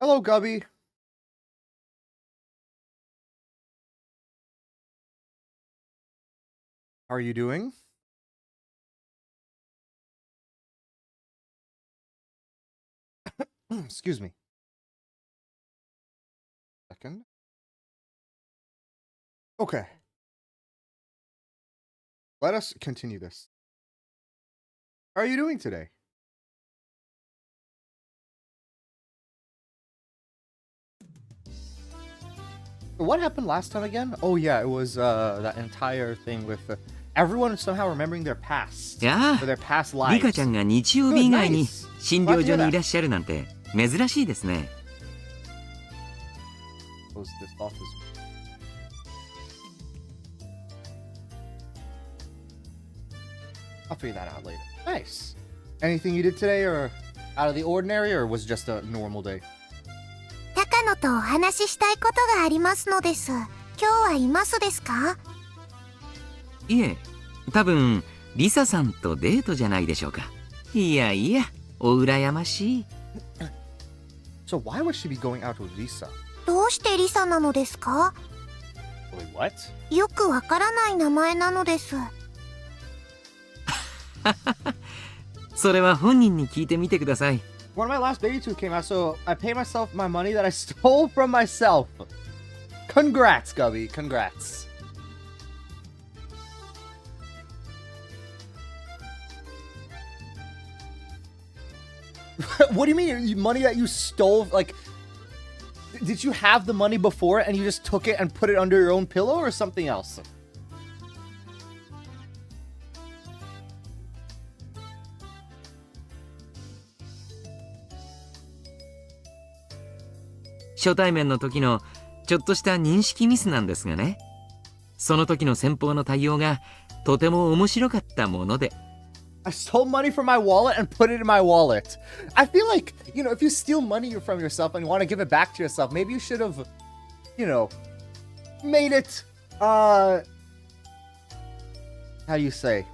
Hello, Gubby. How are you doing? Excuse me. Second. Okay. Let us continue this. How are you doing today? What happened last time again? Oh yeah, it was that entire thing with everyone somehow remembering their past や or their past あ、リカ lives. ちゃんが日曜日以外に Nice. 診療所にいらっしゃるなんて珍しいですね。Close this off as I'll figure that out later. Nice. Anything you did today or out of the ordinary or was it just a normal day? 高野とお話ししたいことがありますのです。今日はいますですか？いえ、多分リサさんとデートじゃないでしょうか。いやいや、お羨ましい。So why would she be going out with Lisa? どうしてリサなのですか？ Wait, what? よくわからない名前なのです。それは本人に聞いてみてください。One of my last baby tooth came out, so I paid myself my money that I stole from myself. Congrats, Gubby. Congrats. What do you mean? Money that you stole? Like, did you have the money before and you just took it and put it under your own pillow or something else? .初対面の時のちょっとした認識ミスなんですがね。その時の先方の対応がとても面白かったもので。I stole money from my wallet and put it in my wallet. I feel like, you know, if you steal money from yourself and you want to give it back to yourself, maybe you should have, you know, made it, how do you say?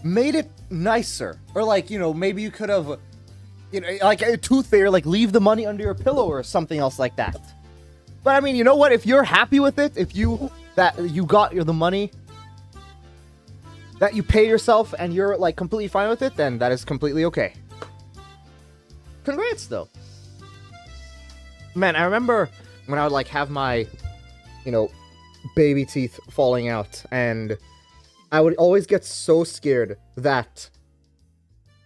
Made it nicer. Or like, you know, maybe you could have, you know, like a tooth fairy, like leave the money under your pillow or something else like that. But I mean, you know what? If you're happy with it, if you got the money that you pay yourself and you're like completely fine with it, then that is completely okay. Congrats though. Man, I remember when I would like have my, you know, baby teeth falling out, and I would always get so scared that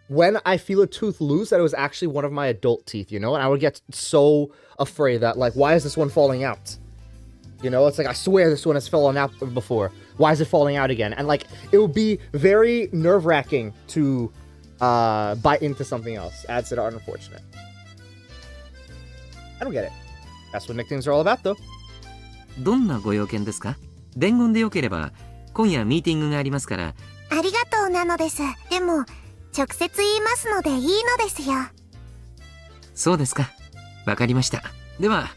when I feel a tooth loose, that it was actually one of my adult teeth, you know? And I would get so afraid that, like, why is this one falling out? You know, it's like, I swear this one has fallen out before. Why is it falling out again? And, like, it would be very nerve-wracking to bite into something else. Adds to the unfortunate. I don't get it. That's what nicknames are all about, though. どんなご用件ですか？伝言でよければ今夜ミーティングがありますから。ありがとうなのです。でも直接言いますのでいいのですよ。そうですか。わかりました。では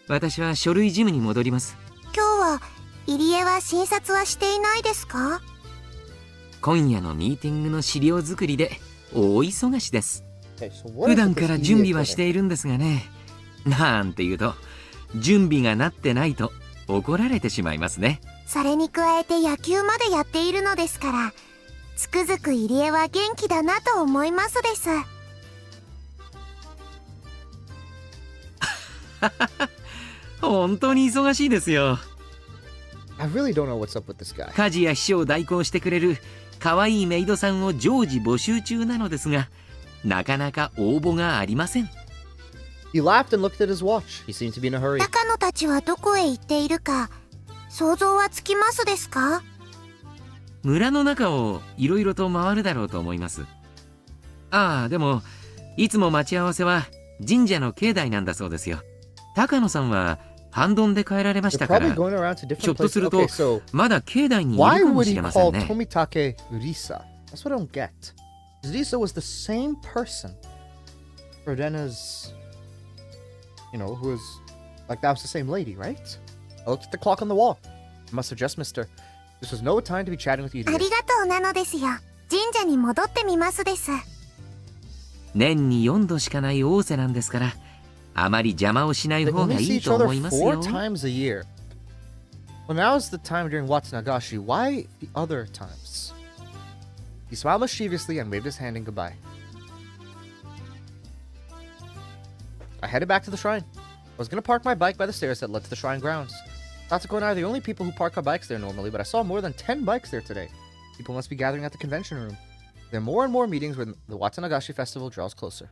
私は書類事務に戻ります。今日は入江は診察はしていないですか？今夜のミーティングの資料作りで大忙しです。Okay, so what 普 is 段 with から this 準備 idiot は thing? しているんですがね。なんて言うと準備がなってないと怒られてしまいますね。それに加えて野球までやっているのですから、つくづく入江は元気だなと思いますです。本当に忙しいですよ。I really don't know what's up with this guy. 家事や秘書を代行してくれる可愛いメイドさんを常時募集中なのですが、なかなか応募がありません。He laughed and looked at his watch. He seemed to be in a hurry. 高野たちはどこへ行っているか想像はつきますですか？村の中をいろいろと回るだろうと思います。ああ、でもいつも待ち合わせは神社の境内なんだそうですよ。高野さんは半ドンで帰られましたから、ひ Probably going around to different ょっとする places. と Okay, so まだ境内にいる why かも would し he れません call ね。 Tomitake Risa? That's what I don't get. Risa was the same person for Rena's, you know, who was like that was the same lady, right? I looked at the clock on the wall. I must have just missed her. This was no time to be chatting with you. ありがとうなのですよ。神社に戻ってみますです。年に4度しかない王瀬なんですから、あまり邪魔をしない They 方が only い see い each と other 思いますよ。 4 times a year. Well, now's the time during Watsunagashi. Why the other times? He smiled mischievously and waved his hand in goodbye. I headed back to the shrine. I was gonna park my bike by the stairs that led to the shrine grounds. Tatsuko and I are the only people who park our bikes there normally, but I saw more than 10 bikes there today. People must be gathering at the convention room. There are more and more meetings when the Watsunagashi festival draws closer.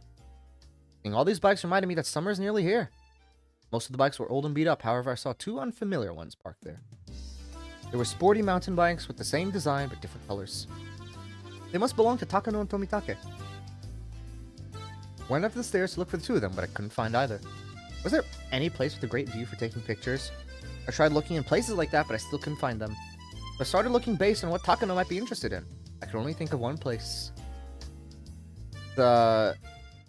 Seeing all these bikes reminded me that summer is nearly here. Most of the bikes were old and beat up, however I saw 2 unfamiliar ones parked there. They were sporty mountain bikes with the same design but different colors. They must belong to Takano and Tomitake. Went up the stairs to look for the 2 of them, but I couldn't find either. Was there any place with a great view for taking pictures? I tried looking in places like that, but I still couldn't find them. So I started looking based on what Takano might be interested in. I could only think of one place. The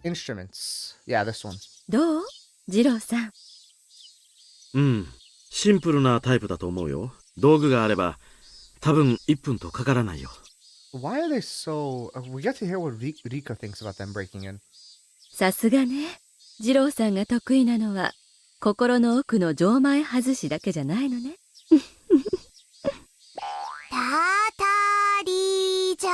instruments. Yeah, this one. どう二郎さん。うん、シンプルなタイプだと思うよ。道具があれば多分1分とかからないよ。Why are they so... we get to hear what Rika thinks about them breaking in. さすがね。二郎さんが得意なのは心の奥の錠前外しだけじゃないのね。たたりじゃ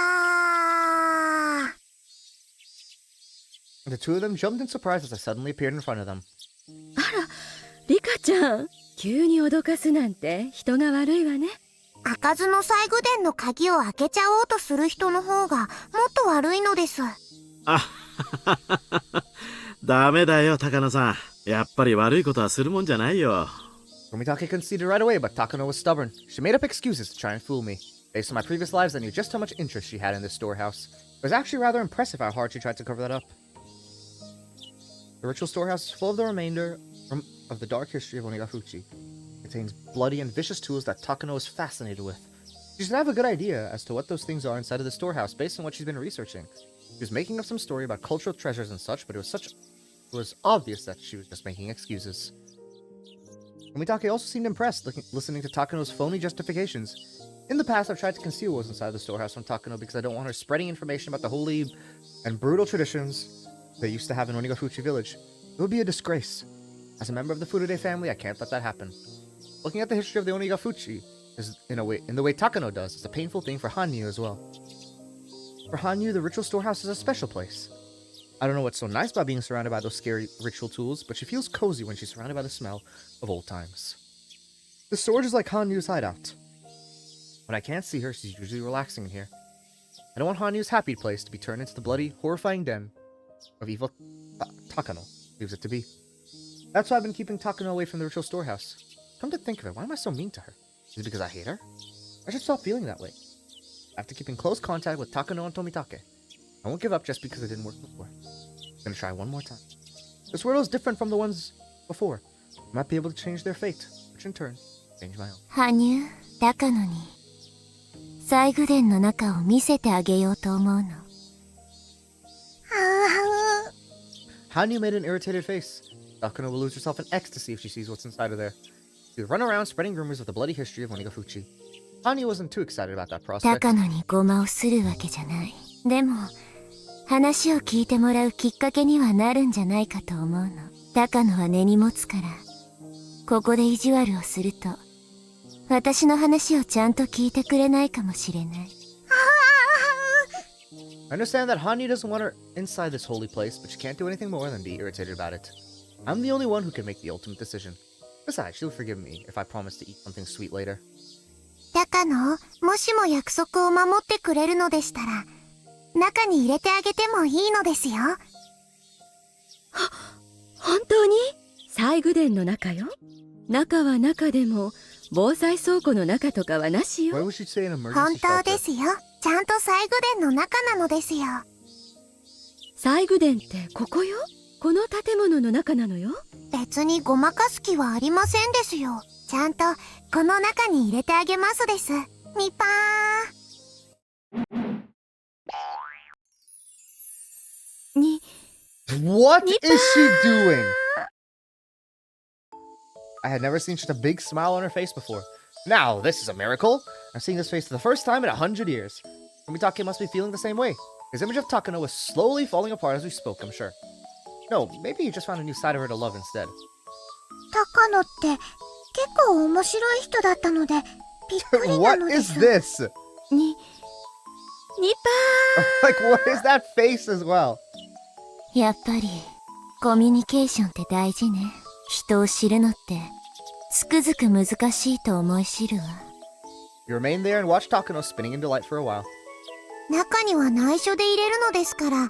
ー。 The 2 of them jumped in surprise as I suddenly appeared in front of them. あら、リカちゃん、急に脅かすなんて人が悪いわね。開かずの西宮殿の鍵を開けちゃおうとする人の方がもっと悪いのです。あダメだよ、高野さん。やっぱり悪いことはするもんじゃないよ。Tomitake conceded right away, but Takano was stubborn. She made up excuses to try and fool me. Based on my previous lives, I knew just how much interest she had in this storehouse. It was actually rather impressive how hard she tried to cover that up. The ritual storehouse is full of the remainder of the dark history of Onigafuchi. It contains bloody and vicious tools that Takano is fascinated with. She should have a good idea as to what those things are inside of the storehouse based on what she's been researching. She was making up some story about cultural treasures and such, but it was obvious that she was just making excuses. Tomitake also seemed impressed, listening to Takano's phony justifications. In the past, I've tried to conceal what was inside the storehouse from Takano because I don't want her spreading information about the holy and brutal traditions they used to have in Onigafuchi village. It would be a disgrace. As a member of the Furude family, I can't let that happen. Looking at the history of the Onigafuchi is in the way Takano does, is a painful thing for Hanyu as well. For Hanyu, the ritual storehouse is a special place. I don't know what's so nice about being surrounded by those scary ritual tools, but she feels cozy when she's surrounded by the smell of old times. The storage is like Hanyu's hideout. When I can't see her, she's usually relaxing in here. I don't want Hanyu's happy place to be turned into the bloody, horrifying den of evil Takano leaves it to be. That's why I've been keeping Takano away from the ritual storehouse. Come to think of it, why am I so mean to her? Is it because I hate her? I should stop feeling that way. I have to keep in close contact with Takano and Tomitake. I won't give up just because it didn't work before. I'm gonna try one more time. This world is different from the ones before. I might be able to change their fate, which in turn, change my own. 羽生、高野に西宮殿の中を見せてあげようと思うの。Hanyu made an irritated face. Takano will lose herself in ecstasy if she sees what's inside of there. She would run around spreading rumors of the bloody history of Onigafuchi. Hanyu wasn't too excited about that prospect. 高野にごまをするわけじゃない。でも話を聞いてもらうきっかけにはなるんじゃないかと思うの。高野は根に持つから、ここで意地悪をすると、私の話をちゃんと聞いてくれないかもしれない。I understand that Hanyu doesn't want her inside this holy place, but she can't do anything more than be irritated about it. I'm the only one who can make the ultimate decision. Besides, she'll forgive me if I promise to eat something sweet later. 高野、もしも約束を守ってくれるのでしたら、中に入れてあげてもいいのですよ。本当に？西宮殿の中よ。中は中でも防災倉庫の中とかはなし Why よ。 would she say an 本 emergency 当で shelter? すよ。ちゃんと西宮殿の中なのですよ。西宮殿ってここよ。この建物の中なのよ。別にごまかす気はありませんですよ。ちゃんとこの中に入れてあげますです。みぱー。に、What is she doing? I had never seen such a big smile on her face before. Now, this is a miracle. I'm seeing this face for the first time in 100 years. Tomitake must be feeling the same way. His image of Takano was slowly falling apart as we spoke, I'm sure. No, maybe he just found a new side of her to love instead. 高野って結構面白い人だったのでびっくりな What ので is す。 this? にパ Like, what is that face as well? やっぱりコミュニケーションって大事ね。人を知るのってつくづく難しいと思い知るわ。 You remained there and watched Takano spinning in delight for a while. 中には内緒で入れるのですから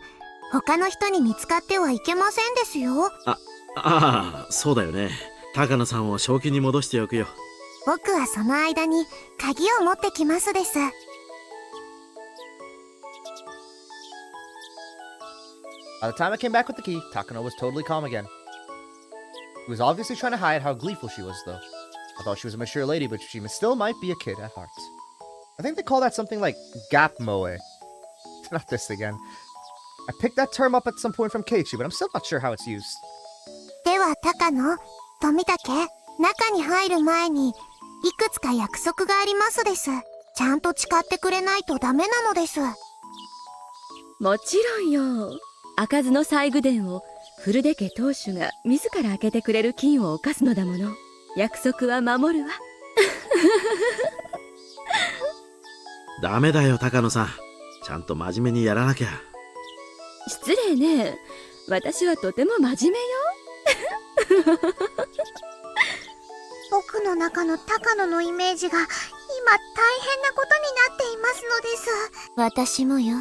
他の人に見つかってはいけませんですよ。ああ、そうだよね。高野さんを正気に戻しておくよ。僕はその間に鍵を持ってきますです。 By the time I came back with the key, Takano was totally calm again. He was obviously trying to hide how gleeful she was, though. I thought she was a mature lady, but she still might be a kid at heart. I think they call that something like gap moe. Not this again. I picked that term up at some point from Keiichi, but I'm still not sure how it's used. では高野、富武、中に入る前にいくつか約束がありますです。ちゃんと誓ってくれないとダメなのです。もちろんよ。開かずの西宮殿を古出家当主が自ら開けてくれる金を犯すのだもの。約束は守るわ。ダメだよ、高野さん。ちゃんと真面目にやらなきゃ。失礼ね。私はとても真面目よ。僕の中の高野のイメージが今大変なことになっていますのです。私もよ。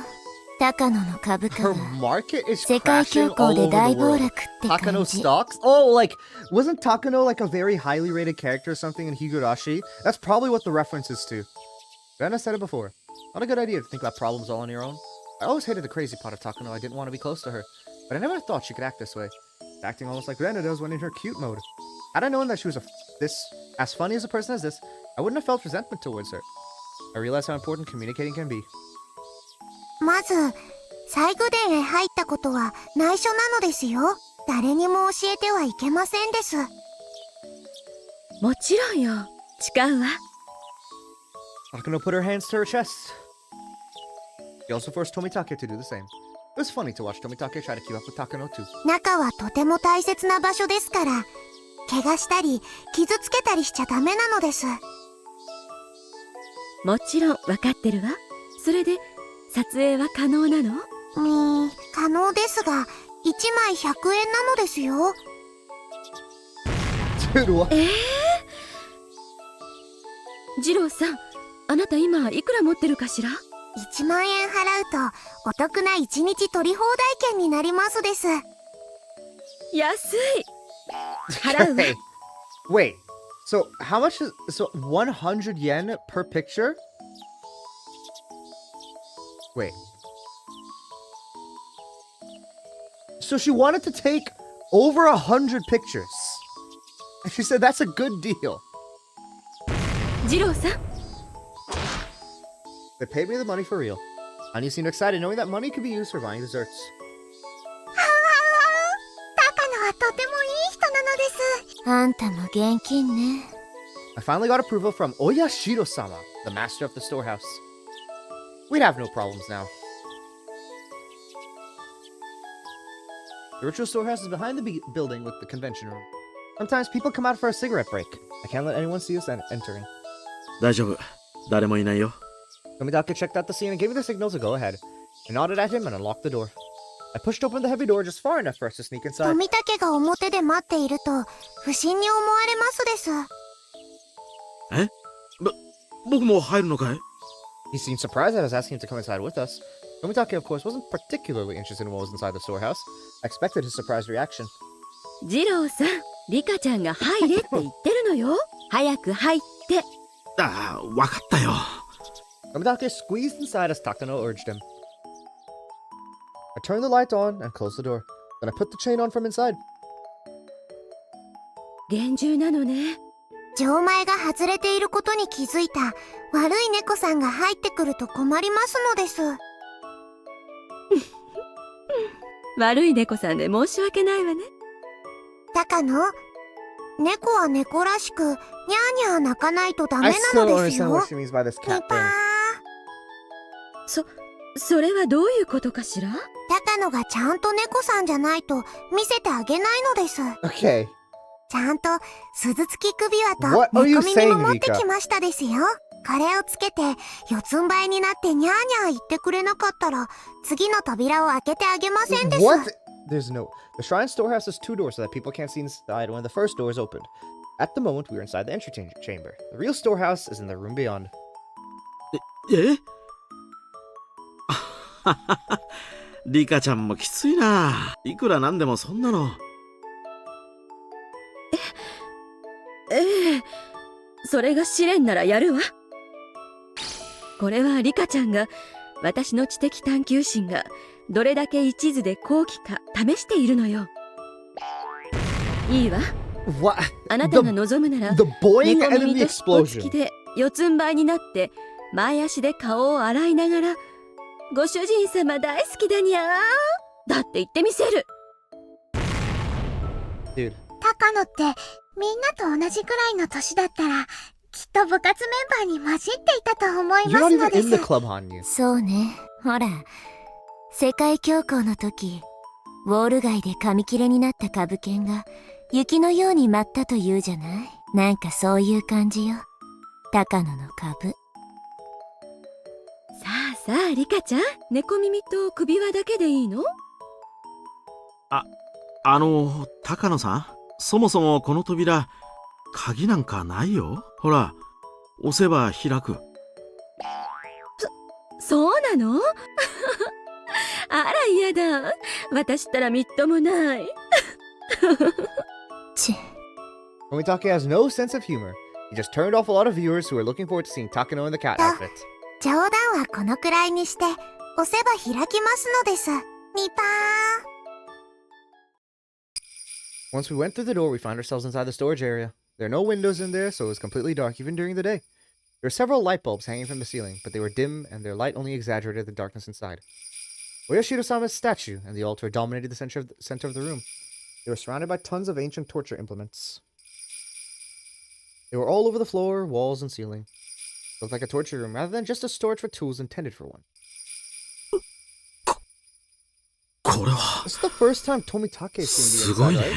高野の株価 Her は market is 世界 crashing 恐 all 慌で over 大 the 暴 world. 落って感 Takano じ。 stocks? Oh, like, wasn't Takano like a very highly rated character or something in Higurashi? That's probably what the reference is to. Rena said it before. Not a good idea to think about problems all on your own. I always hated the crazy part of Takano. I didn't want to be close to her. But I never thought she could act this way. Acting almost like Rena does when in her cute mode. Had I known that she was this as funny as a person as this, I wouldn't have felt resentment towards her. I realized how important communicating can be. まず西宮殿へ入ったことは内緒なのですよ。誰にも教えてはいけませんです。もちろんよ。誓うわ。Takano put her hands to her chest. She also forced Tomitake to do the same. It was funny to watch Tomitake try to keep up with Takano too. 中はとても大切な場所ですから、怪我したり傷つけたりしちゃダメなのです。もちろん分かってるわ。それで撮影は可能なの？可能ですが、1枚100円なのですよ。Dude, what? 二郎さん、あなた今いくら持ってるかしら1万円払うとお得な1日取り放題券になりますです。安い。払うわ。 Hey, wait. So how much is 100 yen per picture? Wait. So she wanted to take over 100 pictures. And she said that's a good deal. 二郎さん、 They paid me the money for real. Anya seemed excited knowing that money could be used for buying desserts. 高野はとてもいい人なのです。あんたも現金ね。I finally got approval from Oyashiro-sama, the master of the storehouse. We'd have no problems now. The ritual storehouse is behind the building with the convention room. Sometimes people come out for a cigarette break. I can't let anyone see us entering. 大丈夫。誰もいないよ。Tomitake checked out the scene and gave me the signal to go ahead. I nodded at him and unlocked the door. I pushed open the heavy door just far enough for us to sneak inside. 富武が表で待っていると不審に思われますです。僕も入るのかい？ He seemed surprised that I was asking him to come inside with us. Tomitake, of course, wasn't particularly interested in what was inside the storehouse. I expected his surprised reaction. 二郎さん、リカちゃんが入れって言ってるのよ。早く入って。ああ、わかったよ。Tomitake squeezed inside as Takano urged him. I turned the light on and closed the door. Then I put the chain on from inside. 厳重なのね。錠前が外れていることに気づいた悪い猫さんが入ってくると困りますのです。悪い猫さんで申し訳ないわね。高野、猫は猫らしくニャーニャー鳴かないとダメ I な still の don't です understand よ。 what she means by this ニ cat パ thing. ー。それはどういうことかしら？高野がちゃんと猫さんじゃないと見せてあげないのです。 Okay. ちゃんと鈴付き首輪 What と are you 猫耳 saying, も持って Rika? きましたですよ。これをつけて四つん這いになってニャーニャー言ってくれなかったら次の扉を開けてあげませんです。 What? There's no. The shrine storehouse has 2 doors so that people can't see inside when the first door is opened. At the moment, we are inside the entry chamber. The real storehouse is in the room beyond. えリカちゃんもきついな。いくらなんでもそんなの。ええ、それが試練ならやるわ。これはリカちゃんが私の知的探求心がどれだけ一途で高貴か試しているのよ。いいわ。 What? あなたが望むなら The boing 猫 and then 耳 the と尻尾付 explosion. きで四つん這いになって前足で顔を洗いながらご主人様大好きだにゃーだって言ってみせる。 Dude. 高野ってみんなと同じくらいの年だったらきっと部活メンバーに混じっていたと思い You're ま not すの even で in the す。 club, Hanyu. そうね。ほら、世界恐慌の時、ウォール街で紙切れになった株券が雪のように舞ったと言うじゃない。なんかそういう感じよ。高野の株。さあさあリカちゃん、猫耳と首輪だけでいいの？高野さん、そもそもこの扉、鍵なんかないよ。ほら、押せば開く。そうなの？あら嫌だ。私ったらみっともない。ち、Tomitake has no sense of humor. He just turned off a lot of viewers who are looking forward to seeing Takano in the cat outfit. 冗談はこのくらいにして押せば開きますのです。ニパー。 Once we went through the door, we found ourselves inside the storage area. There are no windows in there, so it was completely dark even during the day. There were several light bulbs hanging from the ceiling, but they were dim and their light only exaggerated the darkness inside. Oyashiro-sama's statue and the altar dominated the center of the room. They were surrounded by tons of ancient torture implements. They were all over the floor, walls, and ceiling. It looked like a torture room rather than just a storage for tools intended for one. これは This is the first time Tomitake is seeing す the ごい inside, ね。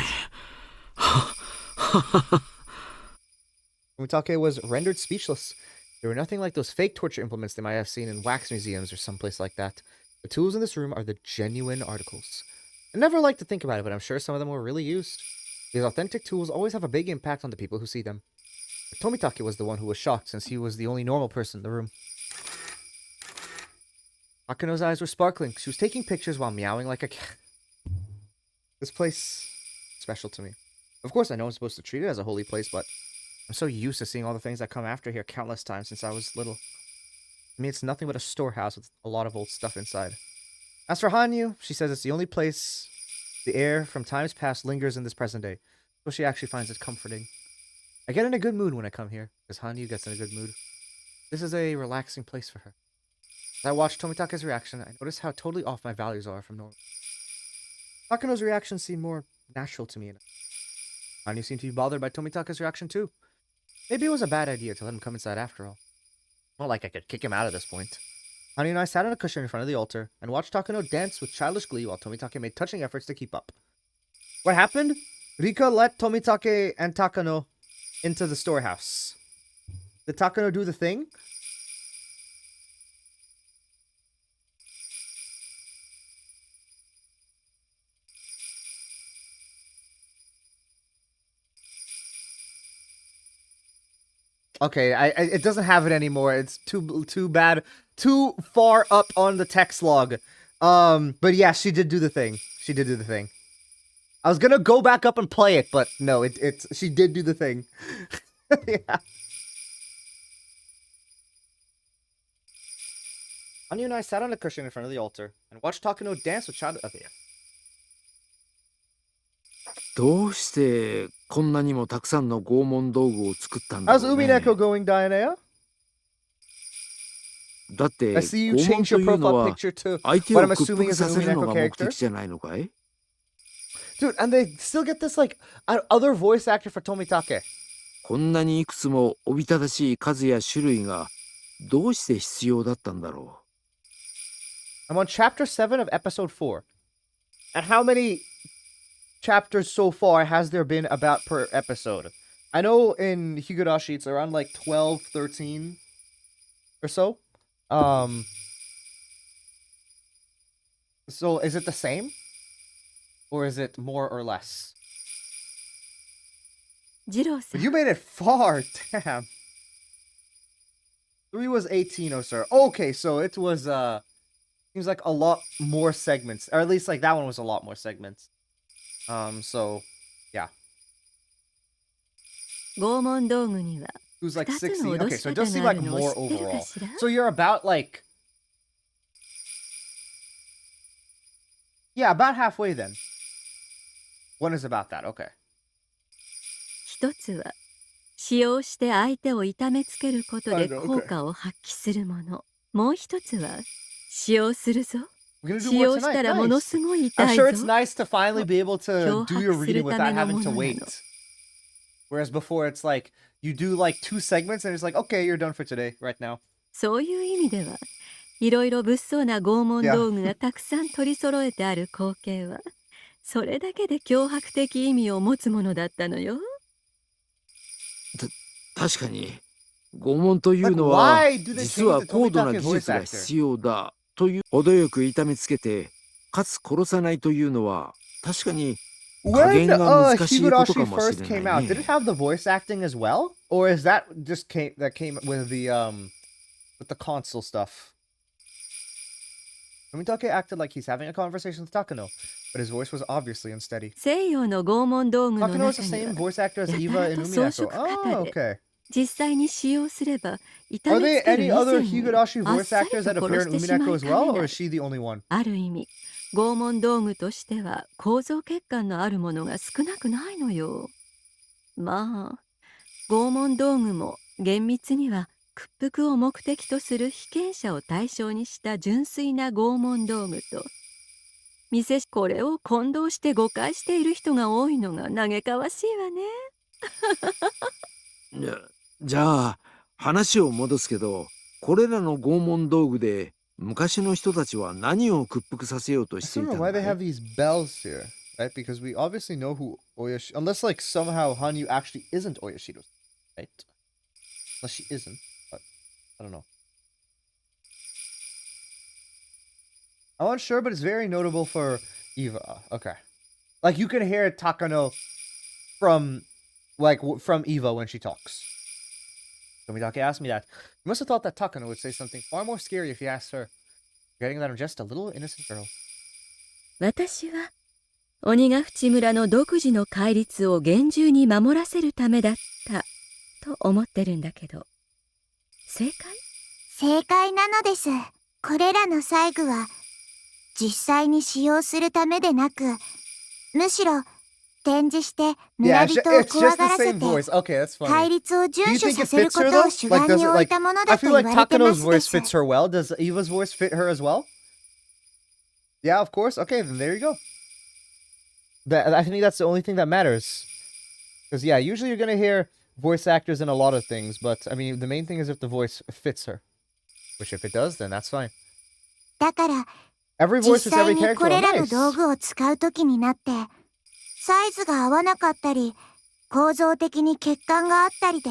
right? Tomitake was rendered speechless. They were nothing like those fake torture implements they might have seen in wax museums or someplace like that. The tools in this room are the genuine articles. I never like to think about it, but I'm sure some of them were really used. These authentic tools always have a big impact on the people who see them. But Tomitake was the one who was shocked since he was the only normal person in the room. Akano's eyes were sparkling. She was taking pictures while meowing like a cat. This place is special to me. Of course, I know I'm supposed to treat it as a holy place, but I'm so used to seeing all the things that come after here countless times since I was little. I mean, it's nothing but a storehouse with a lot of old stuff inside. As for Hanyu, she says it's the only place the air from times past lingers in this present day, so she actually finds it comforting. I get in a good mood when I come here, because Hanyu gets in a good mood. This is a relaxing place for her. As I watched Tomitake's reaction, I noticed how totally off my values are from normal. Takano's reaction seemed more natural to me. Hanyu seemed to be bothered by Tomitake's reaction too. Maybe it was a bad idea to let him come inside after all. Not like I could kick him out at this point. Hanyu and I sat on a cushion in front of the altar and watched Takano dance with childish glee while Tomitake made touching efforts to keep up. What happened? Rika let Tomitake and Takano into the storehouse. Did Takano do the thing? Okay, it doesn't have it anymore. It's too bad, too far up on the text log. But yeah, she did do the thing. She did do the thing. I was gonna go back up and play it, but no, she did do the thing. Yeah. Hanyu and I sat on a cushion in front of the altar and watched Takano dance with child. Okay, yeah. どうしてこんなにもたくさんの拷問道具を作ったんだ How's ろうね。 Umineko going, Dianea? だって I see you 拷問 change と your いうの profile は picture to 相手 what を I'm 屈 assuming 服 is さ an せるの Umineko が目 character. 的じゃないのかい？ Dude, and they still get this like other voice actor for Tomitake. こんなにいくつもおびただしい数や種類がどうして必要だったんだろ I'm on chapter 7 of episode 4. And how many chapters so far has there been about per episode? I know in Higurashi it's around like 12, 13 or so. So is it the same? Or is it more or less? ジローさ But ん you made it far, damn. 3 was 18, oh sir. Okay, so it was seems like a lot more segments. Or at least like that one was a lot more segments. So yeah. 拷問道具には It was like 2つの 16. 脅 Okay, し so it 方 does seem があ like るのを more 知ってるか overall. しら So you're about like yeah, about halfway then. One is about that, okay. 一つは使用して相手を痛めつけることで Okay. 効果を発揮するもの。もう一つは使用するぞ。 We're gonna do 使 more 用した tonight. らもの Nice. すごい I'm 痛い sure it's ぞ。 nice to finally be able to do your reading without having to 脅迫するためのものなの。 wait. Whereas before it's like you do like 2 segments and it's like, okay, you're done for today, right now. そういう意味ではいろいろ物騒な拷問道具がたくさん取り揃えてある光景はそれだけで脅迫的意味を持つものだったのよ。確かに拷問という Like, のは why do they 実は change the 高度な Tomitake's 技 voice 術が actor? 必要だという程よく痛めつけてかつ殺さないというのは確かに When 加減が難しいことか Higurashi もし first れ came な out, い did ね it have the voice acting as well? Or is that just came with the console stuff? Tomitake acted like he's having a conversation with Takano, but his voice was obviously unsteady. 西洋の拷問道具の Takano is the 中に same は voice actor as や Eva たら and と装 Umineko. 飾方 Oh, で okay. 実際に使用すれば痛 Are め there つける以 any other 前に Higurashi あっ voice さり actors that と appear 殺 in してしま Umineko い as か well, ね or な is い。 she the only one? ある意味拷問道具としては構造欠陥のあるものが少なくないのよ。まあ拷問道具も厳密には屈服を目的とする被験者を対象にした純粋な拷問道具とこれを混同して誤解している人が多いのが嘆かわしいわね。じゃあ話を戻すけどこれらの拷問道具で昔の人たちは何を屈服させようと I して still い don't た know ん why だ they い have these bells here, right? Because we obviously know who Oyoshi... Unless, like, somehow Hanyu actually isn't Oyoshido, right? Unless she isn't, but I don't know. I'm unsure, but it's very notable for Eva. Okay. Like, you can hear Takano from, from Eva when she talks. Tomidake asked me that. You must have thought that Takano would say something far more scary if you asked her. Forgetting that I'm just a little innocent girl. 私は鬼ヶ淵村の独自の戒律を厳重に守らせるためだったと思ってるんだけど正解？正解なのです。これらの細具は実際に使用するためでなく、むしろ展示して村 Yeah, 人を it's 怖 just が the らせ same て voice. Okay, that's 戒 funny. 律を Do 遵 you 守 think さ it せる fits こ her とを though? 主 Like, 眼 does に it 置い like? たもの I だと feel 言 like われてま Takano's す voice です。 fits her well. Does Eva's voice fit her as well? Yeah, of course. Okay, then there you go. I think that's the only thing that matters. Because yeah, usually you're gonna hear voice actors in a lot of things, but I mean, the main thing is if the voice fits her. Which if it does, then that's fine. だから Every 実 voice is 際 every に character. こ Oh, れらの nice. 道具を使うときになってサイズが合わなかったり構造的に欠陥があったりで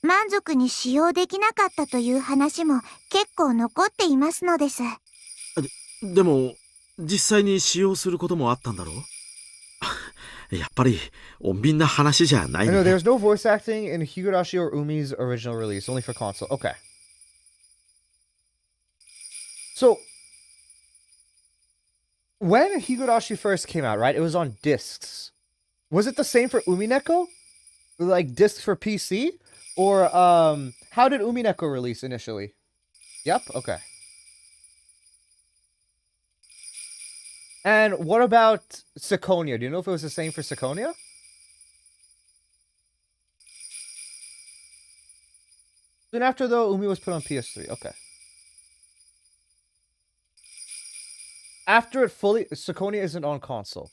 満足に使用できなかったという話も結構残っていますのです。でも実際に使用することもあったんだろうやっぱり穏便な話じゃない I know ね there's no voice acting in Higurashi or Umi's original release, only for console. Okay. So, when Higurashi first came out, right, it was on discs. Was it the same for Umineko? Like discs for PC? Or how did Umineko release initially? Yep, okay. And what about Seconia? Do you know if it was the same for Seconia? Soon after, though, Umi was put on PS3. Okay. After it fully, Seconia isn't on console.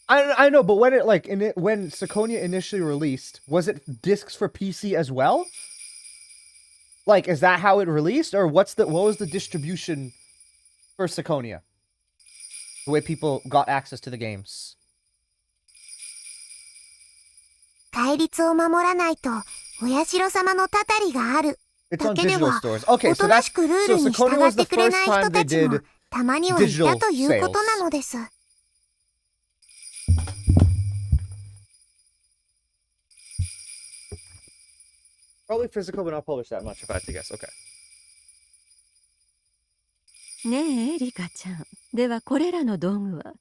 I know, but when it when Seconia initially released, was it discs for PC as well? Like, is that how it released, or what was the distribution for Sakonia? The way people got access to the games. 戒律を守らないとお社様のたたりがある It's だ on けで digital は stores. お Okay, と so な that's しくルール so に従 Sakonia っ was て the くれ first ない人 time た they ちも did たまにはいたということなのです。 probably physical, but not published that much if I had to guess. Okay. ねえリカちゃん、ではこれらの道具は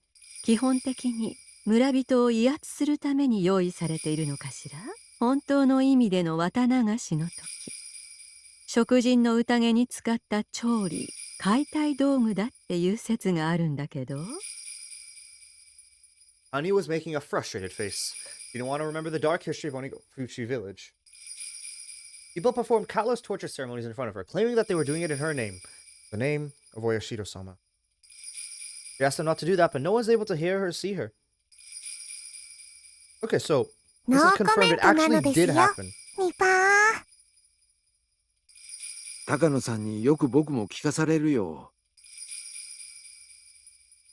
基本的に村人を威圧するために用意されているのかしら。本当の意味での綿流しの時、食人の宴に使った調理解体道具だっていう説があるんだけど。 Ani was making a frustrated face. She didn't want to remember the dark history of Onifuchi village. People performed countless torture ceremonies in front of her, claiming that they were doing it in her name, the name of Oyashiro-sama. She asked them not to do that, but no one's able to hear her or see her. Okay, so this ノ is ーコ confirmed. メン It トな actually のです did よ happen. ニパー。高野さんによく僕も聞かされるよ。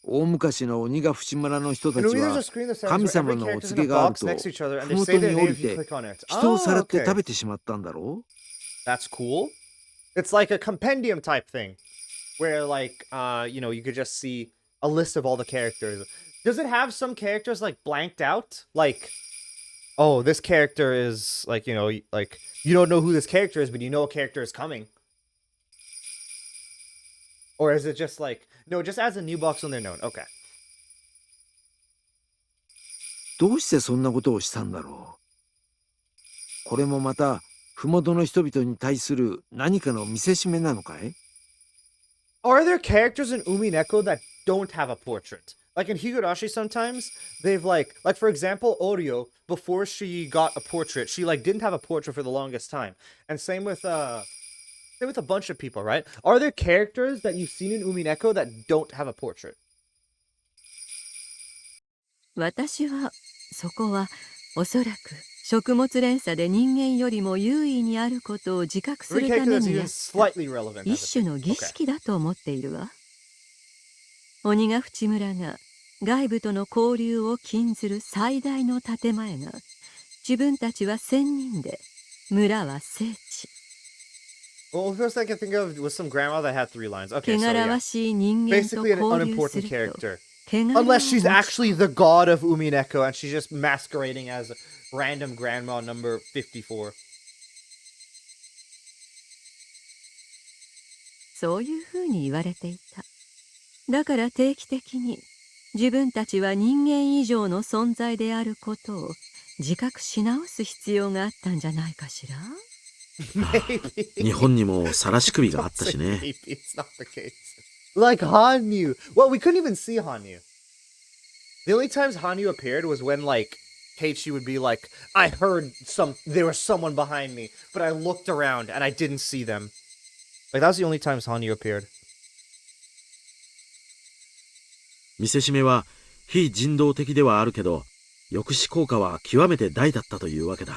大昔の鬼ヶ淵村の人た In ち Umi, there's は a screen that says 神 where 様 every のお character's in 告 a げがある box と next to each other, and they 麓 say に their 降 name り if you て click on it. 人をさらって okay. 食べてしまったんだろう。 That's cool. It's like a compendium type thing, where like you could just see a list of all the characters. Does it have some characters like blanked out? Like, oh, this character is like like you don't know who this character is, but you know a character is coming. Or is it just like no, it just adds a new box when they're known? Okay. どうしてそんなことをしたんだろう。これもまた麓の人々に対する何かの見せしめなのかい？ Are there characters in Umineko that don't have a portrait? Like in Higurashi sometimes, they've like for example, Oryo, before she got a portrait, she like didn't have a portrait for the longest time. And same with a bunch of people, right? Are there characters that you've seen in Umineko that don't have a portrait? 私はそこはおそらく食物連鎖で人間よりも優位にあることを自覚す Every るた character め that's にや even った slightly relevant. 一種の儀式だと思っているわ。鬼ヶ淵村が外部との交流を禁ずる最大の建前が、自分たちは仙人で村は聖地。 Well, the first I can think of was some grandma that had 3 lines. Okay, 汚 so ら yeah. わしい人間と Basically an 交流す unimportant ると character. 汚れを Unless she's 持ち actually the god of Umineko and she's just masquerading as random grandma number 54. そういうふうに言われていた。だから定期的に自分たちは人間以上の存在であることを自覚し直す必要があったんじゃないかしら。Maybe. 日本にも晒し首があったし Say ね。 maybe it's not the case. Like Hanyu. Well, we couldn't even see Hanyu. The only times Hanyu appeared was when like Keiichi would be like, I heard there was someone behind me, but I looked around and I didn't see them. Like that was the only times Hanyu appeared. 見せしめは非人道的ではあるけど、抑止効果は極めて大だったというわけだ。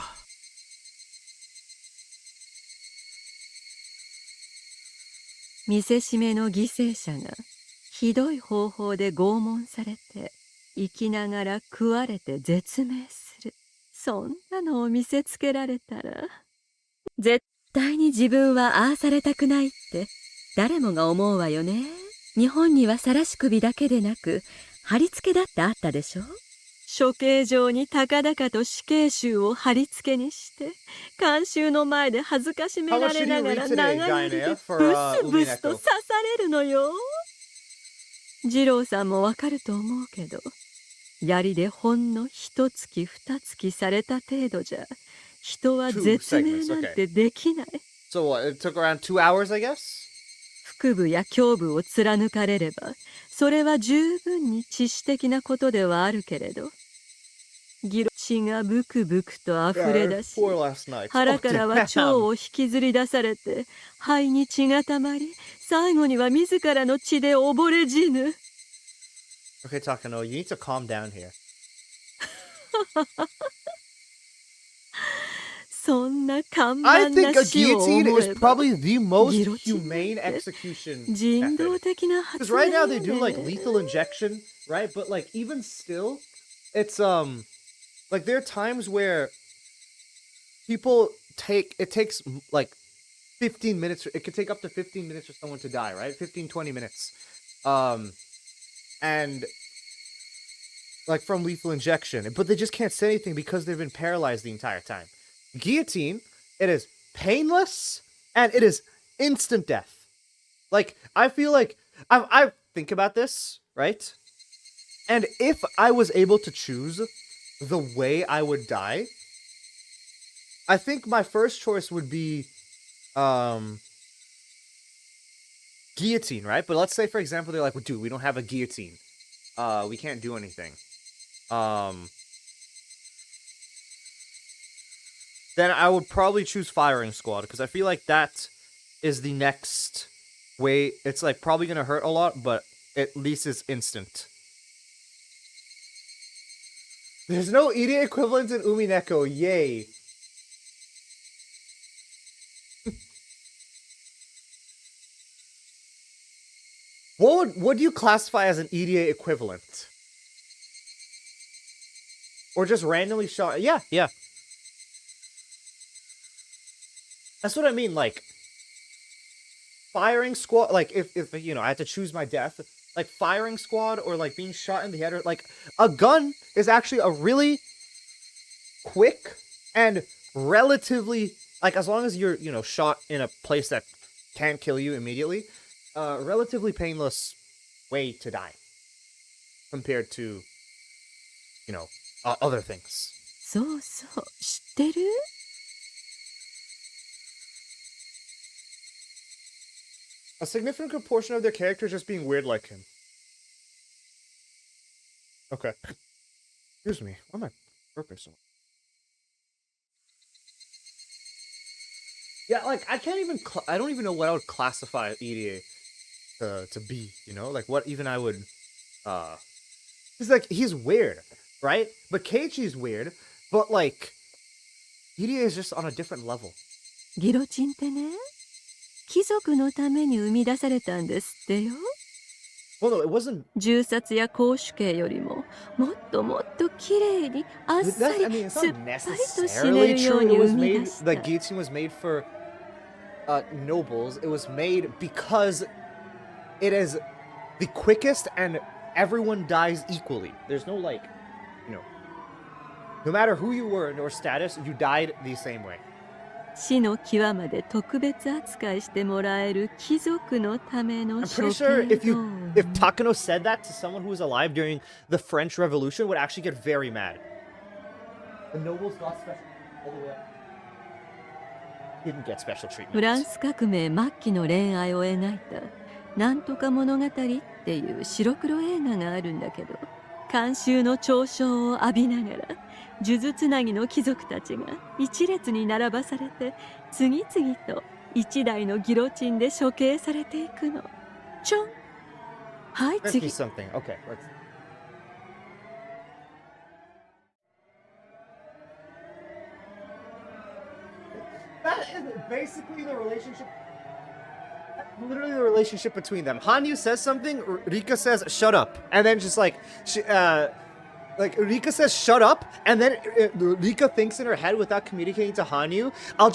見せしめの犠牲者がひどい方法で拷問されて生きながら食われて絶命する。そんなのを見せつけられたら絶対に自分はああされたくないって誰もが思うわよね。日本には晒し首だけでなく貼り付けだってあったでしょ。処刑場に高々と死刑囚を貼り付けにして観衆の前で恥ずかしめられながら長槍でブスブスと刺されるのよ。二郎さんもわかると思うけど、槍でほんの一月二月された程度じゃ人は絶命なんてできない。 So what? It took around 2 hours, I guess? 腹部や胸部を貫かれればそれは十分に致死的なことではあるけれど、血がブクブクと溢れ出し、 4 last night. 腹からは腸を引きずり出されて肺に血がたまり、最後には自らの血で溺れ死ぬ。 Okay, Takano, you need to calm down here. そんな看 I 板な think a 死を guillotine 思 is えば probably the most Guillotine humane って execution 人道 method. 的な Because 発 right 明 now they do like ね lethal injection, right? But like even still, it's like there are times where people it takes like 15 minutes. It could take up to 15 minutes for someone to die, right? 15, 20 minutes. And like from lethal injection, but they just can't say anything because they've been paralyzed the entire time. Guillotine, it is painless and it is instant death. Like I feel like I think about this, right? And if I was able to choose the way I would die, I think my first choice would be guillotine, right? But let's say for example they're like, well, dude, we don't have a guillotine. We can't do anything. Then I would probably choose firing squad because I feel like that is the next way. It's like probably gonna hurt a lot, but at least it's instant. There's no idiot equivalent in Umineko. Yay. What do you classify as an EDA equivalent? Or just randomly shot? Yeah. That's what I mean. Like firing squad. Like if you know I had to choose my death, like firing squad or like being shot in the head, or like a gun is actually a really quick and relatively, like, as long as you're shot in a place that can't kill you immediately, relatively painless way to die compared to other things. そうそう知ってる A significant portion of their characters just being weird like him. Okay. Excuse me. Why am I burping so much? Yeah, like, I can't even... I don't even know what I would classify EDA to be, Like, what even I would... He's like, he's weird, right? But Keiichi's weird, but, like, EDA is just on a different level. ギロチンってね貴族のために生み出されたんですってよ Well, no, it wasn't... 銃殺や公主刑よりももっともっと綺麗にあっさ I mean, り it's すっ not ぱりと死 necessarily ねるよう true. に It was 生み made... 出した The guillotine was made for nobles. It was made because it is the quickest and everyone dies equally. There's no, like, no matter who you were or status, you died the same way. 死の際まで特別扱いしてもらえる貴族のための I'm 処 pretty sure 刑 if Takano said that to someone who was alive during the French Revolution, would actually get very mad. The nobles got special all the way up. Didn't get special フラン treatment. ス革命末期の恋愛を描いたなんとか物語っていう白黒映画があるんだけど観衆の嘲笑を浴びながら数珠つなぎの貴族たちが一列に並ばされて次々と一台のギロチンで処刑されていくのちょんはい Let's 次 do something. Okay, let's... That is basically the relationship. Literally the relationship between them. Hanyu says something, Rika says shut up, and then just like Rika says shut up, and then Rika thinks in her head without communicating to Hanyu, I'll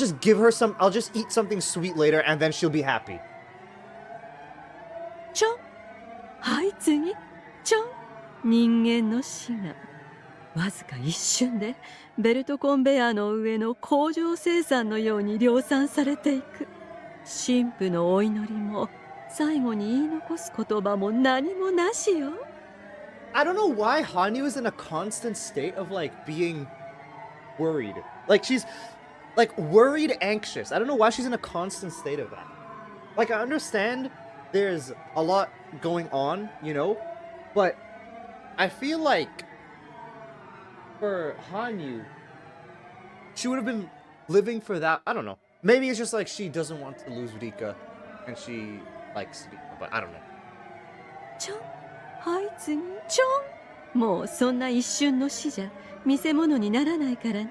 just eat something sweet later, and then she'll be happy. ちょんはい次ちょん人間の死がわずか一瞬でベルトコンベヤーの上の工場生産のように量産されていく神父のお祈りも最後に言い残す言葉も何もなしよ I don't know why Hanyu is in a constant state of like being worried. Like she's like worried, anxious. I don't know why she's in a constant state of that. Like I understand there's a lot going on, but I feel like for Hanyu, she would have been living for that. I don't know. Maybe it's just like she doesn't want to lose Rika and she likes Rika, but I don't know. ちょんはい次ちょんもうそんな一瞬の死じゃ見せ物にならないからね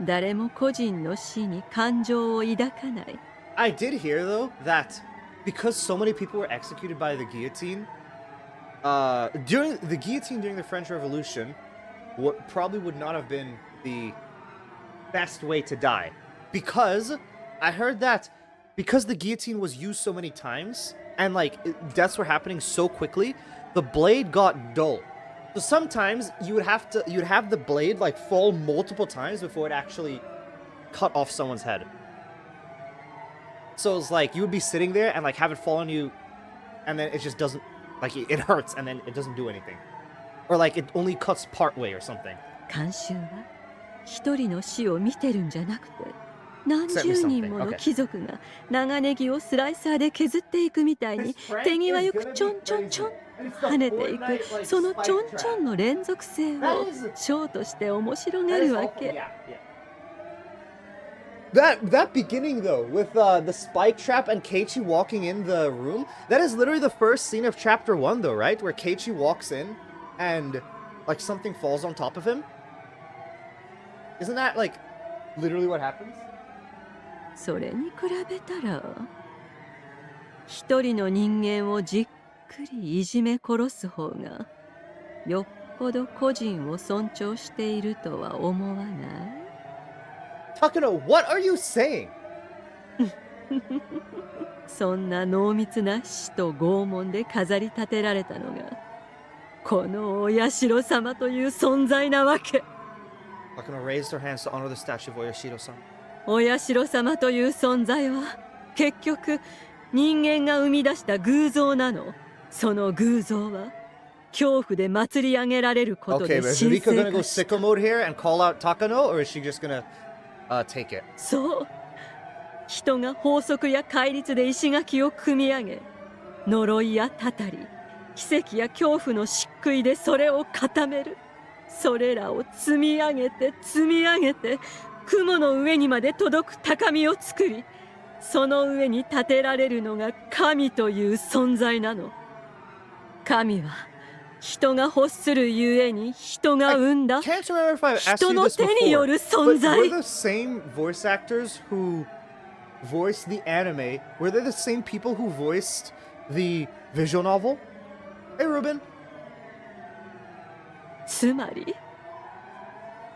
誰も個人の死に感情を抱かない。 I did hear though that because so many people were executed by the guillotine, during the guillotine during the French Revolution, what probably would not have been the best way to die, because I heard that because the guillotine was used so many times and like deaths were happening so quickly, the blade got dull. So sometimes you'd have the blade like fall multiple times before it actually cut off someone's head. So it's like you would be sitting there and like have it fall on you, and then it just doesn't, like it hurts and then it doesn't do anything, or like it only cuts part way or something. 慣習は一人の死を見てるんじゃなくて、何十人もの貴族が長ネギをスライサーで削っていくみたいに手際よくちょんちょんちょん跳ねていく、そのちょんちょんの連続性をショーとして面白がるわけ。That beginning though, with the spike trap and Keiichi walking in the room, that is literally the first scene of chapter 1 though, right? Where Keiichi walks in and like something falls on top of him. Isn't that like literally what happens? それに比べたら、一人の人間をじっくりいじめ殺す方がよっぽど個人を尊重しているとは思わない？ Takano, what are you saying? そんな濃密な死と拷問で飾り立てられたのがこのお社様という存在なわけ。 Takano raised her hands to honor the statue of Oyashiro-san. お社様という存在は結局人間が生み出した偶像なの。その偶像は恐怖で祭り上げられることで Okay, but is 神 Rika 聖 gonna go 化した。 sicko mode here and call out Takano, or is she just gonna take it? そう、人が法則や戒律で石垣を組み上げ、呪いやたたり、奇跡や恐怖の漆喰でそれを固める。それらを積み上げて積み上げて雲の上にまで届く高みを作り、その上に立てられるのが神という存在なの。神は人が欲するゆえに人が生んだ Can't remember if I've asked 人 you の this 手によ before, る but 存在。 were the same voice actors who voiced the anime, were they the same people who voiced the visual novel? Hey, Ruben. つまり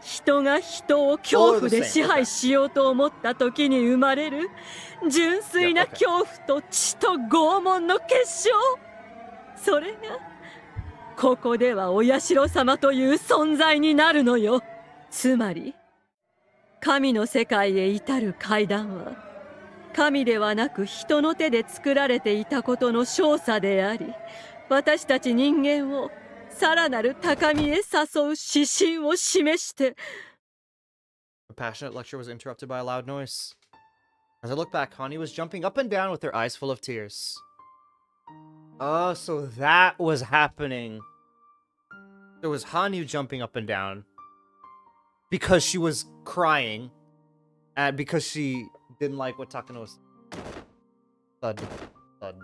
人が人を恐怖で支配しようと思った時に生まれる純粋な恐怖と血と拷問の結晶、それがここではお社様という存在になるのよ。つまり神の世界へ至る階段は神ではなく人の手で作られていたことの証左であり、私たち人間をさらなる高みへ誘う指針を示して。 The passionate lecture was interrupted by a loud noise. As I looked back, Hani was jumping up and down with her eyes full of tears. Oh, so that was happening. There was Hanyu jumping up and down because she was crying and because she didn't like what Takano was. Thud. Thud.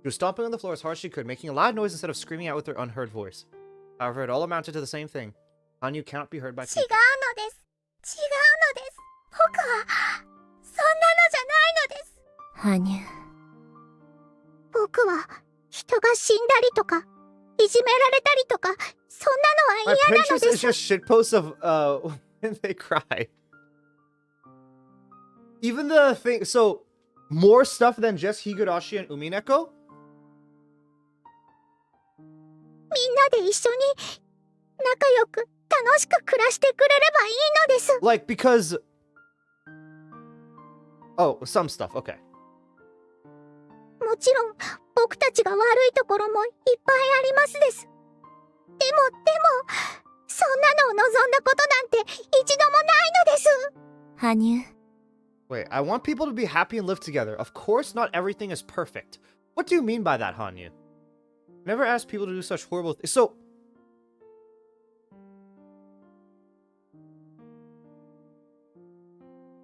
She was stomping on the floor as hard as she could, making a loud noise instead of screaming out with her unheard voice. However, it all amounted to the same thing. Hanyu cannot be heard by people. 違うのです。違うのです。僕はそんなのじゃないのです。羽生。僕は人が死んだりとかいじめられたりとかそんなのは My 嫌なの pictures で is す。 just shitposts of when they cry. Even the thing, so more stuff than just Higurashi and Umineko. みんなで一緒に仲良く楽しく暮らしてくれればいいのです。 Like because oh, some stuff. Okay. もちろん僕たちが悪いところもいっぱいありますです。でもそんなのを望んだことなんて一度もないのです。羽生。 Wait, I want people to be happy and live together. Of course, not everything is perfect. What do you mean by that, Hanyu? Never asked people to do such horrible things. So,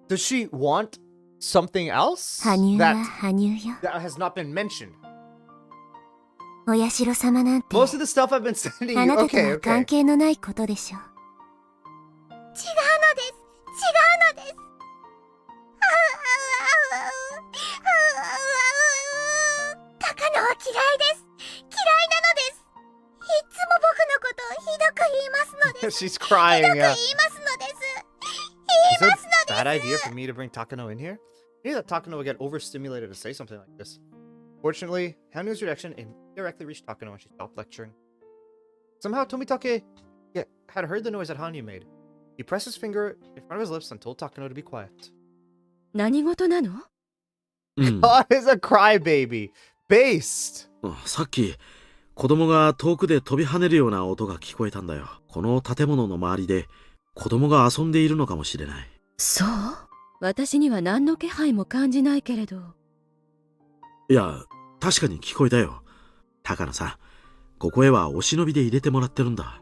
does she want something else 羽生は that 羽生よ。 has not been mentioned? お社様なんて Most of the stuff I've been sending あ you. なたと Okay, は関 okay. 係のないことでしょう。のです。高野は嫌いです。嫌いなのです。いつも僕のことをひどく言いますのです。 She's crying. ひどく言い Yeah. ますのです。 Is it a bad idea for me to bring Takano in here? I knew that Takano would get overstimulated to say something like this. Fortunately, Hanu's reaction indirectly reached Takano and she stopped lecturing. Somehow, Tomitake had heard the noise that Hanyu made. He pressed his finger in front of his lips and told Takano to be quiet. 何事なの？God is a crybaby. Based. さっき子供が遠くで飛び跳ねるような音が聞こえたんだよ。この建物の周りで子供が遊んでいるのかもしれない。そう？私には何の気配も感じないけれど。いや、確かに聞こえたよ。高野さん、ここへはお忍びで入れてもらってるんだ。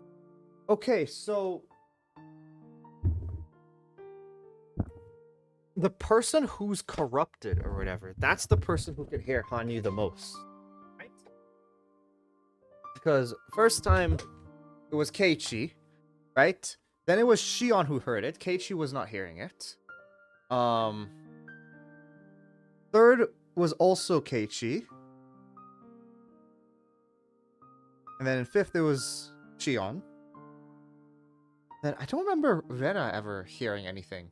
Okay, so the person who's corrupted or whatever, that's the person who can hear Hanyu the most. Right? Because first time it was Keiichi, right? Then it was Shion who heard it. Keiichi was not hearing it. Third was also Keiichi. And then in fifth it was Shion. Then I don't remember Rena ever hearing anything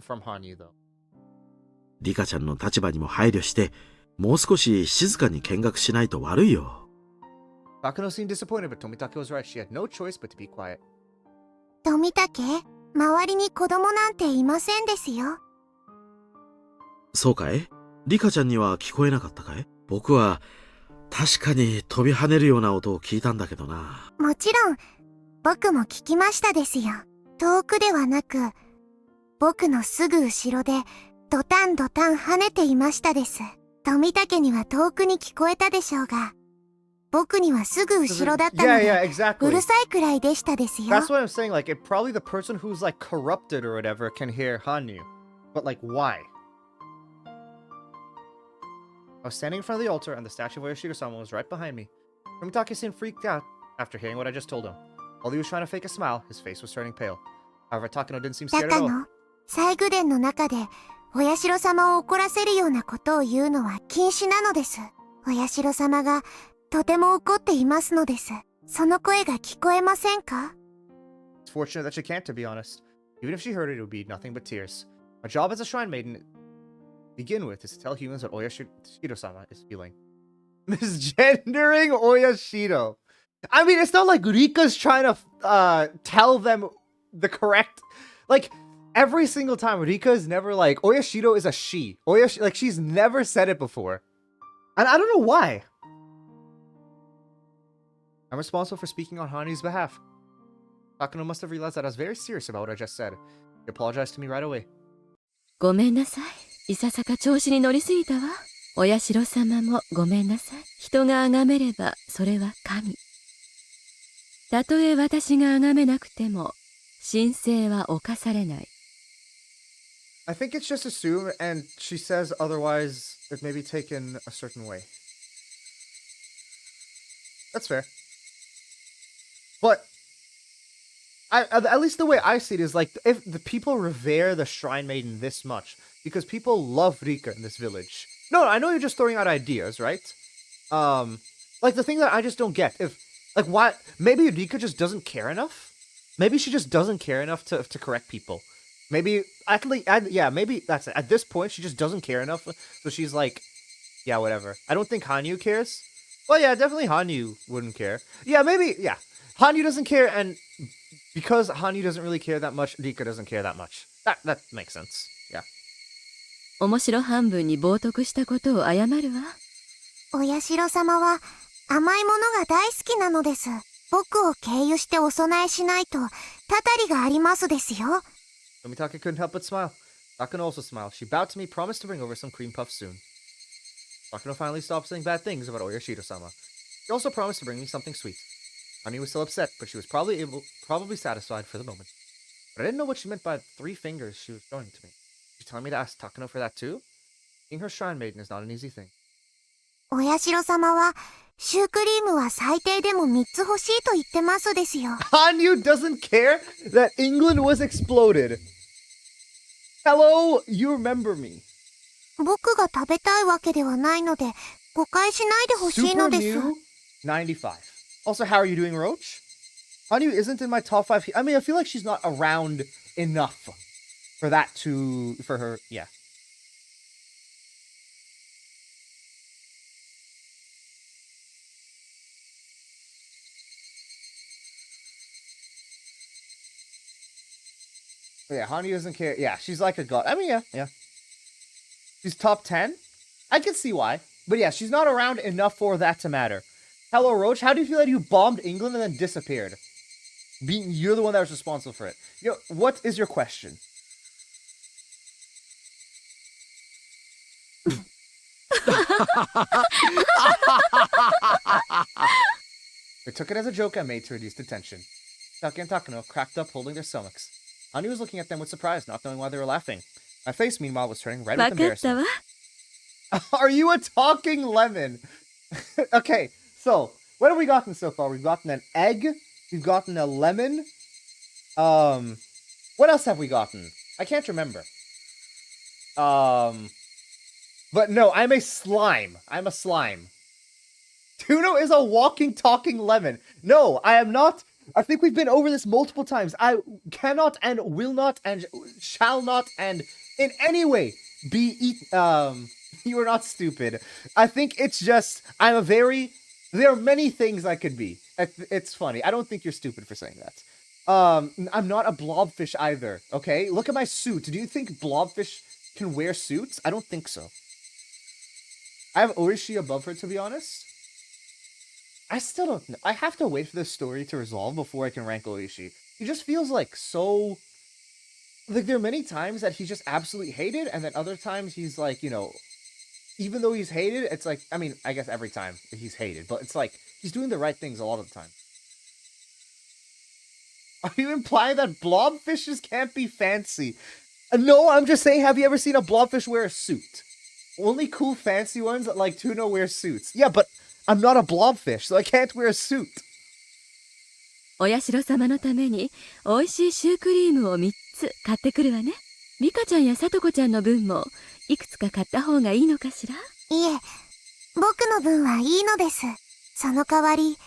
from Hanyu though. リカちゃんの立場にも配慮して、もう少し静かに見学しないと悪いよ。Takano seemed disappointed, but Tomitake was right. She had no choice but to be quiet. 富竹、周りに子供なんていませんですよ。そうかい？リカちゃんには聞こえなかったかい？僕は確かに飛び跳ねるような音を聞いたんだけどな。もちろん、僕も聞きましたですよ。遠くではなく、僕のすぐ後ろでドタンドタン跳ねていましたです。富竹には遠くに聞こえたでしょうが、僕にはすぐ後ろだったの Yeah, で、 yeah, う exactly. るさいくらいでしたですよ。 That's what I'm saying. Like, probably the person who's like corrupted or whatever can hear Hanyu. But like, why? I was standing in front of the altar and the statue of Oyashiro-sama was right behind me. Tomitake seemed freaked out after hearing what I just told him. While he was trying to fake a smile, his face was turning pale. However, Takano didn't seem scared at 高 all. 野、西宮殿の中で、お社様を怒らせるようなことを言うのは禁止なのです。お社様がとても怒っていますのです。その声が聞こえませんか？ It's fortunate that she can't, to be honest. Even if she heard it, it would be nothing but tears. My job as a shrine maiden, to begin with, is to tell humans what Oyashiro-sama is feeling. Misgendering Oyashiro. I mean, it's not like Rika's trying to tell them the correct... Like, every single time, Rika is never like, Oyashiro is a she. Like, she's never said it before. And I don't know why. I'm responsible for speaking on Hanyu's behalf. Takano must have realized that I was very serious about what I just said. He apologized to me right away. ごめんなさい。いささか調子に乗りすぎたわ。お社様もごめんなさい。人が崇めればそれは神。たとえ私が崇めなくても、神聖は侵されない。I think it's just assumed, and she says otherwise it may be taken a certain way. That's fair. But at least the way I see it is like, if the people revere the Shrine Maiden this much, because people love Rika in this village. No, I know you're just throwing out ideas, right? Like the thing that I just don't get, if, like, why, maybe Rika just doesn't care enough? Maybe she just doesn't care enough to correct people. Maybe, actually, yeah, maybe that's it. At this point, she just doesn't care enough, so she's like, yeah, whatever. I don't think Hanyu cares. Well, yeah, definitely Hanyu wouldn't care. Yeah, maybe, yeah. Hanyu doesn't care, and because Hanyu doesn't really care that much, Rika doesn't care that much. That makes sense. Yeah. 面白半分に冒涜したことを謝るわ。お社様は甘いものが大好きなのです。僕を経由してお供えしないと、たたりがありますですよ。Tomitake couldn't help but smile. Takano also smiled. She bowed to me, promised to bring over some cream puffs soon. Takano finally stopped saying bad things about Oyashiro-sama. She also promised to bring me something sweet. Honey was still upset, but she was probably satisfied for the moment. But I didn't know what she meant by 3 fingers she was showing to me. She telling me to ask Takano for that too? Being her shrine maiden is not an easy thing. お社様はシュークリームは最低でも3つ欲しいと言ってますですよ。Hanyu doesn't care that England was exploded. Hello, you remember me. 僕が食べたいわけではないので、誤解しないでほしい Super のです。 Mew, 95. Also, how are you doing, Roach? Hanyu isn't in my top 5. I mean, I feel like she's not around enough for that to... for her, yeah. But yeah, Hanyu doesn't care. Yeah, she's like a god. I mean, yeah. She's top 10? I can see why. But yeah, she's not around enough for that to matter. Hello, Roach. How do you feel that you bombed England and then disappeared? You're the one that was responsible for it. What is your question? I took it as a joke I made to reduce the tension. Taki and Takano cracked up, holding their stomachs. Ani was looking at them with surprise, not knowing why they were laughing. My face, meanwhile, was turning red with わかったわ。 embarrassment. Are you a talking lemon? Okay, so what have we gotten so far? We've gotten an egg. We've gotten a lemon. What else have we gotten? I can't remember. But no, I'm a slime. I'm a slime. Tuno is a walking, talking lemon. No, I am not. I think we've been over this multiple times. I cannot and will not and shall not and in any way be you are not stupid. I think it's just there are many things I could be. It's funny. I don't think you're stupid for saying that. I'm not a blobfish either, okay? Look at my suit. Do you think blobfish can wear suits? I don't think so. I have Orishi above her, to be honest. I still don't know. I have to wait for this story to resolve before I can rank Orishi. He just feels like so... Like, there are many times that he's just absolutely hated, and then other times he's like, you know... Even though he's hated, it's like... I mean, I guess every time he's hated, but it's like, he's doing the right things a lot of the time. Are you implying that blobfishes can't be fancy? No, I'm just saying, have you ever seen a blobfish wear a suit? Only cool fancy ones like Tuno wear suits. Yeah, but I'm not a blobfish, so I can't wear a suit. お社様のために美味しいシュークリームを3つ買ってくるわね。リカちゃんやさとこちゃんの分もいくつか買った方がいいのかしら？いえ、僕の分はいいのです。その代わり、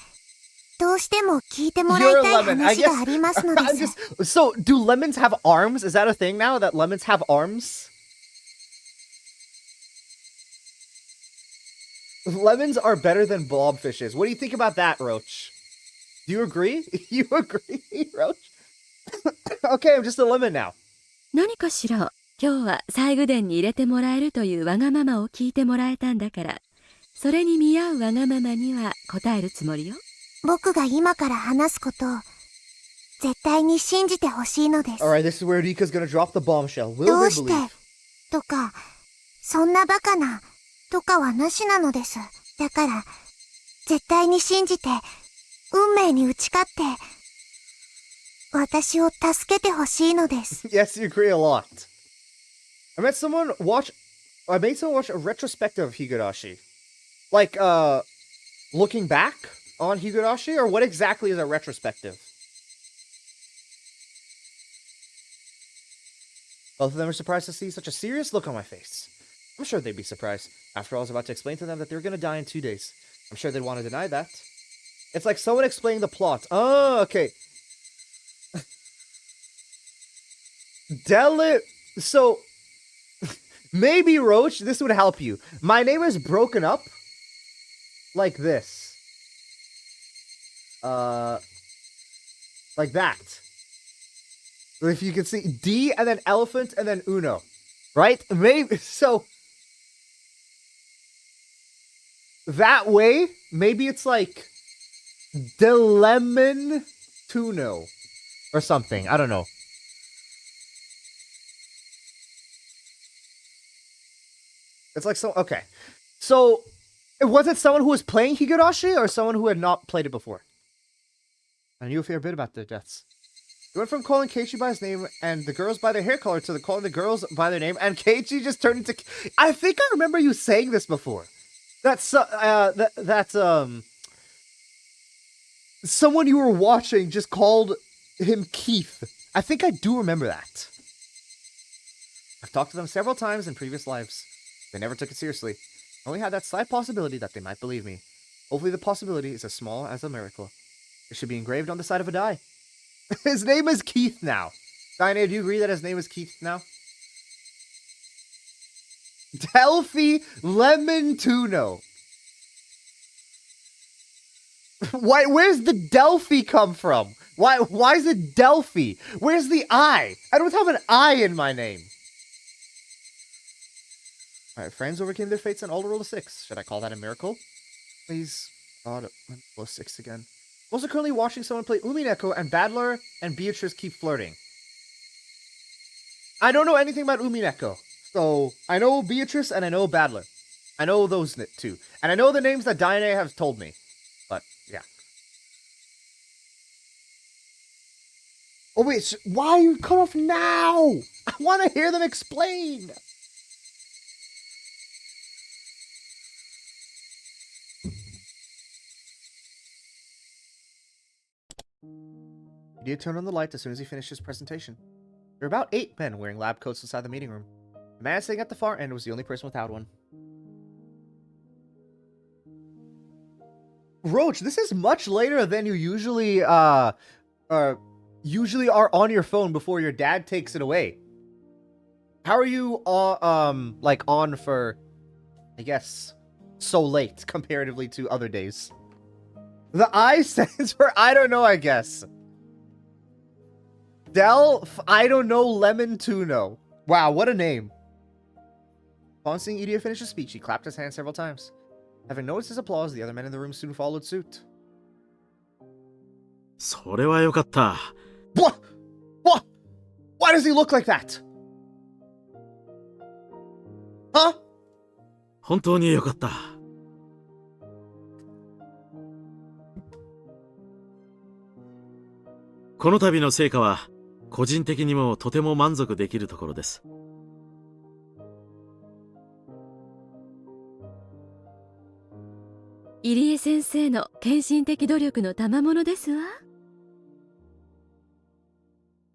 どうしても聞いてもらいたい話がありますのです。So, do lemons have arms? Is that a thing now, that lemons have arms? Lemons are better than blobfishes. What do you think about that, Roach? Do you agree? You agree, Roach? Okay, I'm just a lemon now. 何かしら？今日は西宮殿に入れてもらえるというわがままを聞いてもらえたんだから、それに見合うわがままには答えるつもりよ。僕が今から話すことを絶対に信じてほしいのです。Alright, this is where Rika's gonna drop the bombshell. Will どう they して believe? とか、そんなバカなとかはなしなのです。だから、絶対に信じて、運命に打ち勝って、私を助けてほしいのです。Yes, you agree a lot. I made someone watch a retrospective of Higurashi. Like, looking back on Higurashi, or what exactly is a retrospective? Both of them are surprised to see such a serious look on my face. I'm sure they'd be surprised. After all, I was about to explain to them that they were going to die in 2 days. I'm sure they'd want to deny that. It's like someone explaining the plot. Oh, okay. So, maybe, Roach, this would help you. My name is broken up like this. Like that. If you can see, D and then elephant and then Uno. Right? Maybe, so... That way, maybe it's like... Delemon Tuno. Or something. I don't know. It's like so... Okay. So, was it someone who was playing Higurashi or someone who had not played it before? I knew a fair bit about their deaths. He went from calling Keiichi by his name and the girls by their hair color to calling the girls by their name, and Keiichi just turned into... I think I remember you saying this before. That's someone you were watching just called him Keith. I think I do remember that. I've talked to them several times in previous lives. They never took it seriously. I only had that slight possibility that they might believe me. Hopefully the possibility is as small as a miracle. It should be engraved on the side of a die. His name is Keith now. Diane, do you agree that his name is Keith now? Delphi Lemon Tuno. Why? Where's the Delphi come from? Why is it Delphi? Where's the I? I don't have an I in my name. Alright, friends overcame their fates and all rolled a 6. Should I call that a miracle? Please. God, roll a 6 again. I'm also currently watching someone play Umineko, and Badler and Beatrice keep flirting. I don't know anything about Umineko. So, I know Beatrice and I know Badler. I know those two. And I know the names that Diane has told me. But, yeah. Oh wait, why are you cut off now? I want to hear them explain. He did turn on the light as soon as he finished his presentation. There were about 8 men wearing lab coats inside the meeting room. The man sitting at the far end was the only person without one. Roach, this is much later than you usually are on your phone before your dad takes it away. How are you like on for, I guess, so late comparatively to other days? The I stands for I don't know, I guess. I don't know, Lemon Tuno. Wow, what a name. Upon seeing Idia finish his speech, he clapped his hands several times. Having noticed his applause, the other men in the room soon followed suit. それはよかった。What? What? Why does he look like that? Huh? 本当によかった。この度の成果は個人的にもとても満足できるところです。入江先生の献身的努力の賜物ですわ。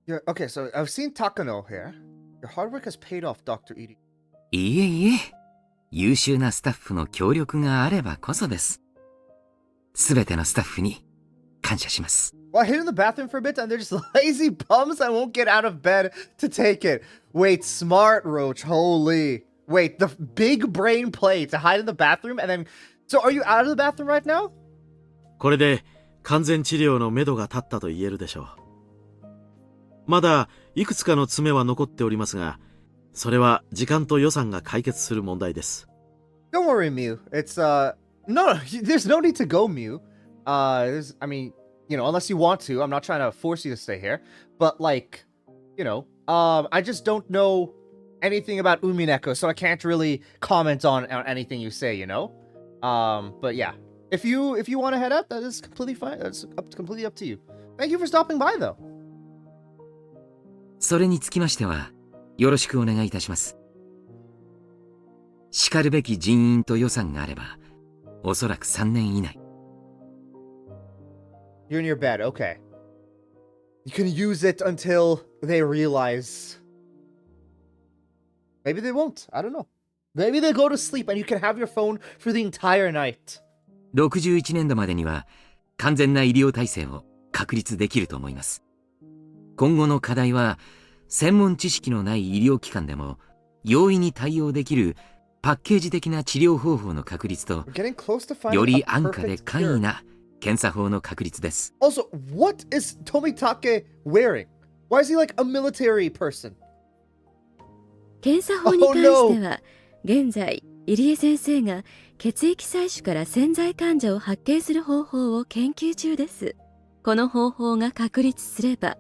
Yeah, okay, so I've seen Takano here. Your hard work has paid off, Dr. Edie. いえいえ、優秀なスタッフの協力があればこそです。すべてのスタッフに感謝します。Well, I hid in the bathroom for a bit and they're just lazy bums that won't get out of bed to take it. Wait, smart, Roach. Holy. Wait, the big brain play to hide in the bathroom and then... So are you out of the bathroom right now? これで完全治療のめどが立ったと言えるでしょう。まだいくつかの詰めは残っておりますが、それは時間と予算が解決する問題です。Don't worry, Mew. It's, no, there's no need to go, Mew. I mean, you know, unless you want to. I'm not trying to force you to stay here. But, like, you know, I just don't know anything about Umineko, so I can't really comment on anything you say, you know? But yeah. If you want to head out, that is completely fine. That's completely up to you. Thank you for stopping by, though. それにつきましては、よろしくお願いいたします。しかるべき人員と予算があれば、おそらく3年以内。You're in your bed, okay. You can use it until they realize. Maybe they won't. I don't know. Maybe they go to sleep and you can have your phone for the entire night. 61年度までには完全な医療体制を確立できると思います。今後の課題は、専門知識のない医療機関でも容易に対応できるパッケージ的な治療方法の確立と、より安価で簡易な検査法の確立です。Also, what is Tomitake wearing? Why is he like a military person? 検査法に関しては、現在入江先生が血液採取から潜在患者を発見する方法を研究中です。この方法が確立すれば、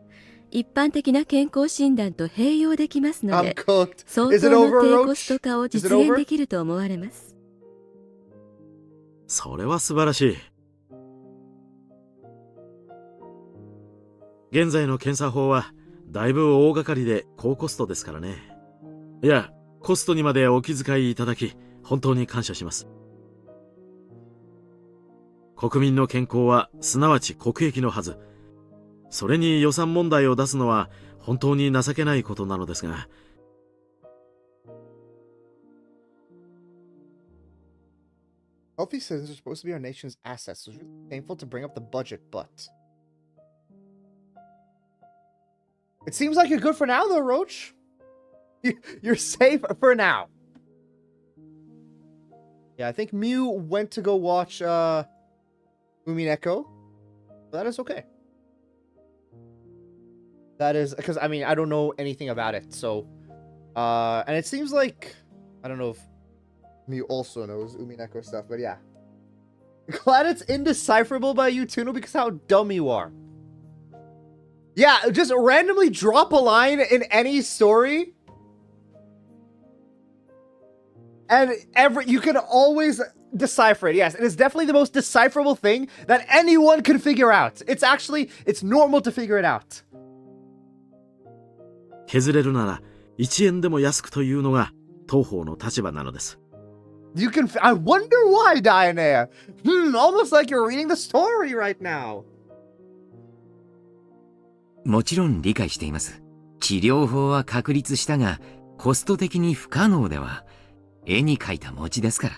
一般的な健康診断と併用できますので、相当の低コスト化を実現できると思われます。それは素晴らしい。現在の検査法はだいぶ大掛かりで高コストですからね。いや、コストにまでお気遣いいただき、本当に感謝します。国民の健康はすなわち国益のはず。それに予算問題を出すのは本当に情けないことなのですが。Healthy citizens are supposed to be our nation's assets. It's really painful to bring up the budget, but it seems like you're good for now, though, Roach. You're safe for now. Yeah, I think Mew went to go watch Umineko. But that is okay. That is because I mean I don't know anything about it, so and it seems like I don't know if Mew also knows Umineko stuff, but yeah. Glad it's indecipherable by you, Tuno, because how dumb you are. Yeah, just randomly drop a line in any story. And you can always decipher it. Yes, it is definitely the most decipherable thing that anyone can figure out. It's normal to figure it out. 削れるなら1円でも安くというのが当方の立場なのです。You can. I wonder why, Diana. Almost like you're reading the story right now. もちろん理解しています。治療法は確立したが、コスト的に不可能では、絵に描いた餅ですから。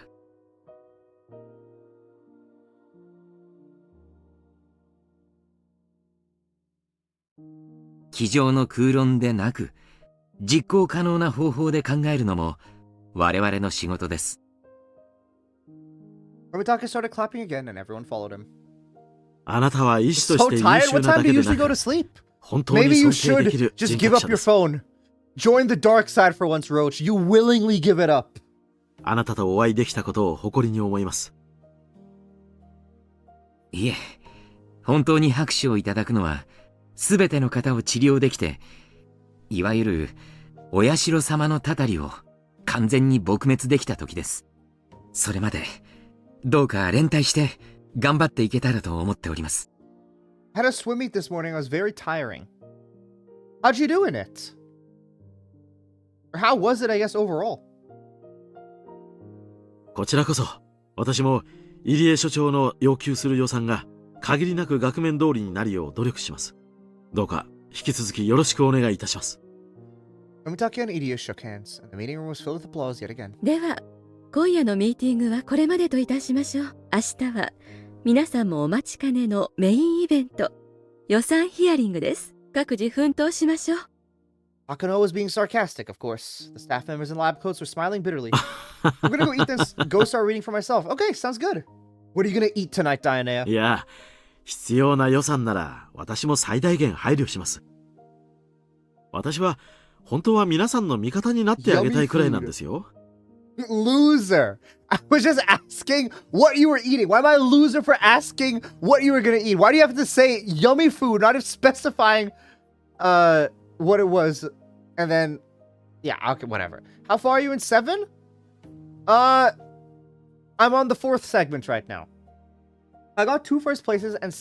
机上の空論でなく、実行可能な方法で考えるのも我々の仕事です。Romitake started clapping again and everyone followed him. あなたは医師と So して優 tired? 秀 What な time だ do け you で usually な go to く、 sleep? 本当に Maybe you 尊敬で should きる just 人 give 格 up 者 your です。 phone. Join the dark side for once, Roach. You willingly give it up. あなたとお会いできたことを誇りに思います。いえ、本当に拍手をいただくのは、すべての方を治療できて、いわゆるお社様のたたりを完全に撲滅できた時です。それまでどうか連帯して頑張っていけたらと思っております。I had a swim meet this morning. It was very tiring. How'd you do in it? Or how was it, I guess, overall? こちらこそ、私も入江所長の要求する予算が限りなく額面通りになるよう努力します。どうか引き続きよろしくお願いいたします。Romitake and Idia shook hands, and the meeting room was filled with applause yet again. では今夜のミーティングはこれまでといたしましょう。明日は皆さんもお待ちかねのメインイベント、予算ヒアリングです。各自奮闘しましょう。Akano was being sarcastic, of course. The staff members in lab coats were smiling bitterly. I'm gonna go eat this, go start reading for myself. Okay, sounds good. What are you gonna eat tonight, Diana? いや、必要な予算なら私も最大限配慮します。私は本当は皆さんの味方になってあげたいくらいなんですよ。Loser. I was just asking what you were eating. Why am I a loser for asking what you were gonna eat? Why do you have to say yummy food, not specifying what it was? And then yeah, okay, whatever. How far are you in 7? I'm on the 4th segment right now. I got 2 first places and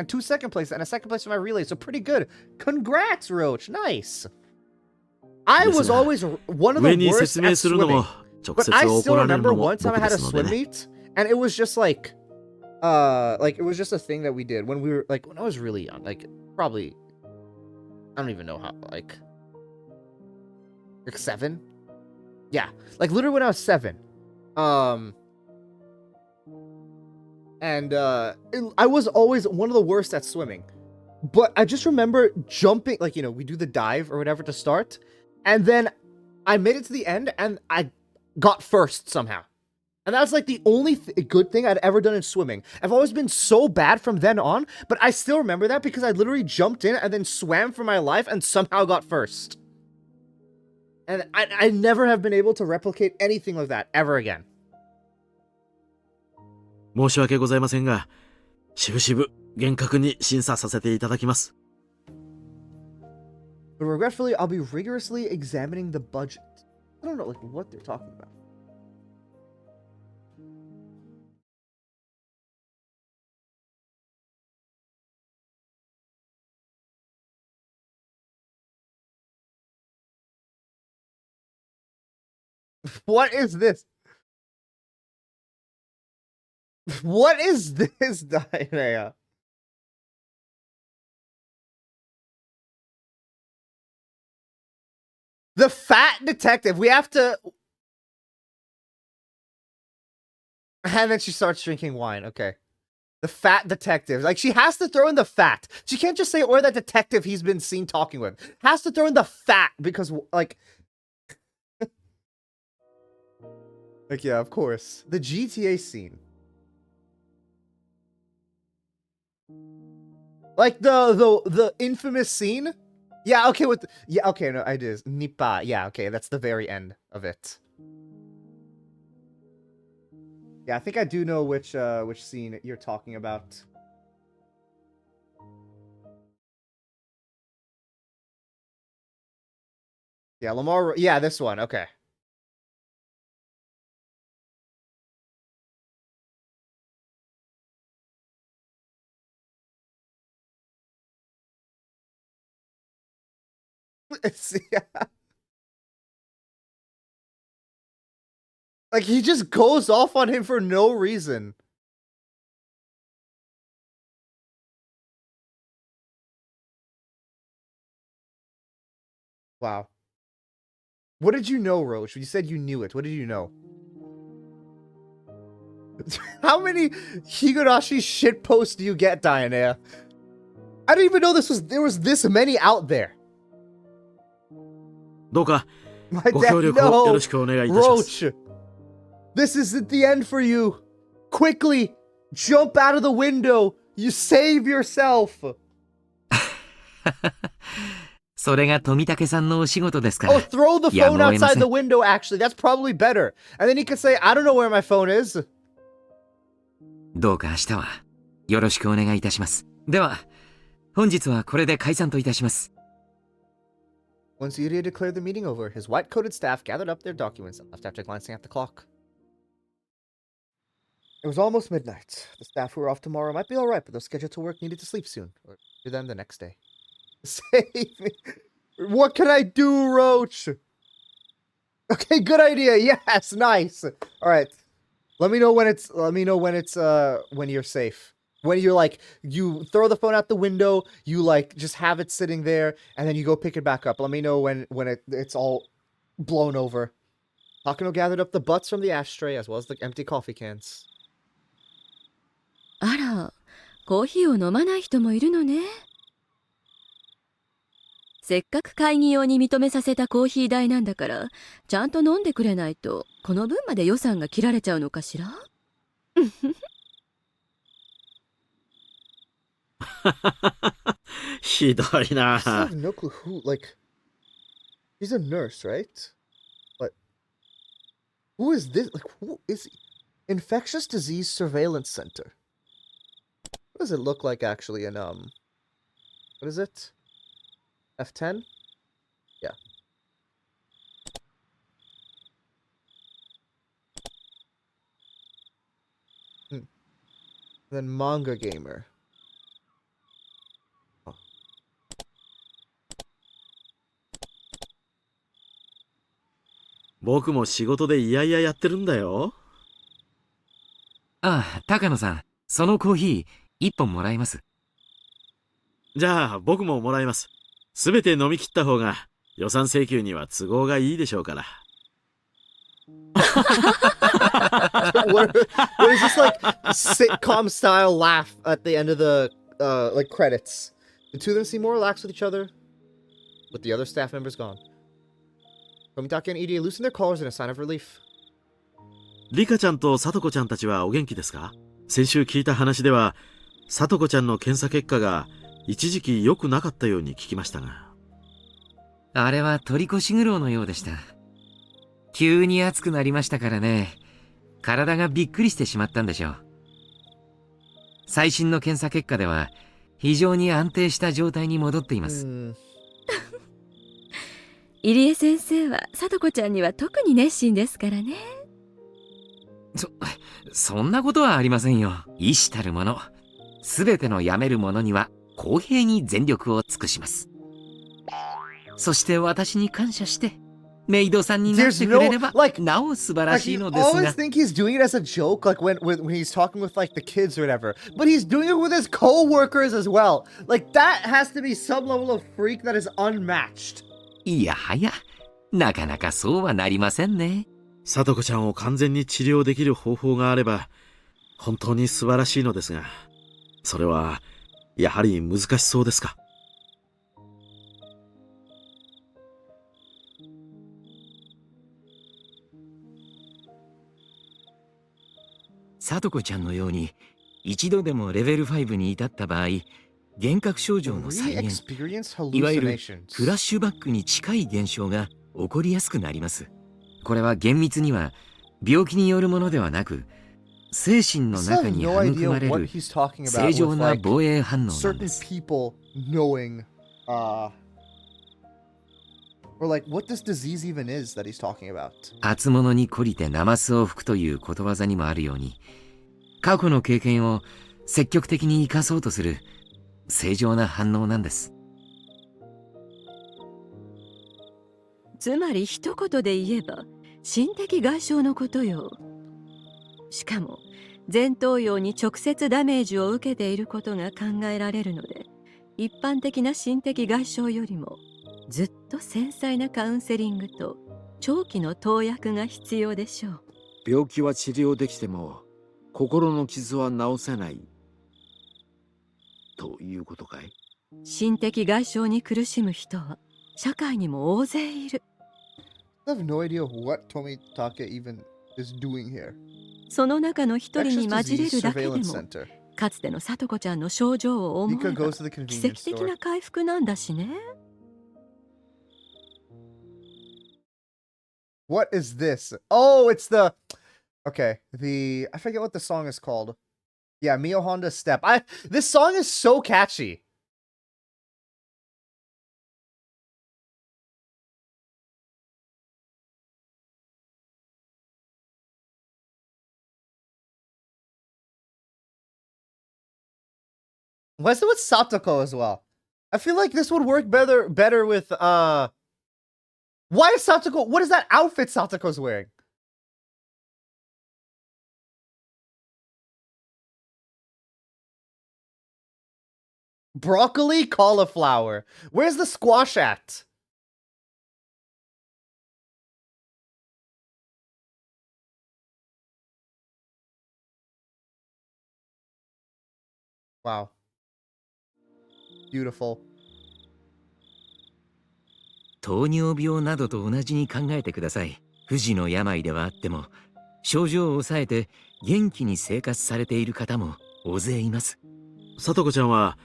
2 second places and a second place for my relay, so pretty good. Congrats, Roach. Nice. I was always one of the 上に worst 説明 at するのも swimming. 直 But 接 I 怒 still られる remember のも one time 僕 I で had a すので swim ね。 meet, and it was just like it was just a thing that we did when we were like when I was really young, like probably I don't even know how like 7, yeah, like literally when I was 7, and I was always one of the worst at swimming, but I just remember jumping, like, you know, we do the dive or whatever to start, and then I made it to the end and I got first somehow. And that's like the only good thing I'd ever done in swimming. I've always been so bad from then on, but I still remember that because I literally jumped in and then swam for my life and somehow got first. And I never have been able to replicate anything like that ever again. 申し訳ございませんが、しぶしぶ厳格に審査させていただきます。But regretfully, I'll be rigorously examining the budget. I don't know like what they're talking about. What is this? What is this, Diana? The fat detective. We have to. And then she starts drinking wine. Okay. The fat detective. Like, she has to throw in the fat. She can't just say, or that detective he's been seen talking with. Has to throw in the fat because, like... like, yeah, of course. The GTA scene. Like, the infamous scene? Yeah, okay, with... yeah, okay, no, it is. Nippa. Yeah, okay, that's the very end of it. Yeah, I think I do know which scene you're talking about. Yeah, Lamar. Yeah, this one. Okay. Yeah. Like, he just goes off on him for no reason. Wow. What did you know, Roach? You said you knew it. What did you know? How many Higurashi shitposts do you get, Diana? I didn't even know there was this many out there. どうか My ご dad, 協力をよ no! ろしくお願いいたします。 Roach! This isn't the end for you! Quickly! Jump out of the window! You save yourself! それが富武さんのお仕事ですか Oh, ら。 throw the や phone むを得ま outside せん the window, actually. That's probably better. And then he could say, I don't know where my phone is. どうか明日はよろしくお願いいたします。では、本日はこれで解散といたします。 Once Yuria declared the meeting over, his white-coated staff gathered up their documents and left after glancing at the clock. It was almost midnight. The staff who were off tomorrow might be alright, but those scheduled to work needed to sleep soon, or do them the next day. Save me! What can I do, Roach? Okay, good idea. Yes, nice. All right. Let me know when it's when you're safe. When you're like, you throw the phone out the window, you like just have it sitting there, and then you go pick it back up. Let me know when it's all blown over. Takano gathered up the butts from the ashtray as well as the empty coffee cans. あら、コーヒーを飲まない人もいるのね。せっかく会議用に認めさせたコーヒー代なんだから、ちゃんと飲んでくれないと、この分まで予算が切られちゃうのかしらひどいな。 I still have no clue who, like, he's a nurse, right? But who is this? Like, who is he? Infectious Disease Surveillance Center. What does it look like actually in what is it? F10? Yeah. Then Manga Gamer. Oh. 僕も仕事でいやいややってるんだよ。ああ、高野さん、そのコーヒー一本もらえます。じゃあ僕ももらいます。すべて飲み切った方が予算請求には都合がいいでしょうから。what is this, like, sitcom style laugh at the end of the like credits? The two of them seem more relaxed with each other, with the other staff members gone. Komitake and Irie loosen their collars in a sign of relief. リカちゃんとサトコちゃんたちはお元気ですか？先週聞いた話ではサトコちゃんの検査結果が一時期良くなかったように聞きましたが。あれは取り越し苦労のようでした。急に暑くなりましたからね。体がびっくりしてしまったんでしょう。最新の検査結果では非常に安定した状態に戻っています。入江先生は聡子ちゃんには特に熱心ですからね。そんなことはありませんよ。医師たるもの。すべての病める者には公平に全力を尽くします。そして私に感謝してメイドさんになってくれれば There's no, like- なお素晴ら Like, しい you のです always が think he's doing it as a joke, like when he's talking with like the kids or whatever. But he's doing it with his co-workers as well. Like that has to be some level of freak that is unmatched. いやはやなかなかそうはなりませんね。さとこちゃんを完全に治療できる方法があれば本当に素晴らしいのですが、それはやはり難しそうですか。さとこちゃんのように一度でもレベル5に至った場合、幻覚症状の再現、 Re-experience いわゆる hallucinations. フラッシュバックに近い現象が起こりやすくなります。これは厳密には病気によるものではなく、精神の I still 中 have に no 育 idea まれ what る he's talking 正 about 常 with な like 防衛反応なん certain です。 people knowing or like what this disease even is that he's talking about. 厚物に懲りてナマスを吹くということわざにもあるように、過去の経験を積極的に生かそうとする正常な反応なんです。つまり一言で言えば心的外傷のことよ。しかも前頭葉に直接ダメージを受けていることが考えられるので、一般的な心的外傷よりもずっと繊細なカウンセリングと長期の投薬が必要でしょう。病気は治療できても心の傷は治せないということかい？心的外傷に苦しむ人は社会にも大勢いる。I have no idea what Tomitake even is doing here. その中の一人 Infectious に混じれ Disease るだけで Surveillance も、 Center. かつてのさとこちゃんの症状を思え Mika ば goes to the 奇 convenience 跡的 store. な回復なんだしね。What is this? Oh, it's the okay. I forget what the song is called. Yeah, Mio Honda Step. This song is so catchy. What's it with Satoko as well? I feel like this would work better with why is Satoko, what is that outfit Satoko's wearing? Broccoli, cauliflower. Where's the squash at? Wow. Beautiful. 糖尿病などと同じに考えてください。不治の病ではあっても、症状を抑えて元気に生活されている方も大勢います。さとこちゃんは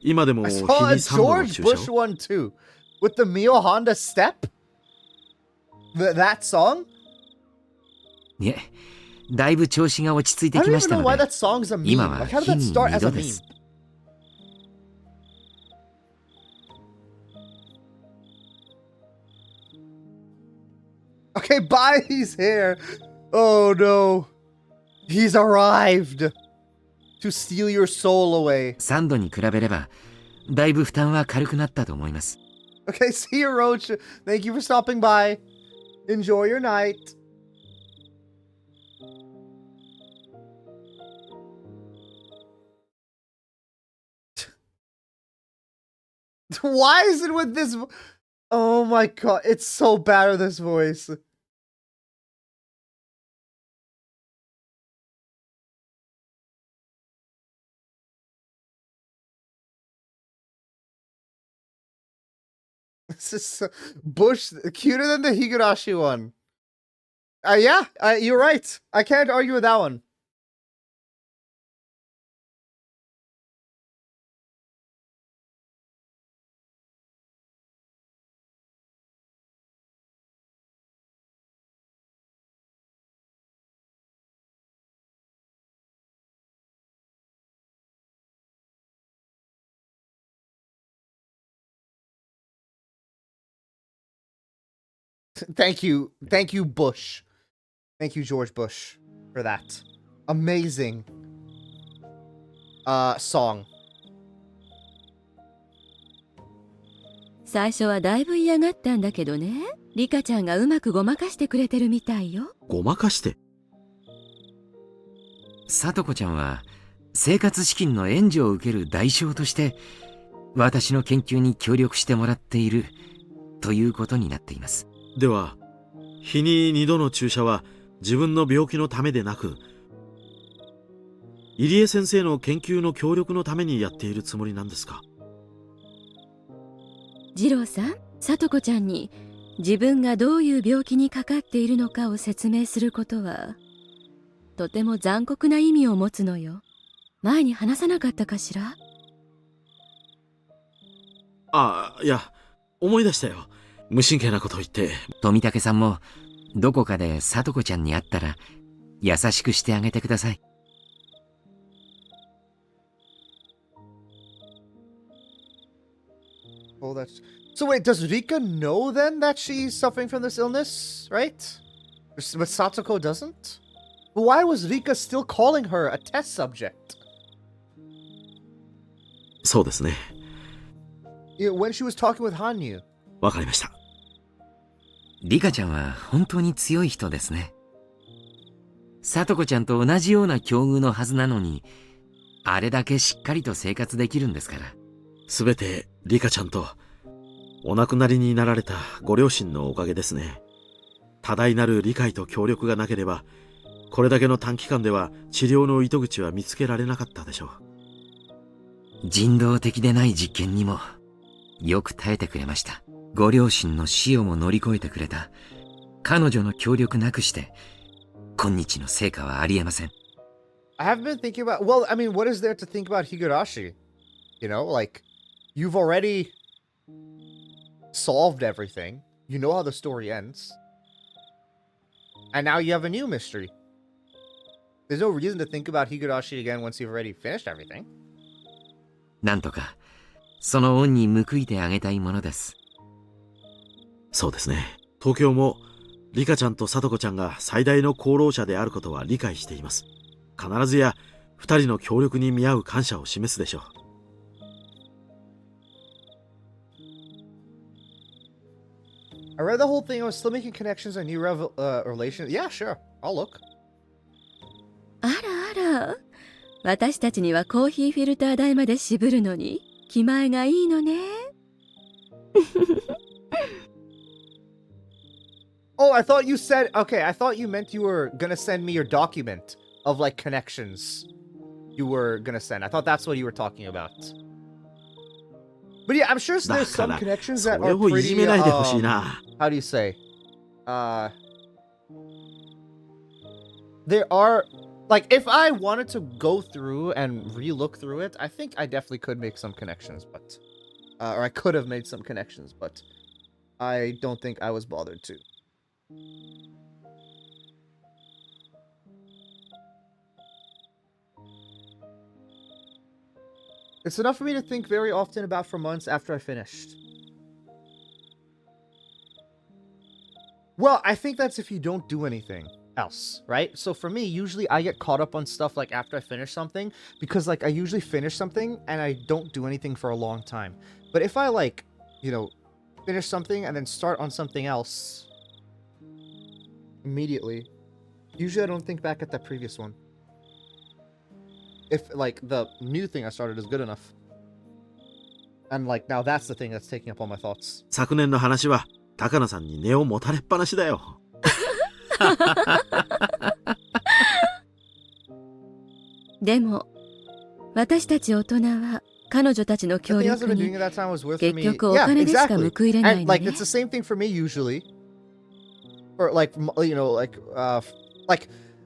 今でも I 日 saw a に3度の George 注 Bush 射を。 one too. With the Mio Honda Step? That song? いえ、だいぶ調子が落ち着いて I き don't ま even した know の why で、 that song's a meme. 今は Like, how did 日 that に start 2 as a 度で meme? す。Okay, bye, he's here. Oh no. He's arrived to steal your soul away. 3度に比べれば、だいぶ負担は軽くなったと思います。Okay, see you, Roach. Thank you for stopping by. Enjoy your night. Why is it with this? Oh my god, it's so bad with this voice. This is Bush cuter than the Higurashi one. Yeah, you're right. I can't argue with that one. Thank you, Bush. Thank you, George Bush, for that amazing song. 最初はだいぶ嫌がったんだけどね。リカちゃんがうまくごまかしてくれてるみたいよ。ごまかして。さとこちゃんは生活資金の援助を受ける代償として私の研究に協力してもらっているということになっています。では、日に2度の注射は自分の病気のためでなく、入江先生の研究の協力のためにやっているつもりなんですか？次郎さん、さとこちゃんに自分がどういう病気にかかっているのかを説明することはとても残酷な意味を持つのよ。前に話さなかったかしら？ああ、いや、思い出したよ。無神経なことを言って。富武さんもどこかでさとこちゃんに会ったら優しくしてあげてください。Oh, that's... So wait, does Rika know then that she's suffering from this illness, right? But Satoko doesn't? But why was Rika still calling her a test subject? そうですね。When she was talking with Hanyu. わかりました。リカちゃんは本当に強い人ですね。さとこちゃんと同じような境遇のはずなのに、あれだけしっかりと生活できるんですから。すべてリカちゃんとお亡くなりになられたご両親のおかげですね。多大なる理解と協力がなければ、これだけの短期間では治療の糸口は見つけられなかったでしょう。人道的でない実験にもよく耐えてくれました。ご両親の死をも乗り越えてくれた彼女の協力なくして今日の成果はありえません。 I have been thinking about... Well, I mean, what is there to think about Higurashi? You know, like, you've already solved everything. You know how the story ends. And now you have a new mystery. There's no reason to think about Higurashi again once you've already finished everything. なんとかその恩に報いてあげたいものです。そうですね。東京もリカちゃんとサトコちゃんが最大の功労者であることは理解しています。必ずや二人の協力に見合う感謝を示すでしょう。I read the whole thing. I was still making connections and new relations. Yeah, sure. I'll look. あらあら、私たちにはコーヒーフィルター代まで渋るのに気前がいいのね。Oh, I thought you said... Okay, I thought you meant you were gonna send me your document of, like, connections you were gonna send. I thought that's what you were talking about. But yeah, I'm sure there's some connections that are pretty... how do you say? There are... Like, if I wanted to go through and re-look through it, I think I definitely could make some connections, but... or I could have made some connections, but... I don't think I was bothered to. It's enough for me to think very often about for months after I finished. Well, I think that's if you don't do anything else, right? So for me, usually I get caught up on stuff like after I finish something, because like I usually finish something and I don't do anything for a long time. But if I like, you know, finish something and then start on something else immediately, usually I don't think back at that previous one. If like the new thing I started is good enough. And like now that's the thing that's taking up all my thoughts. 昨年の話は高野さんに根を持たれっぱなしだよ。でも私たち大人は彼女たちの協力に結局お金でしか報いれないのね。And like it's the same thing for me usually. Or like, you know, like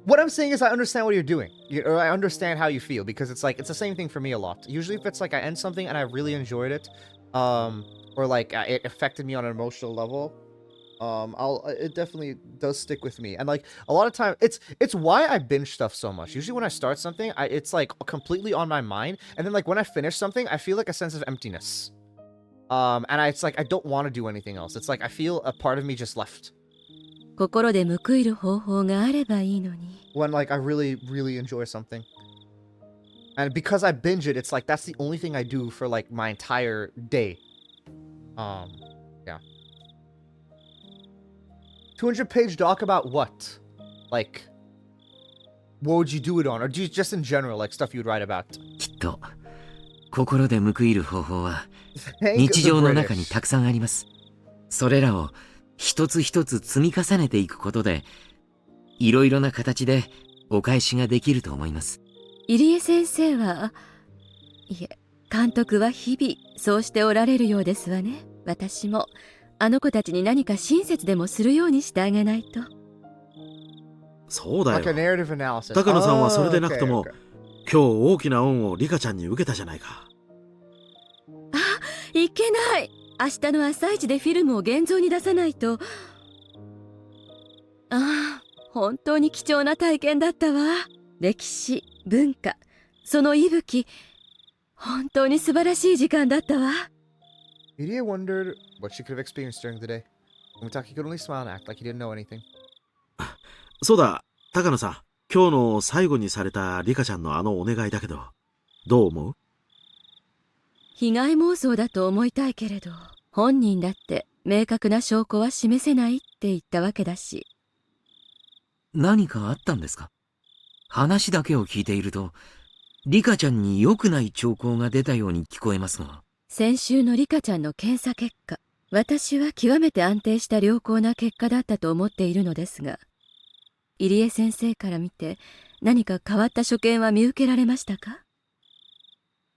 what I'm saying is I understand what you're doing. Or I understand how you feel, because it's like it's the same thing for me a lot. Usually if it's like I end something and I really enjoyed it, or like it affected me on an emotional level, it definitely does stick with me. And like a lot of time it's why I binge stuff so much. Usually when I start something, it's like completely on my mind, and then like when I finish something, I feel like a sense of emptiness. And it's like I don't want to do anything else. It's like I feel a part of me just left. 心で報いる方法があればいいのに。When like I really, really enjoy something. And because I binge it, it's like that's the only thing I do for like my entire day. Yeah. 200-page doc about what? Like, what would you do it on? Or do you just in general, like stuff you'd write about? きっと心で報いる方法は Thank 日 the 常の中に British. たくさんあります。それらを一つ一つ積み重ねていくことで、いろいろな形でお返しができると思います。入江先生は、いえ、監督は日々そうしておられるようですわね。私もあの子たちに何か親切でもするようにしてあげないと。そうだ Like a よ。 narrative analysis. 高野さんはそれでなく Oh, と okay, も okay. 今日大きな恩をリカちゃんに受けたじゃないか。いけない。明日の朝一でフィルムを現像に出さないと。ああ、本当に貴重な体験だったわ。歴史、文化、その息吹、本当に素晴らしい時間だったわ。Iria wondered what she could have experienced during the day. Umitaki could only smile and act like he didn't know anything. そうだ、高野さん。今日の最後にされたリカちゃんのあのお願いだけど、どう思う？被害妄想だと思いたいけれど、本人だって明確な証拠は示せないって言ったわけだし。何かあったんですか？話だけを聞いていると、リカちゃんに良くない兆候が出たように聞こえますが。先週のリカちゃんの検査結果、私は極めて安定した良好な結果だったと思っているのですが、入江先生から見て何か変わった所見は見受けられましたか？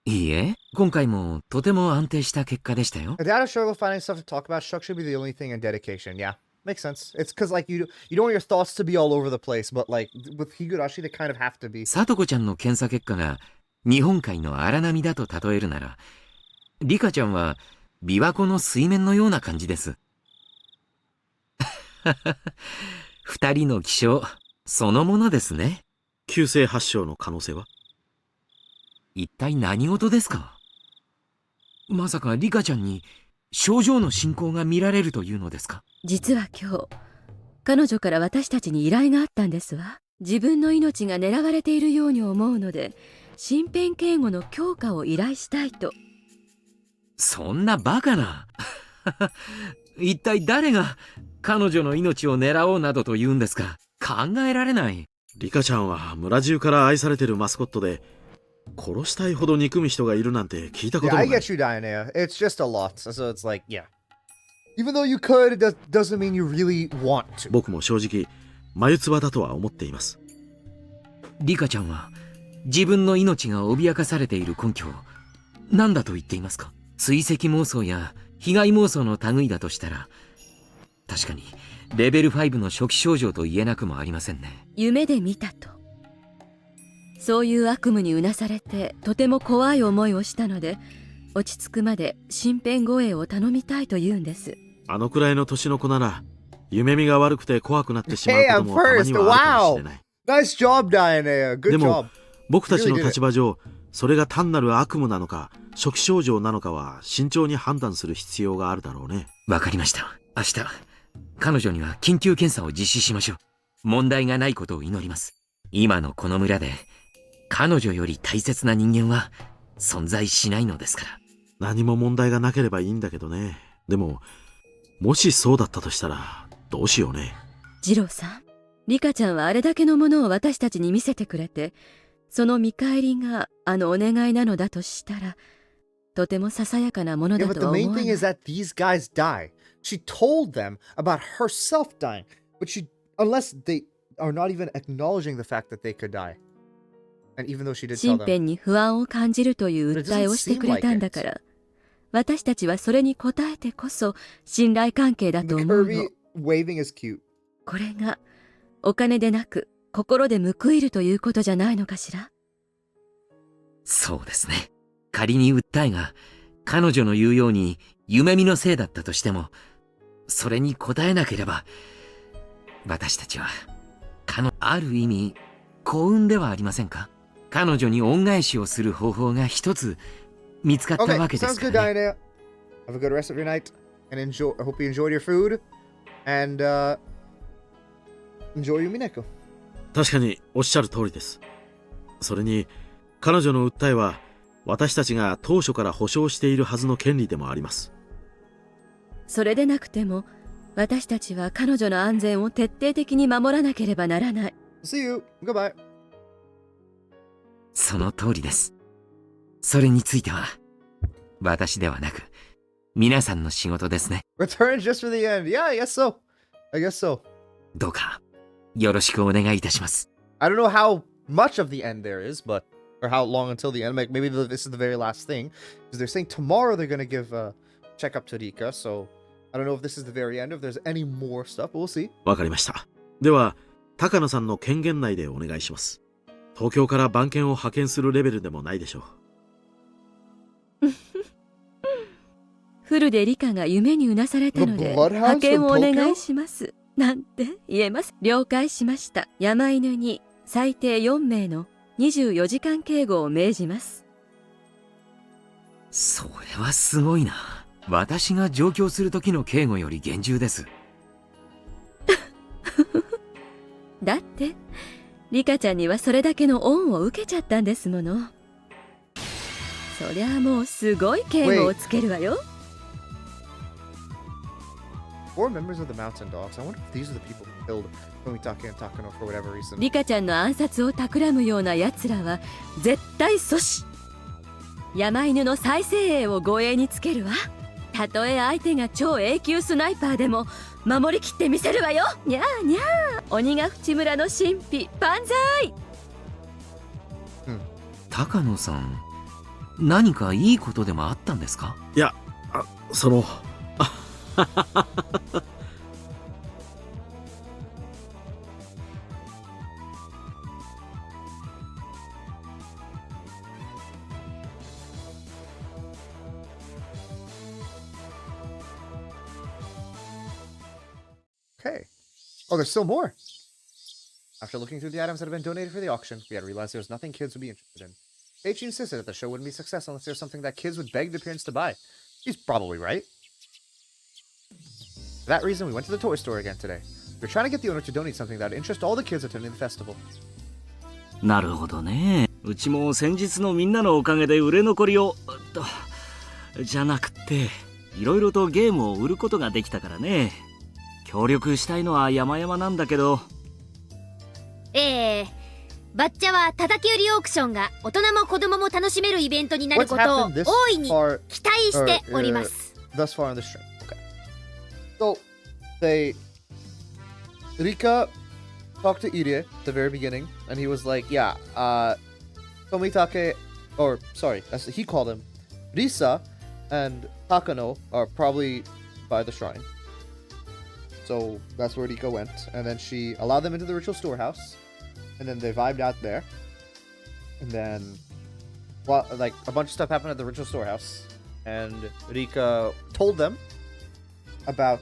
いいえ、今回もとても安定した結果でしたよ。 A data struggle finding stuff to talk about. Shuck should be the only thing in dedication. Yeah, makes sense. It's because like you don't want your thoughts to be all over the place, but like with Higurashi, they kind of have to be. さとこちゃんの検査結果が日本海の荒波だと例えるなら、リカちゃんは琵琶湖の水面のような感じです。二人の気象そのものですね。急性発症の可能性は？一体何事ですか？まさかリカちゃんに症状の進行が見られるというのですか？実は今日、彼女から私たちに依頼があったんですわ。自分の命が狙われているように思うので、身辺警護の強化を依頼したいと。そんなバカな。一体誰が彼女の命を狙おうなどと言うんですか？考えられない。リカちゃんは村中から愛されてるマスコットで、殺したいほど憎む人がいるなんて聞いたこ Yeah, とも I ない。 get you, Diana. It's just a lot. So it's like, yeah. Even though you could, it doesn't mean you really want to. 僕も正直、眉唾だとは思っています。リカちゃんは自分の命が脅かされている根拠を何だと言っていますか？追跡妄想や被害妄想の類だとしたら、確かにレベル5の初期症状と言えなくもありませんね。夢で見たと。そういう悪夢にうなされてとても怖い思いをしたので、落ち着くまで身辺護衛を頼みたいと言うんです。あのくらいの年の子なら、夢見が悪くて怖くなってしまう Hey, こと I'm もたま first. にはあるかもしれ Wow. ない。 Nice job, Diana. Good でも job. 僕たちの Really did it. 立場上、それが単なる悪夢なのか、初期症状なのかは慎重に判断する必要があるだろうね。わかりました。明日、彼女には緊急検査を実施しましょう。問題がないことを祈ります。今のこの村で、彼女より大切な人間は存在しないのですから。何も問題がなければいいんだけどね。でも、もしそうだったとしたら、どうしようね。次郎さん、リカちゃんはあれだけのものを私たちに見せてくれて、その見返りがあのお願いなのだとしたら、とてもささやかなもの Yeah, だ but と the は思 main わな thing い。 is that these guys die. She told them about herself dying, but unless they are not even acknowledging the fact that they could die. And even though she did 身 tell 辺 them. に不安を感じるという訴えをしてくれたんだから、私たちはそれに応えてこそ信頼関係だ The と思うの。 Kirby waving is cute. これがお金でなく心で報いるということじゃないのかしら。そうですね。仮に訴えが彼女の言うように夢見のせいだったとしても、それに応えなければ、私たちはある意味幸運ではありませんか？彼女に恩返しをする方法が一つ見つかった Okay, わけで sounds すか good, らね。 Diana. Have a good rest of your night, and I hope you enjoyed your food, and enjoy your Mineko. 確かにおっしゃる通りです。それに、彼女の訴えは、私たちが当初から保障しているはずの権利でもあります。それでなくても私たちは彼女の安全を徹底的に守らなければならない。 See you. Goodbye. その通りです。それについては、私ではなく、皆さんの仕事ですね。Return just for the end. Yeah, I guess so. I guess so. どうか、よろしくお願いいたします。I don't know how much of the end there is, but or how long until the end. Like maybe this is the very last thing, because they're saying tomorrow they're gonna give a checkup to Rika. So I don't know if this is the very end, if there's any more stuff, but we'll see. わかりました。では、高野さんの権限内でお願いします。東京から番犬を派遣するレベルでもないでしょう。フルでリカが夢にうなされたので The Bloodhounds 派遣をお from 願 Tokyo? いしますなんて言えます。了解しました。山犬に最低4名の24時間警護を命じます。それはすごいな。私が上京する時の警護より厳重です。だってリカちゃんにはそれだけの恩を受けちゃったんですもの。そりゃあもうすごい警護をつけるわよ。 4 members of the Mountain Dogs. I wonder if these are the people who killed Fumitake and Takano for whatever reason. リカちゃんの暗殺を企むような奴らは絶対阻止。山犬の再生鋭を護衛につけるわ。たとえ相手が超永久スナイパーでも守りきってみせるわよ。にゃーにゃー。鬼ヶ淵村の神秘万歳。高野さん、何かいいことでもあったんですか？いや、そのOkay. Oh, there's still more. After looking through the items that have been donated for the auction, we had realized there was nothing kids would be interested in. Eiichi insisted that the show wouldn't be a success unless there was something that kids would beg the parents to buy. He's probably right. For that reason, we went to the toy store again today. We were trying to get the owner to donate something that would interest all the kids attending the festival. なるほどね。うちも先日のみんなのおかげで売れ残りをじゃなくていろいろとゲームを売ることができたからね。協力したいのは山々なんだけど。バッチャは叩き売りオークションが大人も子供も楽しめるイベントになる What's ことを happened this 大いに far, 期待しております。 thus far on the stream? Okay. So, Rika talked to Irie at the very beginning, and he was like, yeah, Tomitake, or sorry, as he called him, Risa and Takano are probably by the shrine. So that's where Rika went, and then she allowed them into the ritual storehouse, and then they vibed out there, and then, well, like a bunch of stuff happened at the ritual storehouse, and Rika told them about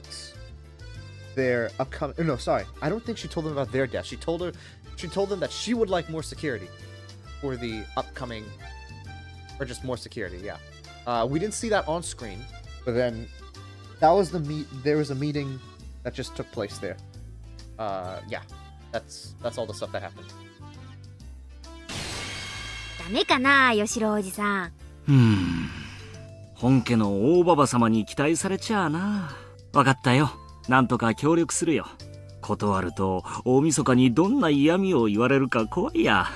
their upcoming. No, sorry, I don't think she told them about their death. She told them that she would like more security for the upcoming, or just more security. Yeah, we didn't see that on screen, but then that was there was a meeting that just took place there. Yeah, that's all the stuff that happened. ダメかな、吉郎おじさん。本家の大ババ様に期待されちゃあな。わかったよ。なんとか協力するよ。断ると大晦日にどんな嫌味を言われるか怖いや。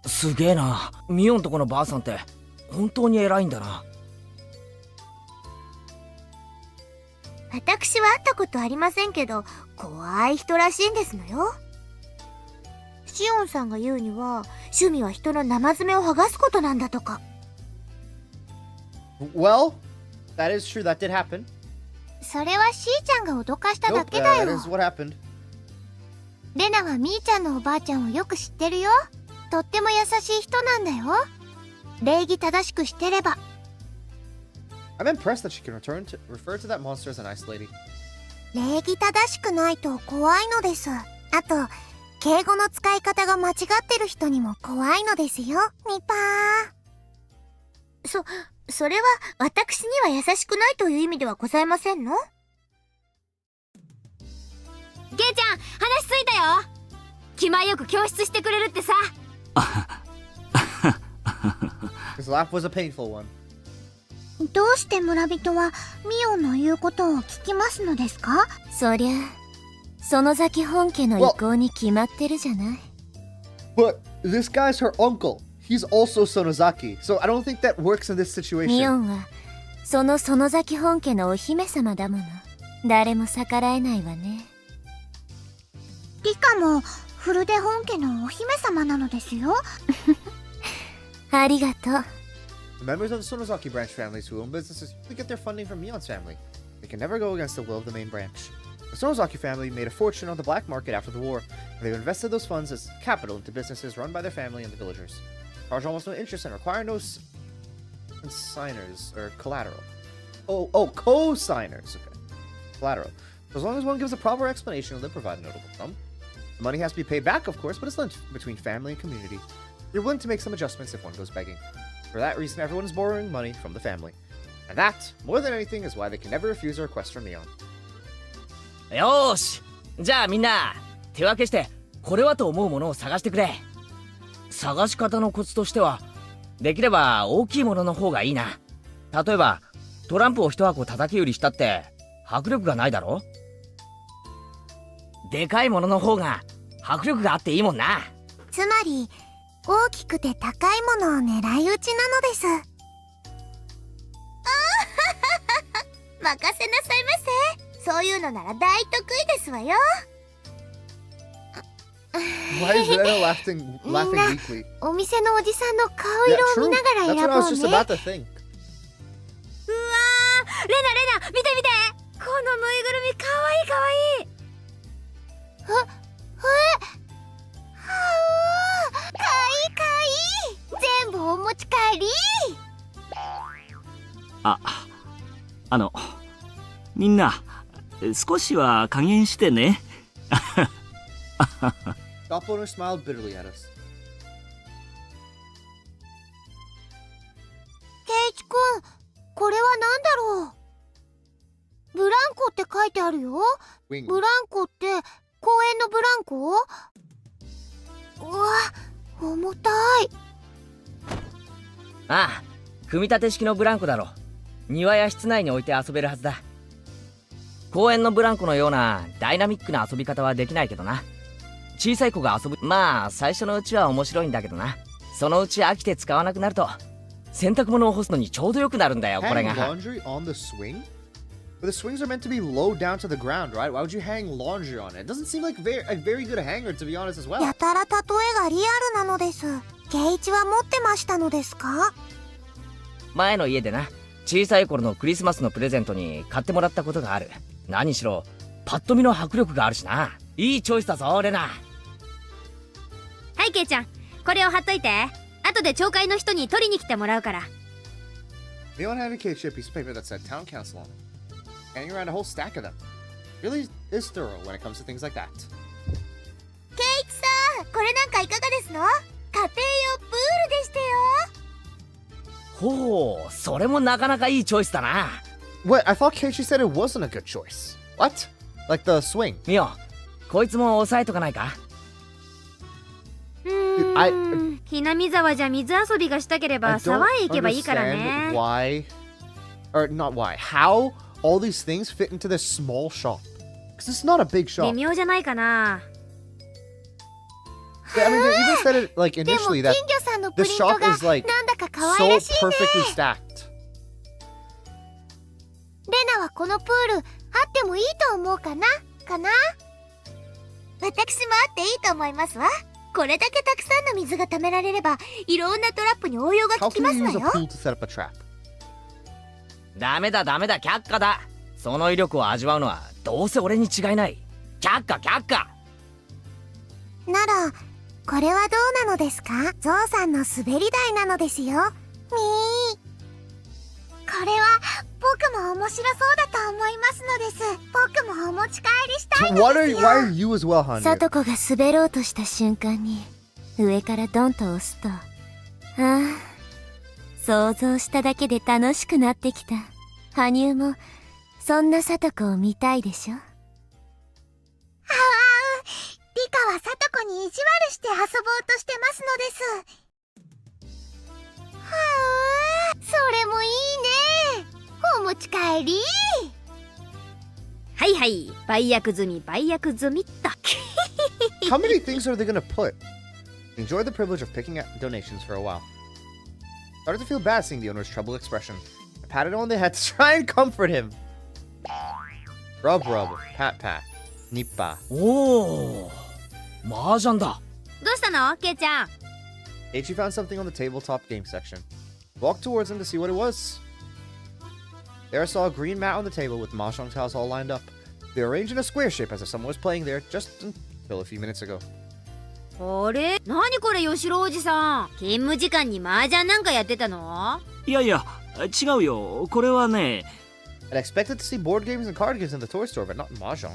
すげえな。ミオンとこのばあさんって本当に偉いんだな。私は会ったことありませんけど、怖い人らしいんですのよ。シオンさんが言うには、趣味は人の生爪を剥がすことなんだとか。Well, that is true. That did happen. それはシーちゃんが脅かしただ Nope, けだ that よ。 is what happened. レナはミーちゃんのおばあちゃんをよく知ってるよ。とっても優しい人なんだよ。礼儀正しくしてれば。I'm impressed that she can refer to that monster as a nice lady. 礼儀正しくないと怖いのです。あと、敬語の使い方が間違ってる人にも怖いのですよ、ミパー。それは私には優しくないという意味ではございませんの？ケイちゃん、話ついたよ。気前よく教室してくれるってさ。His laugh was a painful one. どうして村人はミオンの言うことを聞きますのですか？そりゃ園崎本家の意向に決まってるじゃない。 But this guy's her uncle. He's also Sonozaki, so I don't think that works in this ミオ situation. ンはその園崎本家のお姫様だもの。誰も逆らえないわね。リカもフルデ本家のお姫様なのですよ。ありがとう。 The members of the Sonozaki branch families who own businesses usually get their funding from Mion's family. They can never go against the will of the main branch. The Sonozaki family made a fortune on the black market after the war, and they've invested those funds as capital into businesses run by their family and the villagers. Charge almost no interest and require no consigners or collateral. Co-signers. Okay. Collateral. So as long as one gives a proper explanation, they'll provide a notable sum. The money has to be paid back, of course, but it's lent between family and community. You're willing to make some adjustments if one goes begging. For that reason, everyone is borrowing money from the family. And that, more than anything, is why they can never refuse a request from Mion. よーし、じゃあみんな手分けしてこれはと思うものを探してくれ。探し方のコツとしては、できれば大きいものの方がいいな。例えばトランプを一箱叩き売りしたって迫力がないだろ。でかいものの方が迫力があっていいもんな。つまり大きくて高いものを狙い撃ちなのです。任せなさいませ。そういうのなら大得意ですわよ。Why is Rena laughing weakly? お店のおじさんの顔色を見ながら That's 選 what ぼ I う was just ね。 about to think. うわー、レナ見て見て、このぬいぐるみかわいいかわいい。かわいいかわいい。全部お持ち帰り。みんな少しは加減してね。Doppelganger smiled bitterly at us. ケイチくん、これは何だろう。ブランコって書いてあるよ。 Wing. ブランコって公園のブランコ？うわ、重たい。ああ、組み立て式のブランコだろ。庭や室内に置いて遊べるはずだ。公園のブランコのようなダイナミックな遊び方はできないけどな。小さい子が遊ぶ、まあ最初のうちは面白いんだけどな。そのうち飽きて使わなくなると洗濯物を干すのにちょうどよくなるんだよ、これ Hang が。 laundry on the swing? But the swings are meant to be low down to the ground, right? Why would you hang laundry on it? It doesn't seem like a very good hanger, to be honest, as well. やたら例えがリアルなのです。ケイチは持ってましたのですか？前の家でな、小さい頃のクリスマスのプレゼントに買ってもらったことがある。何しろパッと見の迫力があるしな。いいチョイスだぞ、レナ。はい、ケイちゃん、これを貼っといて。後で町会の人に取りに来てもらうから。Leon handed Kate a piece of paper that said Town Council on it, hanging around a whole stack of them. Really is thorough when it comes to things like that. ケイチさん、これなんかいかがですの？家庭用プールでしたよ。ほう、それもなかなかいいチョイスだな。What? I thought Keiichi said it wasn't a good choice. What? Like the swing? ミオ、こいつも押さえとかないか？ひなみ沢じゃ水遊びがしたけれ I ば don't 沢へ行けばいいからね。 understand why, or not why, how all these things fit into this small shop. Because it's not a big 微 shop. 妙じゃないかな。 I mean, they even said it like でも initially 金 that 魚さんのプ the リント shop が is like なんだか可愛 so らしいね。 perfectly stacked. レナはこのプールあってもいいと思うかな？私もあっていいと思いますわ。これだけたくさんの水が貯められればいろんなトラップに応用が How 効き can ま you す use わ a よ。 pool to set up a trap? ダメだ却下だ。その威力を味わうのはどうせ俺に違いない。却下。ならこれはどうなのですか？ゾウさんの滑り台なのですよ。みー、これは僕も面白そうだと思いますのです。僕もお持ち帰りしたいの Why ですよ。 are you as well, Hanya? さとこが滑ろうとした瞬間に上からドンと押すと、ああ、想像しただけで楽しくなってきた。羽生もそんなさとこを見たいでしょ。リカはサトコに意地悪して遊ぼうとしてますのです。はあ、それもいいね。お持ち帰り。はいはい、売約済み売約済みっと。 How many things are they gonna put? Enjoy the privilege of picking up donations for a while. Started to feel bad seeing the owner's troubled expression. I patted him on the head to try and comfort him. Rub rub, pat pat, nippa. おお、麻雀だ。どうしたのケイちゃん。 Eiichi found something on the tabletop game section. Walked towards him to see what it was. There I saw a green mat on the table with mahjong tiles all lined up. They were arranged in a square shape as if someone was playing there just until a few minutes ago. あれ、何これ吉郎おじさん。勤務時間に麻雀なんかやってたの？いやいや、違うよ。これはね、 I'd expected to see board games and card games in the toy store, but not mahjong.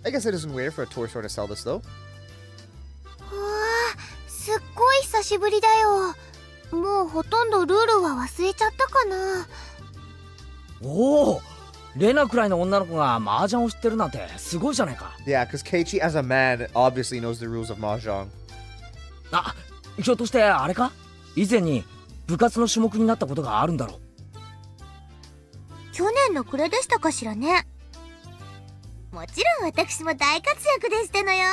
I guess it isn't weird for a toy store to sell this though. わあ、すっごい久しぶりだよ。もうほとんどルールは忘れちゃったかな。おお、レナくらいの女の子が麻雀を知ってるなんてすごいじゃないか。 Yeah, because Keiichi as a man obviously knows the rules of mahjong. あ、ひょっとしてあれか？以前に部活の種目になったことがあるんだろう。去年の暮れでしたかしらね。もちろん私も大活躍でしたのよ。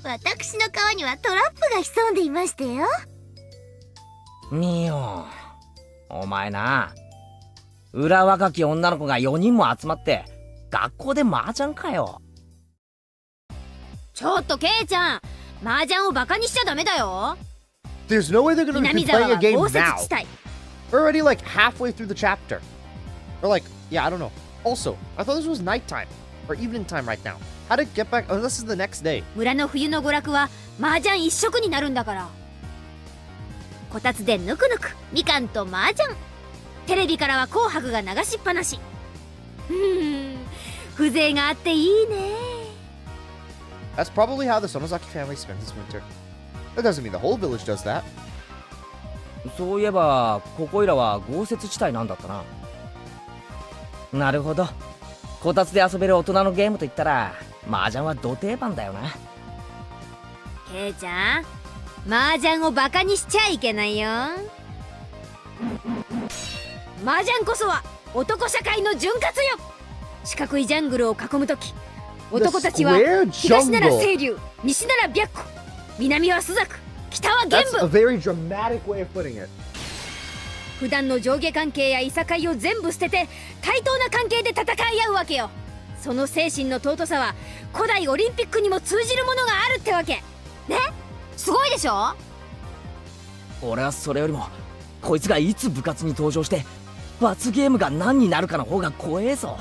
私の顔にはトラップが潜んでいましたよ。ミオ、お前な、裏若き女の子が4人も集まって学校で麻雀かよ。ちょっとケイちゃん、麻雀をバカにしちゃダメだよ。 There's no way they're gonna be 南沢 playing a は game 豪雪 now. 地帯。 We're already like halfway through the chapter. Or like, yeah, I don't know. Also, I thought this was nighttime or evening time right now. How to get back? Oh, this is the next day. 村の冬の娯楽は麻雀一色になるんだから。こたつでぬくぬくみかんと麻雀。テレビからは紅白が流しっぱなし。風情があっていいね。 That's probably how the Sonozaki family spent this winter. That doesn't mean the whole village does that. そういえばここいらは豪雪地帯なんだったな。なるほど。こたつで遊べる大人のゲームといったら麻雀はど定番だよな。ケイちゃん、麻雀をバカにしちゃいけないよ。麻雀こそは男社会の潤滑よ。四角いジャングルを囲むとき、男たちは square 東なら jungle. 清流、西なら白虎、南は朱雀、北は玄 That's a 武。 very dramatic way of putting it. 普段の上下関係やいさかいを全部捨てて対等な関係で戦い合うわけよ。その精神の尊さは古代オリンピックにも通じるものがあるってわけね。すごいでしょ。俺はそれよりもこいつがいつ部活に登場して罰ゲームが何になるかの方が怖えぞ。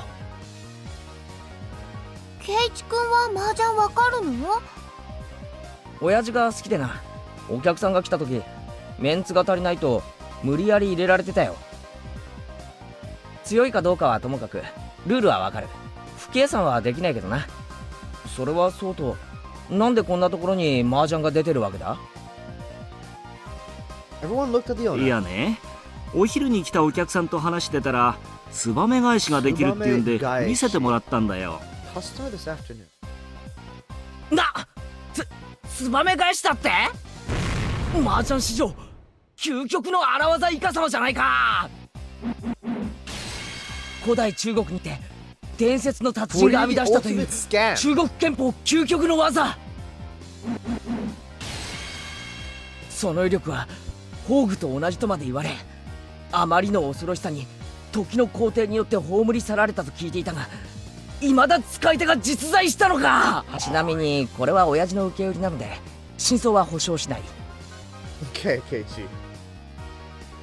ケイチ君は麻雀わかるの？親父が好きでな、お客さんが来た時メンツが足りないと無理やり入れられてたよ。強いかどうかはともかくルールはわかる。不計算はできないけどな。それはそうと、なんでこんなところに麻雀が出てるわけだ？ Everyone looked at the い owner. やね、お昼に来たお客さんと話してたらツバメ返しができるっていうんでツバメ返し見せてもらったんだよ。 Customer this afternoon. ツバメ返しだって？麻雀史上究極の荒技イカ様じゃないか。古代中国にて伝説の達人が編み出したという Ultimate scam. 中国拳法究極の技。その威力は宝具と同じとまで言われ、あまりの恐ろしさに時の皇帝によって葬り去られたと聞いていたが、未だ使い手が実在したのか。ちなみにこれは親父の受け売りなので真相は保証しない。 Okay, Keiichi.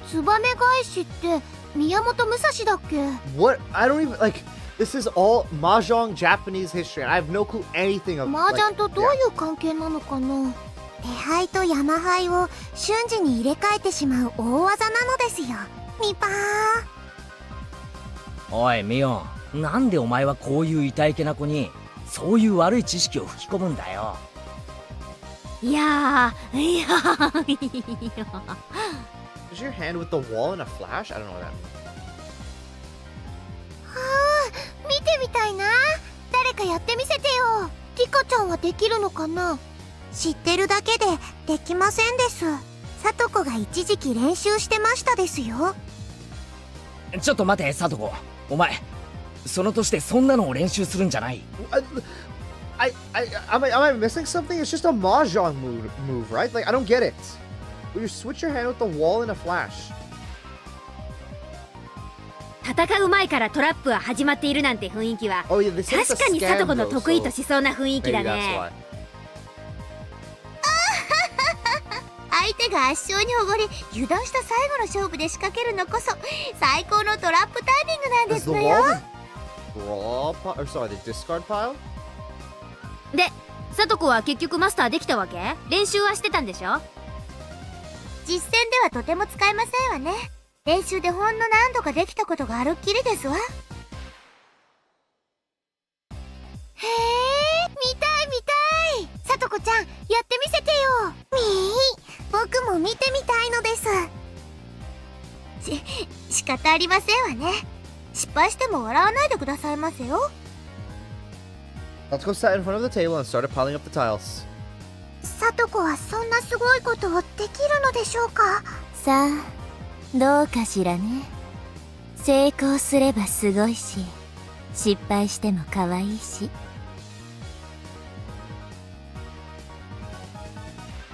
ツバメ返しって宮本武蔵だっけ？ What? I don't even like. This is all mahjong Japanese history, and I have no clue anything of. 麻雀とどういう関係なのかな？手牌と山牌を瞬時に入れ替えてしまう大技なのですよ。ミパー。おいミオン、なんでお前はこういう痛いけな子にそういう悪い知識を吹き込むんだよ。いやー、いやー、 Is your hand with the wall in a flash? I don't know what that means. はあ、見てみたいな。誰かやってみせてよ。リカちゃんはできるのかな？知ってるだけでできませんです。さとこが一時期練習してましたですよ。ちょっと待て、サトコ。お前その年でそんなのを練習するんじゃない。 Am I missing something? It's just a mahjong move, right? Like, I don't get it. You switch your hand with the wall in a flash. 戦う前からトラップは始まっているなんて雰囲気は Oh, yeah, this is 確かにサトコの得意としそうな雰囲気だ Maybe that's ね。 why. 相手が圧勝におごり油断した最後の勝負で仕掛けるのこそ最高のトラップタイミングなんで Is す the の wall よ。 the draw pile? Or sorry, the discard pile? で、サトコは結局マスターできたわけ？練習はしてたんでしょ？実戦ではとても使えませんわね。練習でほんの何度かできたことがあるっきりですわ。へえ、見たい見たい。さとこちゃん、やってみせてよ。僕も見てみたいのです。仕方ありませんわね。失敗しても笑わないでくださいませよ。 Let's go sit in front of the table and start piling up the tiles. さとこはそんなすごいことをできるのでしょうか。さあどうかしらね。成功すればすごいし失敗しても可愛いし。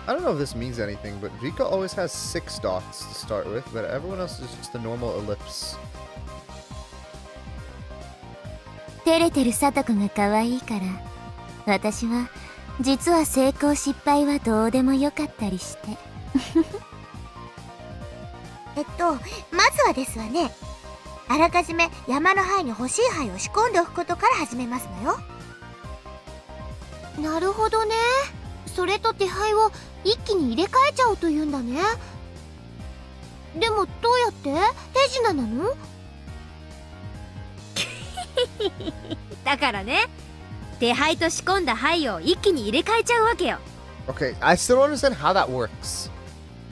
I don't know if this means anything, but Vika always has 6 dots to start with, but everyone else is just the normal ellipse. 照れてるさとこが可愛いから私は実は成功失敗はどうでもよかったりして。まずはですわね。あらかじめ山の灰に欲しい灰を仕込んでおくことから始めますのよ。なるほどね。それと手灰を一気に入れ替えちゃおうというんだね。でもどうやって手品なの？だからね、手灰と仕込んだ灰を一気に入れ替えちゃうわけよ。 Okay, I still don't understand how that works.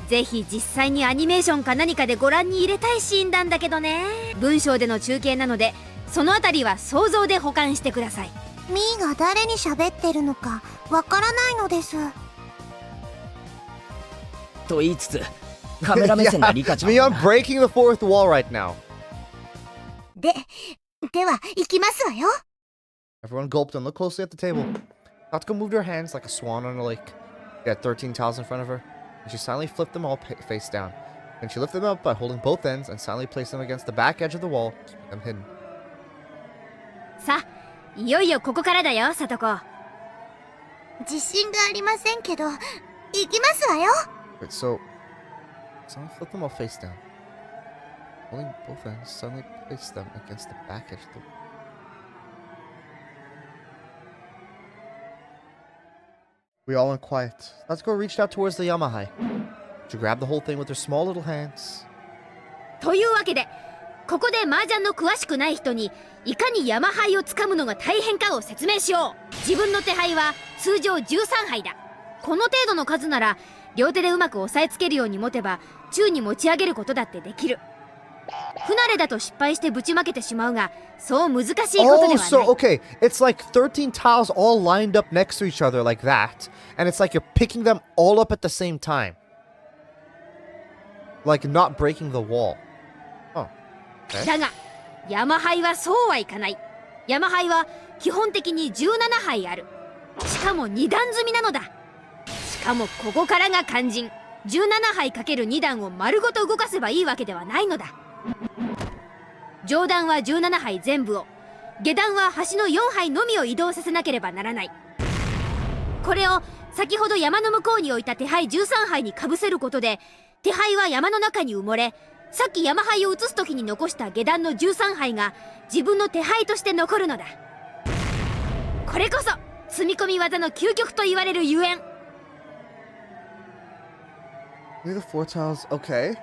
ぜひ実際にアニメーションか何かでご覧に入れたいシーンなんだけどね。文章での中継なのでそのあたりは想像で保管してください。ミーが誰に喋ってるのかわからないのです。と言いつつカメラ目線のリカちゃん Me, は I'm breaking the fourth wall right now. では行きますわよ。 Everyone gulped and looked closely at the table. Tatsuko moved her hands like a swan on a lake. She had 13 tiles in front of her, and she silently flipped them all face down. Then she lifted them up by holding both ends and silently placed them against the back edge of the wall, keeping them hidden. さあ、いよいよここからだよ、サトコ。自信がありませんけど行きますわよ。 Wait, so suddenly flip them all face down. Holding both ends, suddenly place them against the back edge of the wall. We all went quiet. Tatsuko reached out towards the Yamahai. She grabbed the whole thing with her small little hands. というわけで、ここで麻雀の詳しくない人にいかに山牌をつかむのが大変かを説明しよう。自分の手牌は通常13牌だ。この程度の数なら両手でうまく押さえつけるように持てば宙に持ち上げることだってできる。不慣れだと失敗してぶちまけてしまうが、そう難しいことではない。 so okay, it's like 13 tiles all lined up next to each other like that, and it's like you're picking them all up at the same time. Like not breaking the wall. Oh. Okay. だが山牌はそうはいかない。山牌は基本的に17牌ある。しかも2段積みなのだ。しかもここからが肝心。17牌 ×2 段を丸ごと動かせばいいわけではないのだ。上段は17牌全部を、下段は端の4牌のみを移動させなければならない。これを先ほど山の向こうに置いた手牌13牌にかぶせることで、手牌は山の中に埋もれ、さっき山牌を移す時に残した下段の13牌が自分の手牌として残るのだ。これこそ積み込み技の究極と言われるゆえん。 Look at the 4 tiles. Okay.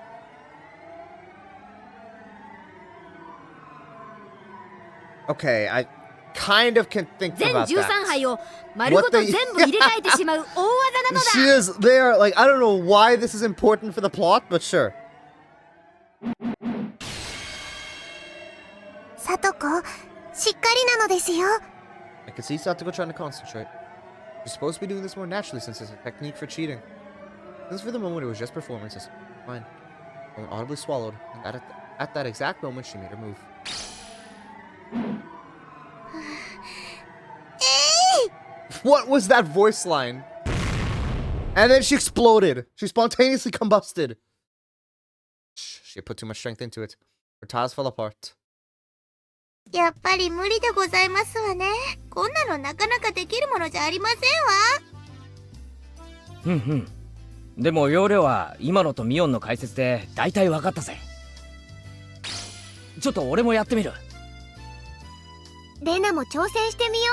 Okay, I kind of can think 全 about 13 that. 牌を丸ごと全部入れ替えてしまう大技なのだ。 She is there. Like, I don't know why this is important for the plot, but sure. さとこ、しっかりなのですよ。 I can see Satoko trying to concentrate. She's supposed to be doing this more naturally since it's a technique for cheating. Since for the moment it was just performances. Fine. Someone audibly swallowed, and at that exact moment she made her move. What was that voice line? And then she exploded. She spontaneously combusted. She put too much strength into it. Her tiles fell apart. やっぱり無理でございますわね。こんなのなかなかできるものじゃありませんわ。ふんふん。でも要領は今のとミオンの解説で大体分かったぜ。ちょっと俺もやってみる。レナも挑戦してみよ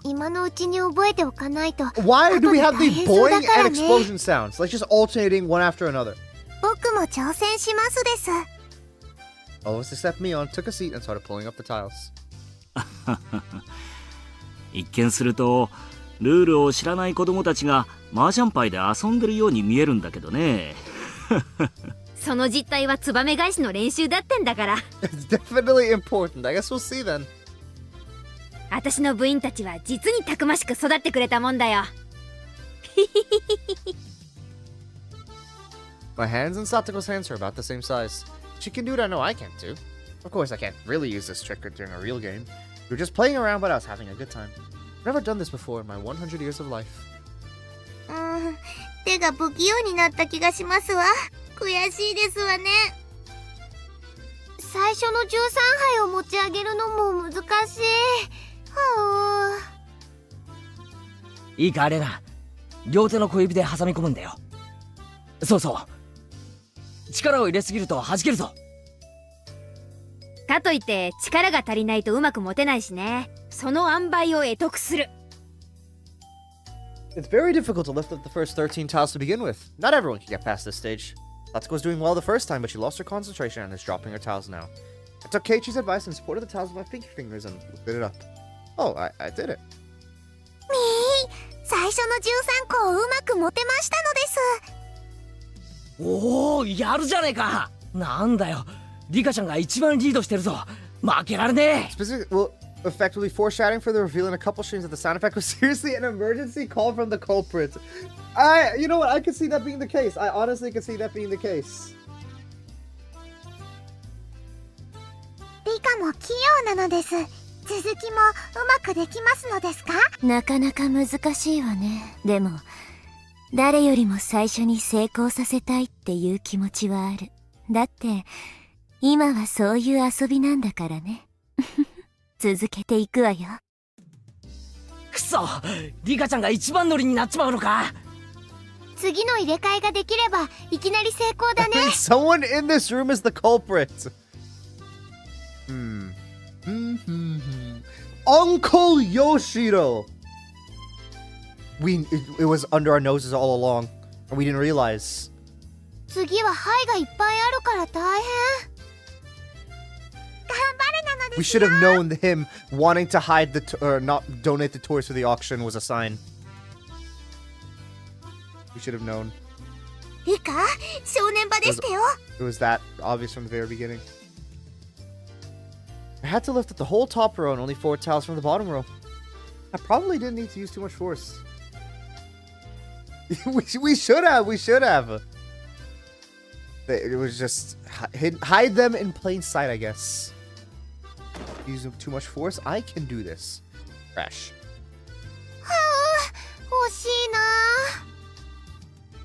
う。今のうちに覚えておかないと。 Why do we have the 後で大変そうだ boing から and ね。 explosion sounds? Like just alternating one after another. 僕も挑戦しますです。 All of us except Mion took a seat and started pulling up the tiles. 一見するとルールを知らない子供たちが麻雀牌で遊んでるように見えるんだけどね。その実態はツバメ返しの練習だってんだから。 It's definitely important. I guess we'll see then. 私の部員たちは実にたくましく育ってくれたもんだよ。My hands and Satoko's hands are about the same size. She can do it, I know I can too. Of course, I can't really use this trick during a real game. We were just playing around, but I was having a good time. I've never done this before in my 100 years of life. 手が不器用になった気がしますわ。悔しいですわね。最初の13杯を持ち上げるのも難しい。はあ。いいかレナ。両手の小指で挟み込むんだよ。そうそう。力を入れすぎると弾けるぞ。かといって力が足りないとうまく持てないしね。その塩梅を得得する。It's very difficult to lift up the first 13 tiles to begin with. Not everyone can get past this stage. Satsuko was doing well the first time, but she lost her concentration and is dropping her tiles now. I took Keiichi's advice and supported the tiles with my pinky fingers and lifted it up. Oh, I did it. 最初の13個をうまく持てましたのです。おお、やるじゃねえか。なんだよ、リカちゃんが一番リードしてるぞ。負けられねえ。 Specific, well, effectively foreshadowing for the reveal in a couple streams that the sound effect was seriously an emergency call from the culprit. You know what? I could see that being the case. I honestly could see that being the case. リカも器用なのです。続きもうまくできますのですか？なかなか難しいわね。でも誰よりも最初に成功させたいっていう気持ちはある。だって今はそういう遊びなんだからね。続けていくわよ。くそ、リカちゃんが一番乗りになっちまうのか。次の入れ替えができればいきなり成功だね。Someone in this room is the culprit. Uncle Yoshiro. It was under our noses all along, and we didn't realize. 次は牌がいっぱいあるから大変。頑張れなのですよ。 We should have known that him wanting to hide or not donate the toys for the auction was a sign. We should have known. リカ、正念場でしたよ。 It was that obvious from the very beginning. I had to lift up the whole top row and only 4 tiles from the bottom row. I probably didn't need to use too much force. we should have. It was just hide them in plain sight, I guess. Using too much force, I can do this. Crash. はあ、惜しい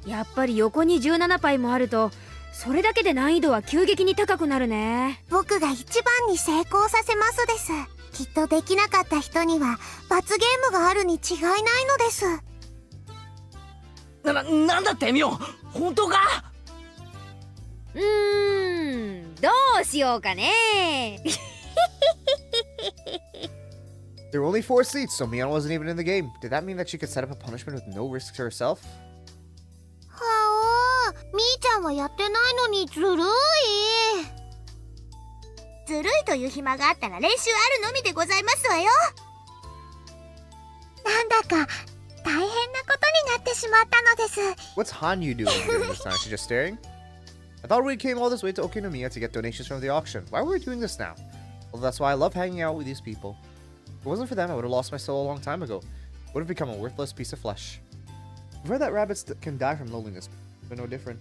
な。やっぱり横に17牌もあるとそれだけで難易度は急激に高くなるね。僕が一番に成功させますです。きっとできなかった人には罰ゲームがあるに違いないのです。なんだってミオン、本当か？どうしようかね。There were only 4 seats, so Mion wasn't even in the game. Did that mean that she could set up a punishment with no risk to herself? はあ、みーちゃんはやってないのにずるい。ずるいという暇があったら練習あるのみでございますわよ。なんだか大変なことになってしまったのです。 What's Hanyu doing during this time? Is she just staring? I thought we came all this way to Okinomiya to get donations from the auction. Why were we doing this now? Well, that's why I love hanging out with these people. If it wasn't for them, I would have lost my soul a long time ago. I would have become a worthless piece of flesh. I've heard that rabbits can die from loneliness, but no different.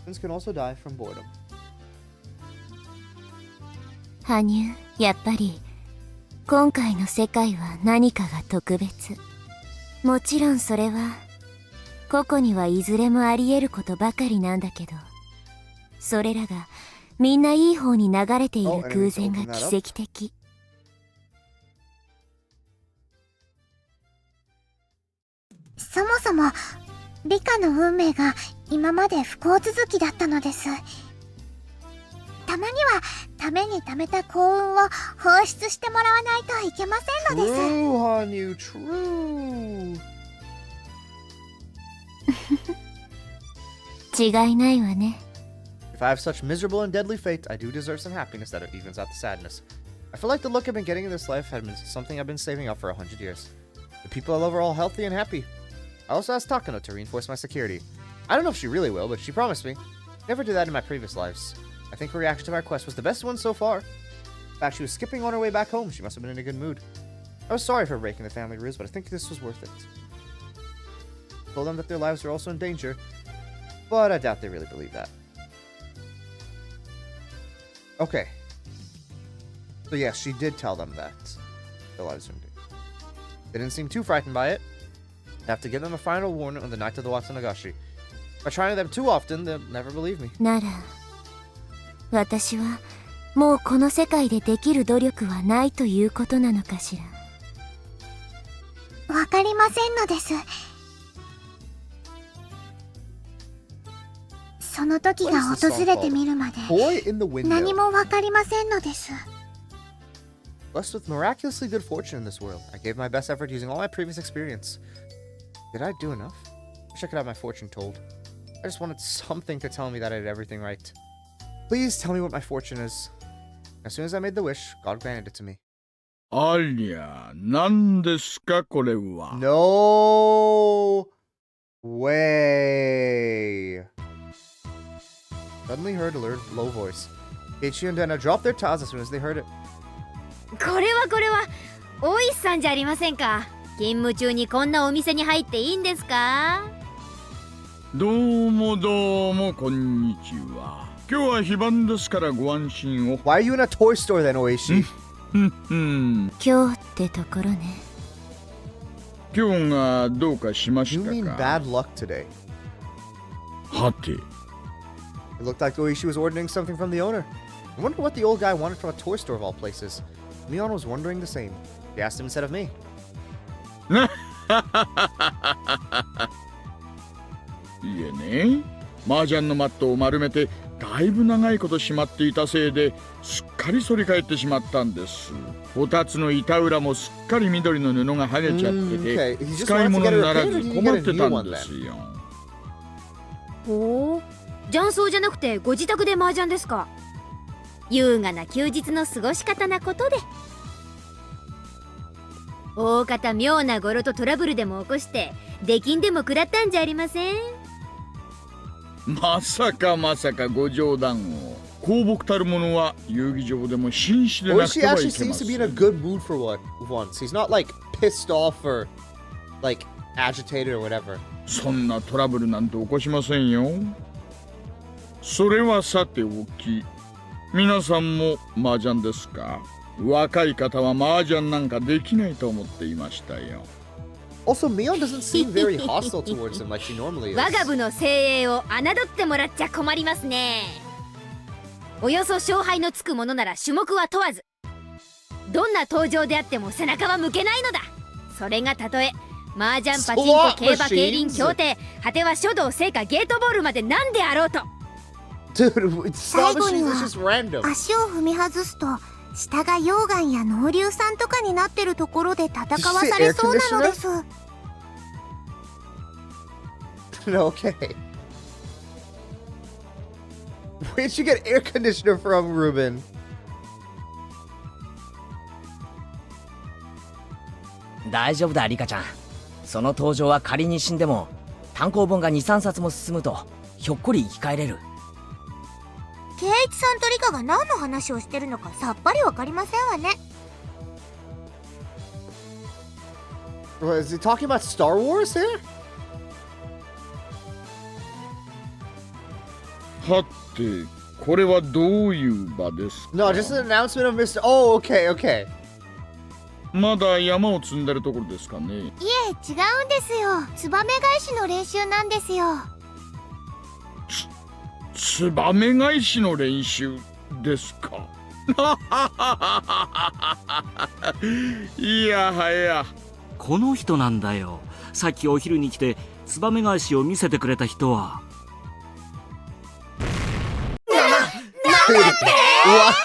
Humans can also die from boredom. 羽生、やっぱり今回の世界は何かが特別。もちろんそれは個々にはいずれもあり得ることばかりなんだけど、それらがみんないい方に流れている偶然が奇跡的。そもそもリカの運命が今まで不幸続きだったのです。たまにはために貯めた幸運を放出してもらわないといけませんのです。 True, honey, true. 違いないわね。 If I have such miserable and deadly fate, I do deserve some happiness that evens out the sadness. I feel like the luck I've been getting in this life had been something I've been saving up for 100 years. The people I love are all healthy and happy. I also asked Takano to reinforce my security. I don't know if she really will, but she promised me. Never did that in my previous lives. I think her reaction to my request was the best one so far. In fact, she was skipping on her way back home. She must have been in a good mood. I was sorry for breaking the family rules, but I think this was worth it. I told them that their lives are also in danger, but I doubt they really believe that. Okay. So yes, she did tell them that their lives are in danger. They didn't seem too frightened by it. I have to give them a final warning on the night of the Watsunagashi. If I try them too often, they'll never believe me. なら私はもうこの世界でできる努力はないということなのかしら。わかりませんのです。その時が訪れてみるまで Boy in the window. 何もわかりませんのです。 Blessed with miraculously good fortune in this world, I gave my best effort using all my previous experience. Did I do enough? Wish I could have my fortune told. I just wanted something to tell me that I did everything right. Please tell me what my fortune is. As soon as I made the wish, God granted it to me. ありゃ、何ですかこれは。No way. Suddenly heard a low voice. Keiichi and Dana dropped their towels as soon as they heard it. これは大石さんじゃありませんか。勤務中にこんなお店に入っていいんですか。どうもこんにちは。今日は非番ですからご安心を。Why are you in a toy store then, Oishi? 今日ってところね。今日がどうかしまし You た mean か。 bad luck today? はて。 It looked like Oishi was ordering something from the owner. I wonder what the old guy wanted from a toy store of all places. Leon was wondering the same. He asked him instead of me. いえね、麻雀のマットを丸めてだいぶ長いことしまっていたせいですっかり反り返ってしまったんです。こたつの板裏もすっかり緑の布が剥げちゃってて、Okay. 使い物にならず困ってたんですよ。ほう、雀荘じゃなくてご自宅で麻雀ですか。優雅な休日の過ごし方なことで。大方妙な語呂とトラブルでも起こして出禁でも食らったんじゃありません。まさかご冗談を。公僕たる者は遊戯場でも紳士でなく Oishi てはい actually けま seems せ to be in ん。 a good mood for once. He's not like pissed off or like agitated or whatever. そんなトラブルなんて起こしませんよ。それはさておき、皆さんも麻雀ですか。若い方は麻雀なんかできないと思っていましたよ。Also, Mion doesn't seem very hostile towards him like she normally is. 我が部の精鋭を侮ってもらっちゃ困りますね。およそ勝敗のつくものなら種目は問わず、どんな登場であっても背中は向けないのだ。それがたとえ麻雀、パチンコ、競馬、競輪、競艇、果ては書道、聖火、ゲートボールまで何であろうと。Dude, it's 最 not 後に machine, は it's just random. 足を踏み外すと下が溶岩や濃硫酸とかになってるところで戦わされそうなのです。Okay. Where'd you get air conditioner from, Ruben? 大丈夫だリカちゃん。その登場は仮に死んでも単行本が 2,3 冊も進むとひょっこり生き返れる。圭一さんとリカが何の話をしてるのかさっぱりわかりませんわね。Is he talking about Star Wars here? はて、これはどういう場ですか。 No, just an announcement of Mr. Oh, okay. まだ山を積んでるところですかね。いえ、違うんですよ。ツバメ返しの練習なんですよ。ツバメ返しの練習ですか。いやはや。この人なんだよ。さっきお昼に来てツバメ返しを見せてくれた人は。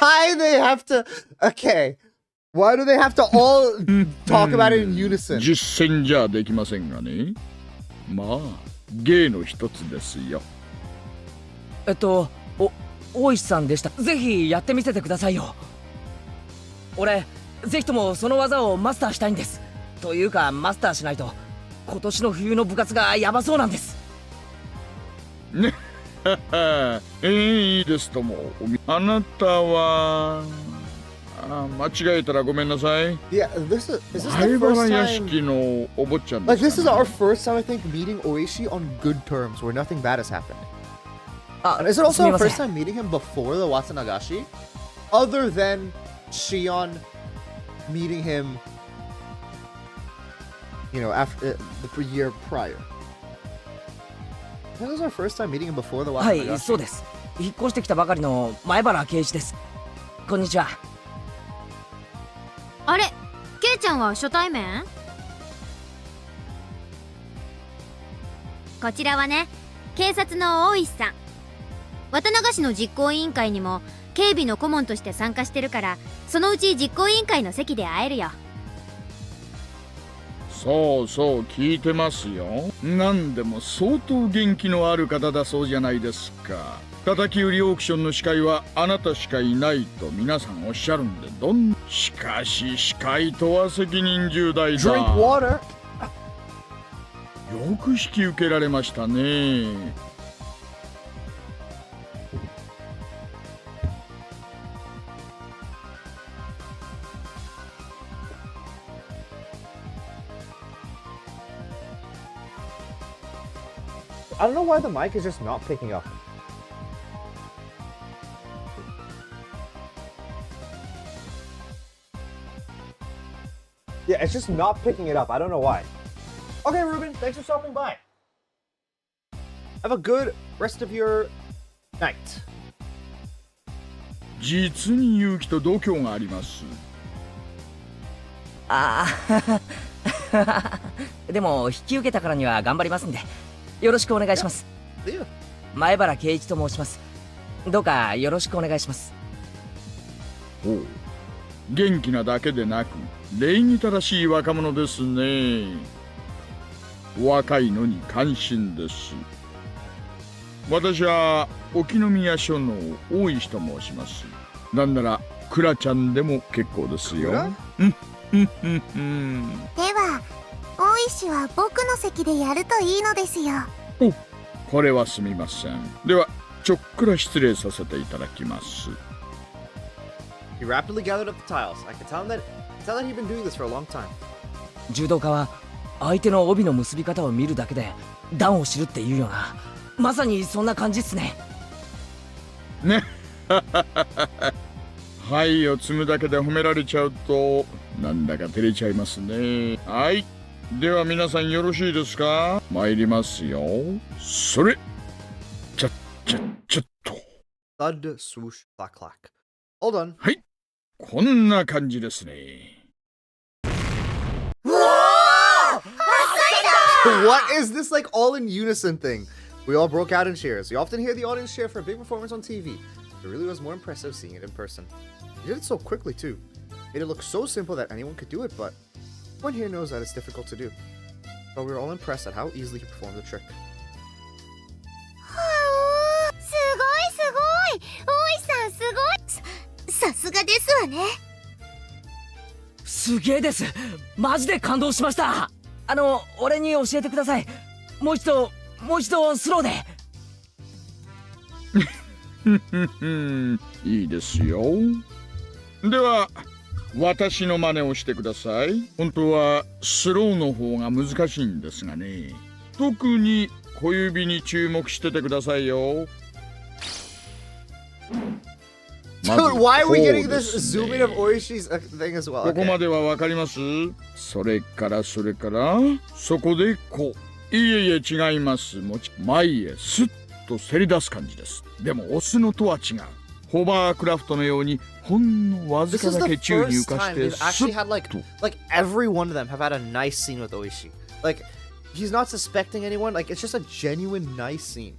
Why they have to? Okay, why do they have to all talk about it in unison? 実践じゃできませんがね。まあ芸の一つですよ。大石さんでした。ぜひやってみせてくださいよ。俺ぜひともその技をマスターしたいんです。というかマスターしないと今年の冬の部活がヤバそうなんです。ね。いいですとも。あなたは間違えたらごめんなさい。Yeah, is this the 灰 first 原屋 time? 敷のお坊ちゃん Like で this す is かね。 our first time, I think, meeting Oishi on good terms, where nothing bad has happened. あ、 And is it す also み our ません。 first time meeting him before the Watsunagashi? Other than Shion meeting him, you know, after the year prior. This is our first time meeting him before the はい、 Watsunagashi. そうです。引っ越してきたばかりの前原圭一です。こんにちは。あれ、ケイちゃんは初対面？こちらはね、警察の大石さん。渡流しの実行委員会にも警備の顧問として参加してるから、そのうち実行委員会の席で会えるよ。そうそう聞いてますよ。なんでも相当元気のある方だそうじゃないですか。叩き売りオークションの司会はあなたしかいないと皆さんおっしゃるんでしかし司会とは責任重大だ。 Drink water. よく引き受けられましたね。I don't know why the mic is just not picking up. Yeah, it's just not picking it up. I don't know why. Okay, Ruben, thanks for stopping by. Have a good rest of your night. 実に勇気と度胸があります。ああでも引き受けたからには頑張りますんでよろしくお願いします。 Yeah. 前原圭一と申します。どうかよろしくお願いします。おう、元気なだけでなく礼儀正しい若者ですね。若いのに感心です。私は沖宮署の大石と申します。なんならクラちゃんでも結構ですよ。では大石は僕の席でやるといいのですよ。お、これはすみません。ではちょっくら失礼させていただきます。 He rapidly gathered up the tiles. I could tell that he'd been doing this for a long time. 柔道家は相手の帯の結び方を見るだけで段を知るって言うよな。まさにそんな感じっすね。ね。はいを積むだけで褒められちゃうとなんだか照れちゃいますね。はい、では皆さんよろしいですか。参りますよ。それちょっと Thud, swoosh, clack, clack. All done. はい、こんな感じですね。What is this like all in unison thing? We all broke out in cheers. You often hear the audience cheer for a big performance on TV. It really was more impressive seeing it in person. You did it so quickly too. Made it look so simple that anyone could do it, but everyone here knows that it's difficult to do. But we were all impressed at how easily he performed the trick. すごい大石さんすごい。さすがですわね。すげえです。マジで感動しました。俺に教えてください。もう一度スローで。いいですよ。では私の真似をしてください。本当はスローの方が難しいんですがね。特に小指に注目しててくださいよ。So why are we getting this こうですね zoom in of Oishi's thing as well? ここま Okay. ではわかります？それからそこでこう。いえいえ違います。前へスッとせり出す感じです。でもオスのとは違う。ホバークラフトのようにほんのわず This か is だ the け宙に浮 first かし time て they've ス actually ッ had like every one of them have had a nice scene with Oishi. Like he's not suspecting anyone. Like it's just a genuine nice scene.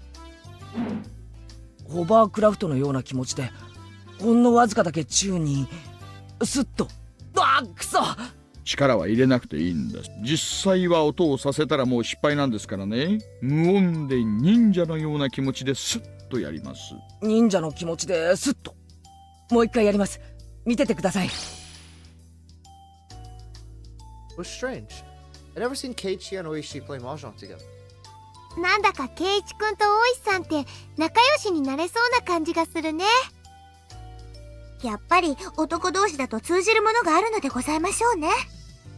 ホバークラフトのような気持ちでほんのわずかだけ宙にスッと。あっくそ。力は入れなくていいんです。実際は音をさせたらもう失敗なんですからね。無音で忍者のような気持ちでスッとやります。忍者の気持ちでスッと。もう一回やります。見ててください。It was strange. I'd never seen Keiichi and Oishi play mahjong together. なんだか圭一くんと大石さんって仲良しになれそうな感じがするね。やっぱり男同士だと通じるものがあるのでございましょうね。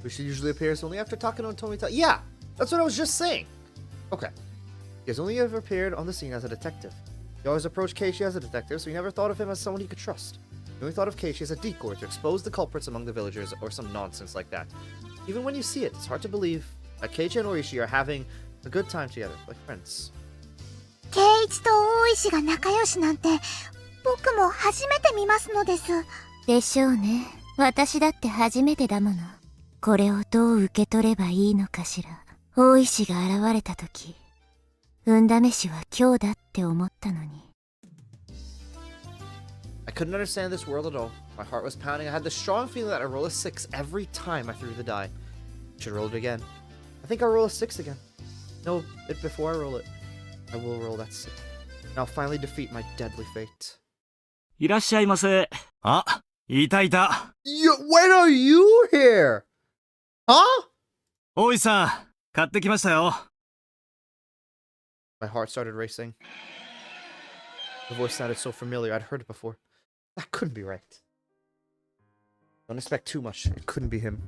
Oishi usually appears only after Takano and Tomita. Yeah, that's what I was just saying. Okay. He has only ever appeared on the scene as a detective. He always approached Keiichi as a detective, so he never thought of him as someone he could trust. He only thought of Keiichi as a decoy to expose the culprits among the villagers or some nonsense like that. Even when you see it, it's hard to believe that Keiichi and Oishi are having a good time together, like friends. 圭一と大石が仲良しなんて僕も初めて見ますのです。でしょうね。私だって初めてだもの。これをどう受け取ればいいのかしら。大石が現れた時、運試しは今日だって思ったのに。I couldn't understand this world at all. My heart was pounding. I had the strong feeling that I roll a 6 every time I threw the die. Should roll it again. I think I'll roll a 6 again. No, before I roll it, I will roll that 6. And I'll finally defeat my deadly fate. いらっしゃいませ。あ、いたいた。When are you here? Huh? 大井さん、買ってきましたよ。My heart started racing. The voice sounded so familiar. I'd heard it before. That couldn't be right. Don't expect too much. It couldn't be him.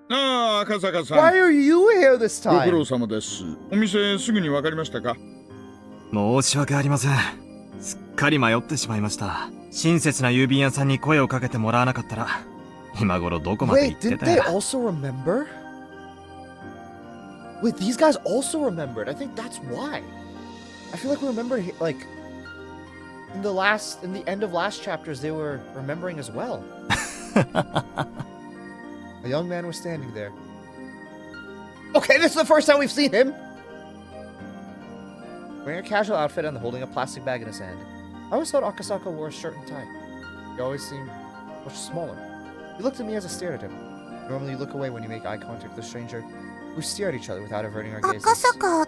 ああ、赤坂さん。 Why are you here this ご苦労 time? 様です。お店すぐに分かりましたか？申し訳ありません。すっかり迷ってしまいました。親切な郵便屋さんに声をかけてもらわなかったら、今頃どこまで行 Wait, って did た they や。 also remember? Wait, these guys also remembered. I think that's why. I feel like we remember, like, in the end of last chapters, they were remembering as well. A young man was standing there. Okay, this is the first time we've seen him! Wearing a casual outfit and holding a plastic bag in his hand. I always thought Akasaka wore a shirt and tie. He always seemed much smaller. He looked at me as I stared at him. Normally you look away when you make eye contact with a stranger. We stare at each other without averting our 赤 gazes. 坂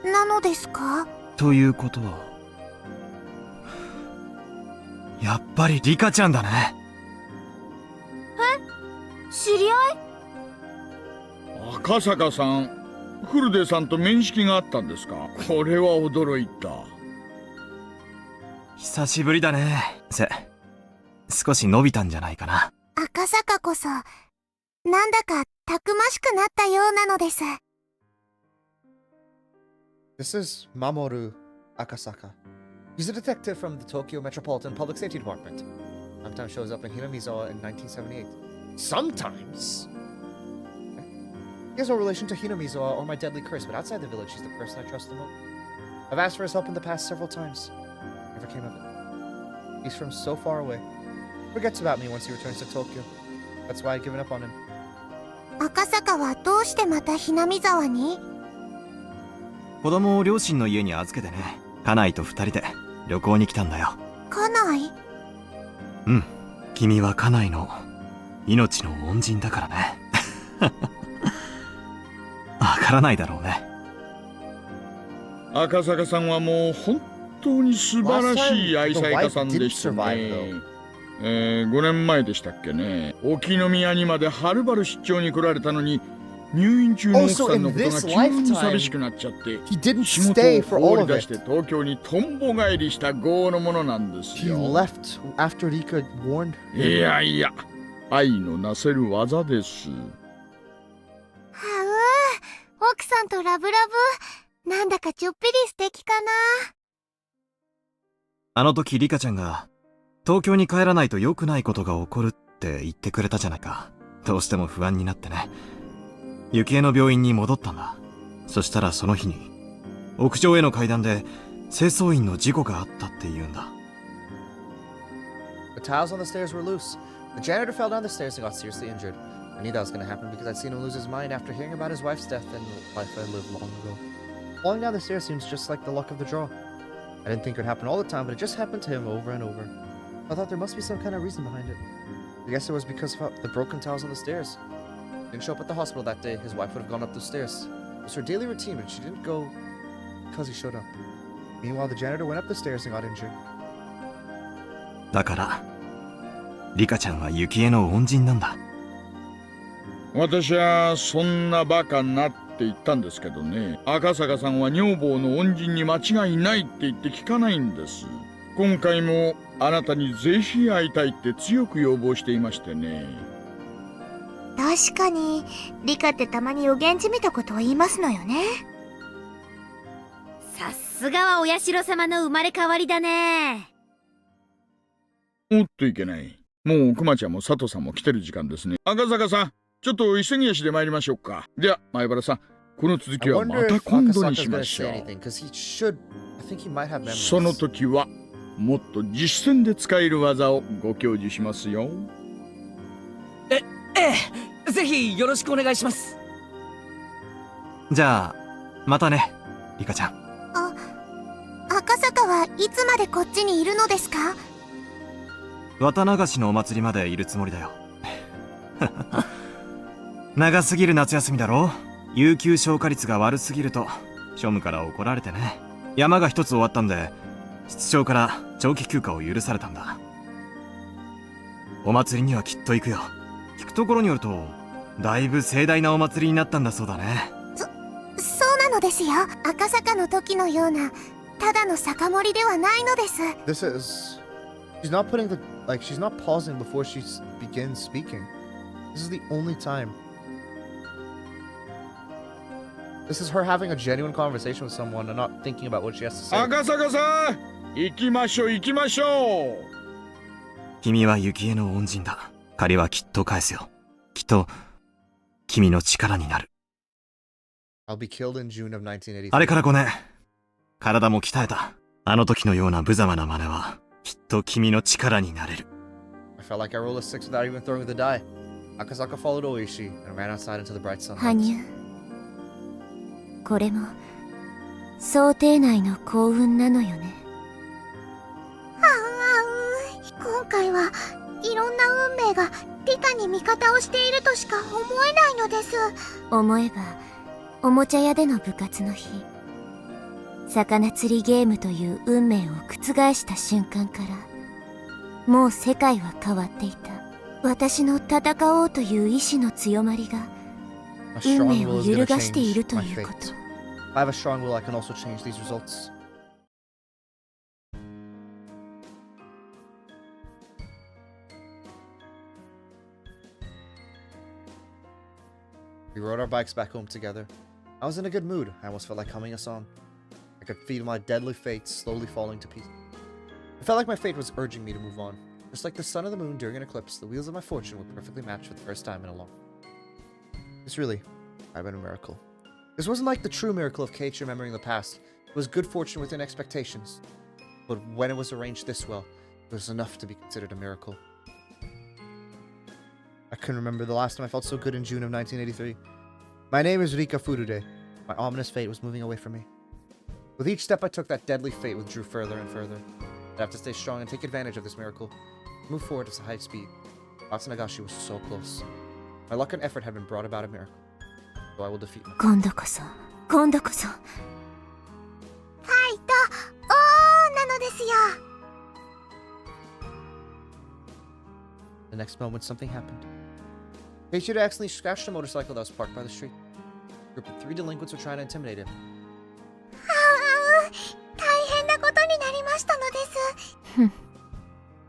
なのですか？ということは、やっぱりリカちゃんだね。知り合い？赤坂さん、フルデさんと面識があったんですか？これは驚いた。久しぶりだね。少し伸びたんじゃないかな。赤坂こそなんだかたくましくなったようなのです。This is Mamoru Akasaka. He's a detective from the Tokyo Metropolitan Public Safety Department. Sometimes shows up in Hinamizawa in 1978. Sometimes? Okay. He has no relation to Hinamizawa or my deadly curse, but outside the village, he's the person I trust the most. I've asked for his help in the past several times. Never came of it. He's from so far away. Forgets about me once he returns to Tokyo. That's why I've given up on him. 赤坂はどうしてまたひなみ沢に？子供を両親の家に預けてね。家内と二人で旅行に来たんだよ。家内？うん。君は家内の命の恩人だからね。わからないだろうね。赤坂さんはもう本当に素晴らしい愛妻家さんでしたね。5年前でしたっけね。沖宮にまではるばる出張に来られたのに、入院中の奥さんのことが急に寂しくなっちゃって、仕事を放り出して東京にとんぼ帰りした業のものなんですよ。いやいや、愛のなせる技です。はう、奥さんとラブラブ。なんだかちょっぴり素敵かな。あの時リカちゃんが東京に帰らないと良くないことが起こるって言ってくれたじゃないか。どうしても不安になってね。雪江の病院に戻ったんだ。そしたらその日に屋上への階段で清掃員の事故があったって言うんだ。 The tiles on the stairs were loose. The janitor fell down the stairs and got seriously injured. I knew that was going to happen because I'd seen him lose his mind after hearing about his wife's death and the life I lived long ago. Falling down the stairs seems just like the luck of the draw. I didn't think it would happen all the time, but it just happened to him over and over. I thought there must be some kind of reason behind it. I guess it was because of the broken tiles on the stairs. He didn't show up at the hospital that day. His wife would have gone up the stairs. It was her daily routine, but she didn't go because he showed up. Meanwhile, the janitor went up the stairs and got injured. だからリカちゃんは雪江の恩人なんだ。私はそんなバカなって言ったんですけどね。赤坂さんは女房の恩人に間違いないって言って聞かないんです。今回もあなたにぜひ会いたいって強く要望していましてね。確かにリカってたまに予言じみたことを言いますのよね。さすがはお社様の生まれ変わりだね。おっといけない。もうクマちゃんも佐藤さんも来てる時間ですね。赤坂さん、ちょっと急ぎ足で参りましょうか。では前原さん、この続きはまた今度にしましょう。その時はもっと実践で使える技をご教授しますよ。ええ、ぜひよろしくお願いします。じゃあまたねリカちゃん。赤坂はいつまでこっちにいるのですか？綿流しのお祭りまでいるつもりだよ。長すぎる夏休みだろ。有給消化率が悪すぎると庶務から怒られてね。山が一つ終わったんで室長から長期休暇を許されたんだ。お祭りにはきっと行くよ。聞くところによるとだいぶ盛大なお祭りになったんだそうだね。そうなのですよ。赤坂の時のようなただの酒盛りではないのです。This is... She's not putting the... Like, she's not pausing before she begins speaking. This is the only time. This is her having a genuine conversation with someone and not thinking about what she has to say. 赤坂さん、行きましょう行きましょう。君は雪江の恩人だ。借りはきっと返すよ。きっと君の力になる。I'll be killed in June of 1983. あれから5年。体も鍛えた。あの時のような無様な真似はきっと君の力になれる。I felt like I rolled a 6 without even throwing the die. Akasaka followed Oishi and ran outside into the bright sunlight. 羽生、これも想定内の幸運なのよね。今回はいろんな運命がリカに味方をしているとしか思えないのです。思えばおもちゃ屋での部活の日、魚釣りゲームという運命を覆した瞬間からもう世界は変わっていた。私の戦おうという意志の強まりが A 運 strong 命 will を is 揺 gonna るがしてい change ると my いうこ fate. と。 If I have a strong will, I can also change these results. We rode our bikes back home together. I was in a good mood. I almost felt like humming a song. I could feel my deadly fate slowly falling to pieces. I felt like my fate was urging me to move on. Just like the sun or the moon during an eclipse, the wheels of my fortune would perfectly match for the first time in a long time. This really might have been a miracle. This wasn't like the true miracle of Kate remembering the past. It was good fortune within expectations. But when it was arranged this well, it was enough to be considered a miracle. I couldn't remember the last time I felt so good in June of 1983. My name is Rika Furude. My ominous fate was moving away from me. With each step I took, that deadly fate withdrew further and further. I'd have to stay strong and take advantage of this miracle. Move forward at a high speed. Matsunagashi was so close. My luck and effort had been brought about a miracle. So I will defeat him. 今度こそ、今度こそ。ファイトおーなのですよ。The next moment, something happened. Keiichiro accidentally scratched a motorcycle that was parked by the street. A group of 3 delinquents were trying to intimidate him. 大変なことになりましたのです。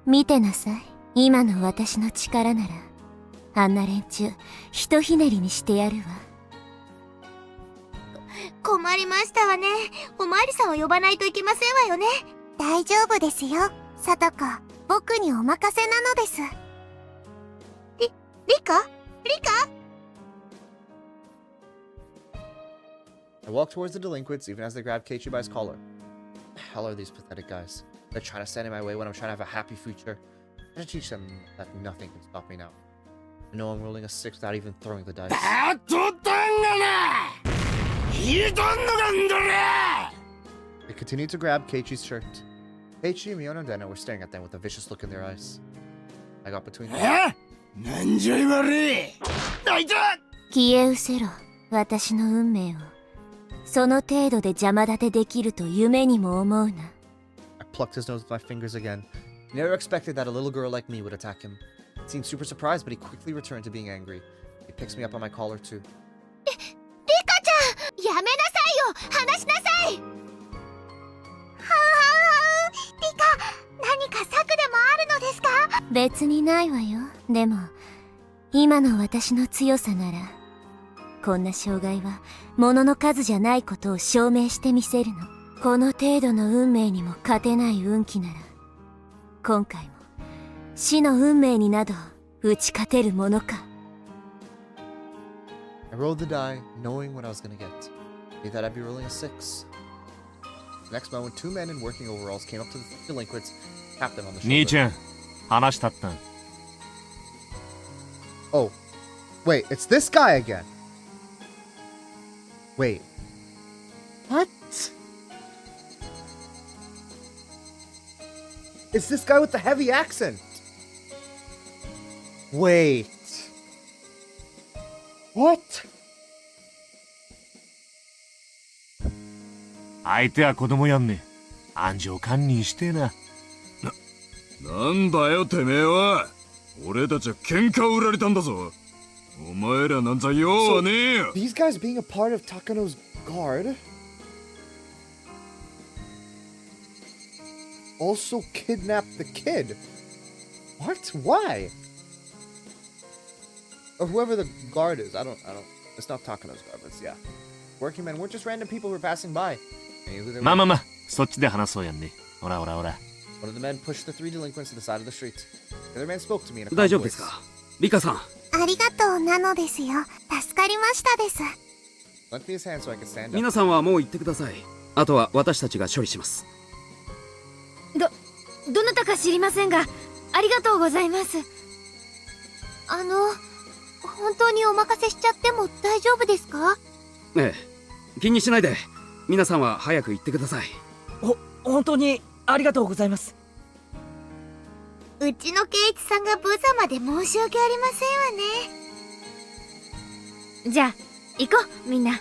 見てなさい。今の私の力ならあんな連中ひとひねりにしてやるわ。困りましたわね。おまわりさんを呼ばないといけませんわよね。大丈夫ですよ、さとこ。僕にお任せなのです。リカ？リカ？ I walk towards the delinquents even as they grab Keiichi by his collar. The hell are these pathetic guys? They're trying to stand in my way when I'm trying to have a happy future. I'm gonna teach them that nothing can stop me now. I know I'm rolling a 6 without even throwing the dice. They continued to grab Keiichi's shirt. Keiichi, Miona, and Dena were staring at them with a vicious look in their eyes. I got between them. 消え失せろ、私の運命を。その程度で邪魔立てできると夢にも思うな。I plucked his nose with my fingers again. He never expected that a little girl like me would attack him. He seemed super surprised, but he quickly returned to being angry. He picks me up on my collar too. リカちゃん、やめなさいよ、話しなさい。リカ、何か策でもあるのですか？別にないわよ。でも今の私の強さなら、こんな障害は物の数じゃないことを証明してみせるの。この程度の運命にも勝てない運気なら、今回も死の運命になど打ち勝てるものか。I rolled the die, knowing what I was gonna get. He thought I'd be rolling a 6. The next moment, 2 men in working overalls came up to the delinquents, tapped them on the shoulder. 兄ちゃん、話したった。Oh, wait, it's this guy again. Wait. What? It's this guy with the heavy accent. Wait. What? 相手は子供やんね。安城堪忍してな。なんだよてめえは。俺たちは喧嘩を売られたんだぞ。お前らなんざ用はねえよ。These guys being a part of Takano's guard also kidnapped the kid. What? Why? Or whoever the guard is. I don't. It's not Takano's guard, but yeah. Working men weren't just random people who were passing by.まあまあまあ、そっちで話そうやんね。ほらほらほら。One of the men pushed the 3 delinquents to the side of the street. The other man spoke to me in a calm 大丈夫です voice. か？リカさん。ありがとうなのですよ。助かりましたです。Lent me his hand so I could stand up. 皆さんはもう行ってください。あとは私たちが処理します。どなたか知りませんが、ありがとうございます。本当にお任せしちゃっても大丈夫ですか？ええ、気にしないで。皆さんは早く行ってください。本当にありがとうございます。うちの圭一さんが無様で申し訳ありませんわね。じゃあ行こう、みんな。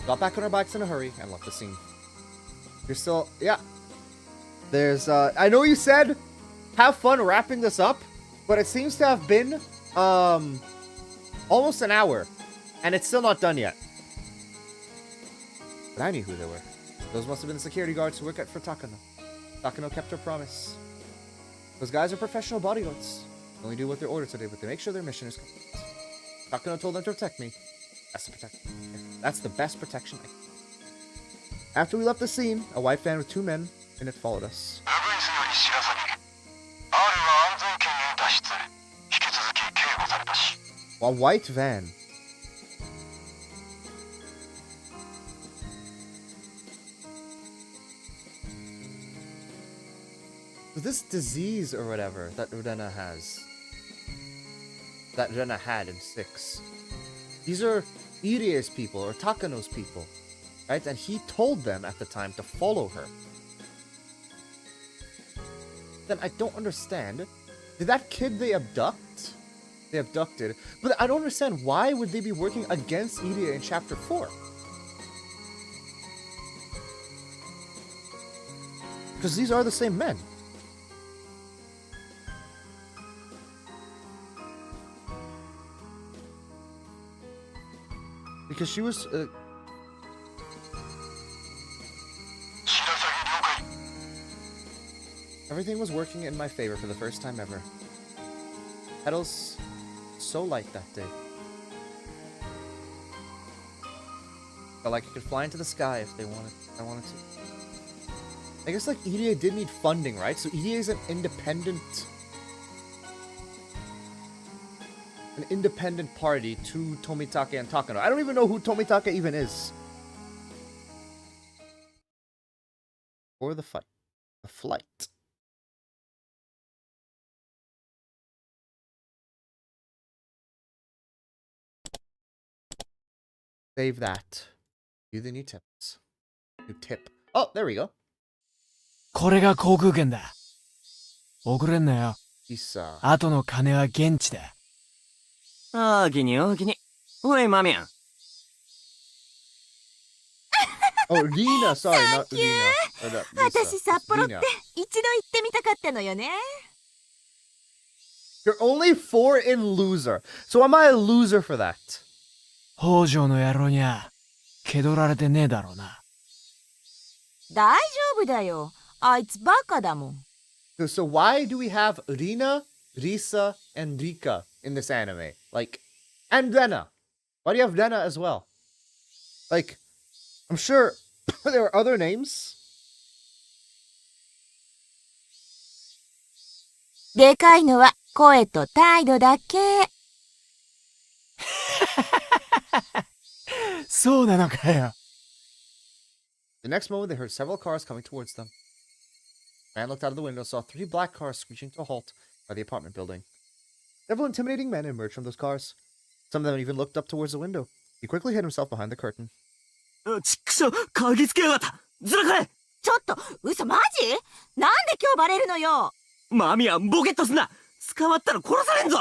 Got back on our bikes in a hurry and left the scene. You're still, yeah. There's, I know you said have fun wrapping this up, but it seems to have been, almost an hour, and it's still not done yet. But I knew who they were. Those must have been the security guards who work for Takano. Takano kept her promise. Those guys are professional bodyguards. They only do what they're ordered to do, but they make sure their mission is complete. Takano told them to protect me. That's the best protection. After we left the scene, a white van with 2 men in it followed us. A white van. This disease or whatever that Urena has, that Urena had in 6, these are Irie's people or Takano's people, right? And he told them at the time to follow her. Then I don't understand. Did that kid they abduct? They abducted. But I don't understand, why would they be working against Irie in chapter 4? Because these are the same men. Because she was... Everything was working in my favor for the first time ever. Petals so light that day. Felt like I could fly into the sky if I wanted to. I guess like EDA did need funding, right? So EDA is an independent party to Tomitake and Takano. I don't even know who Tomitake even is. Or the fight. The flight. Save that. Do the new tips. New tip. Oh, there we go. これが航空券だ。遅れんなよ。Isa. 後の金は現地だ。大きに大きに。おい、マミヤン。Oh, Rina, sorry, not Rina. 私札幌って一度行ってみたかったのよね。You're only 4 in loser. So am I a loser for that? 北条の野郎にゃ、気取られてねえだろうな。大丈夫だよ。あいつバカだもん。So why do we have Rina, Risa, and Rika in this anime? Like, and Rena. Why do you have Rena as well? Like, I'm sure there are other names. でかいのは声と態度だけ。そうなのかよ。The next moment, they heard several cars coming towards them. Man looked out of the window, saw 3 black cars screeching to a halt by the apartment building. Several intimidating men emerged from those cars. Some of them even looked up towards the window. He quickly hid himself behind the curtain. ちっくしょ、鍵つけやがった。ずらかれ。ちょっと、嘘マジ？なんで今日バレるのよ。マミヤン、ボケっとすんな。捕まったら殺されんぞ。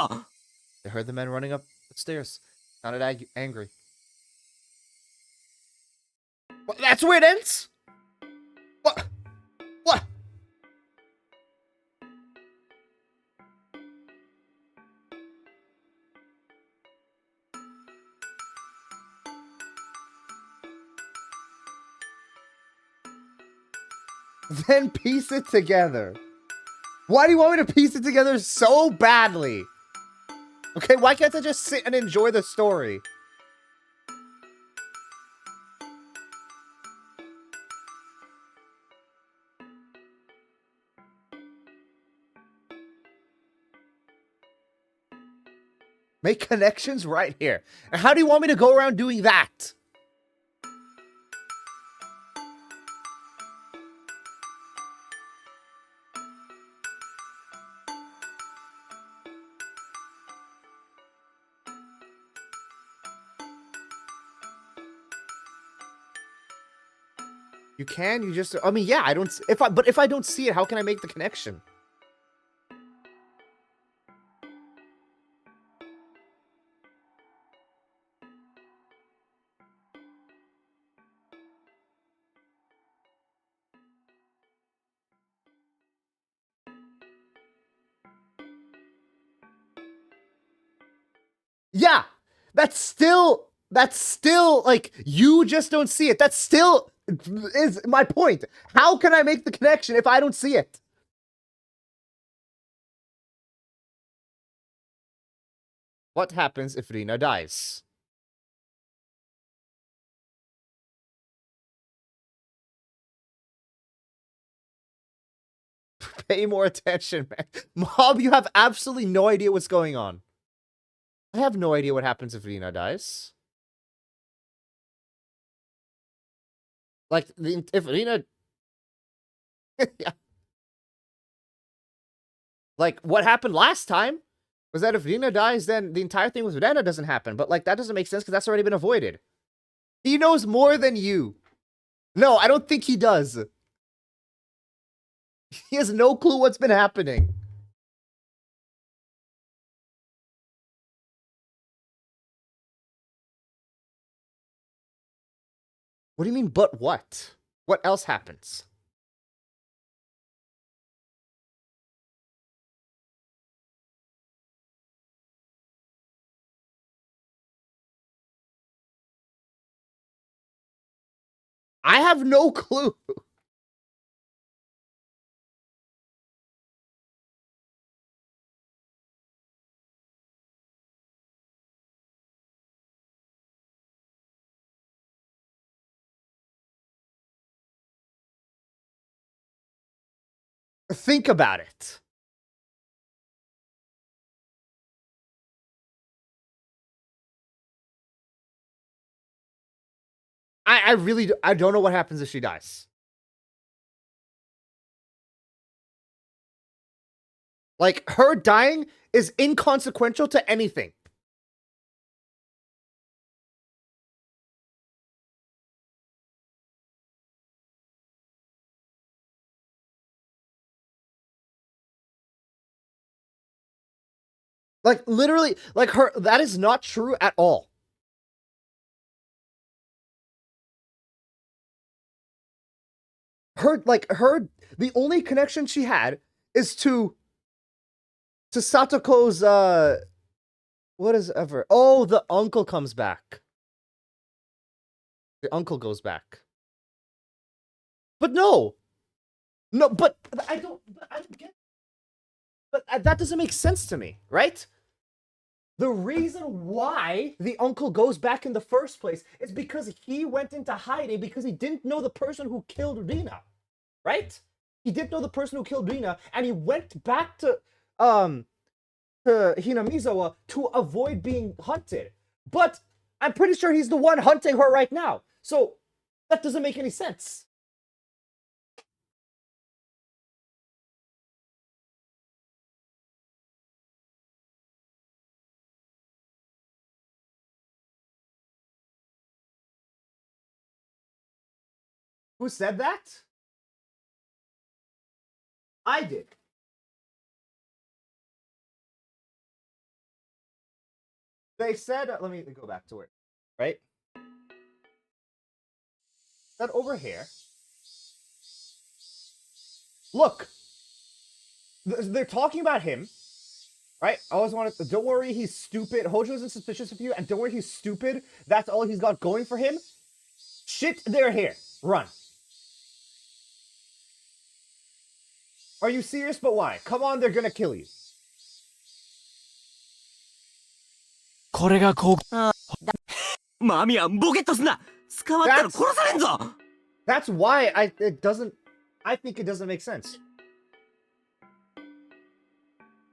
They heard the men running up the stairs. Sounded angry. What? That's where it ends? What? What? Then piece it together. Why do you want me to piece it together so badly? Okay, why can't I just sit and enjoy the story? Make connections right here. And how do you want me to go around doing that? You can, you just, I mean, yeah, I don't, but if I don't see it, how can I make the connection? Yeah, that's still, like, you just don't see it. That's still is my point. How can I make the connection if I don't see it? What happens if Rina dies? Pay more attention, man. Mob, you have absolutely no idea what's going on. I have no idea what happens if Rina dies. Like, if Rina... yeah. Like, what happened last time was that if Rina dies, then the entire thing with Rena doesn't happen. But, like, that doesn't make sense because that's already been avoided. He knows more than you. No, I don't think he does. He has no clue what's been happening. What do you mean, but what? What else happens? I have no clue. Think about it. I really I don't know what happens if she dies. Like, her dying is inconsequential to anything. Like, literally, like, that is not true at all. The only connection she had is to Satoko's, what is ever? Oh, the uncle comes back. The uncle goes back. But no, but I don't get. But that doesn't make sense to me, right? The reason why the uncle goes back in the first place is because he went into hiding because he didn't know the person who killed Rina, right? He didn't know the person who killed Rina, and he went back to Hinamizawa to avoid being hunted. But I'm pretty sure he's the one hunting her right now. So that doesn't make any sense. Who said that? I did. They said, let me go back to it, right? That over here. Look, they're talking about him, right? I always wanted to, don't worry, he's stupid. Hojo isn't suspicious of you, and don't worry, he's stupid. That's all he's got going for him. Shit, they're here. Run. Are you serious? But why? Come on, they're gonna kill you. That's why I think it doesn't make sense.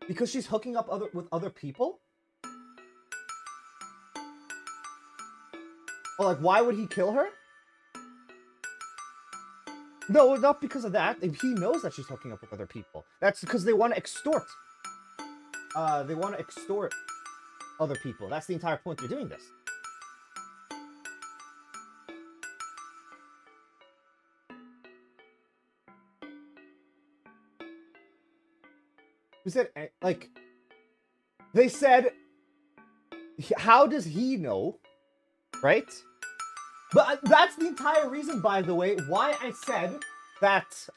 Because she's hooking up with other people? Oh, like, why would he kill her? No, not because of that. He knows that she's hooking up with other people. That's because they want to extort. They want to extort other people. That's the entire point they're doing this. Who said, like, they said, how does he know, right? But that's the entire reason, by the way, why I said that,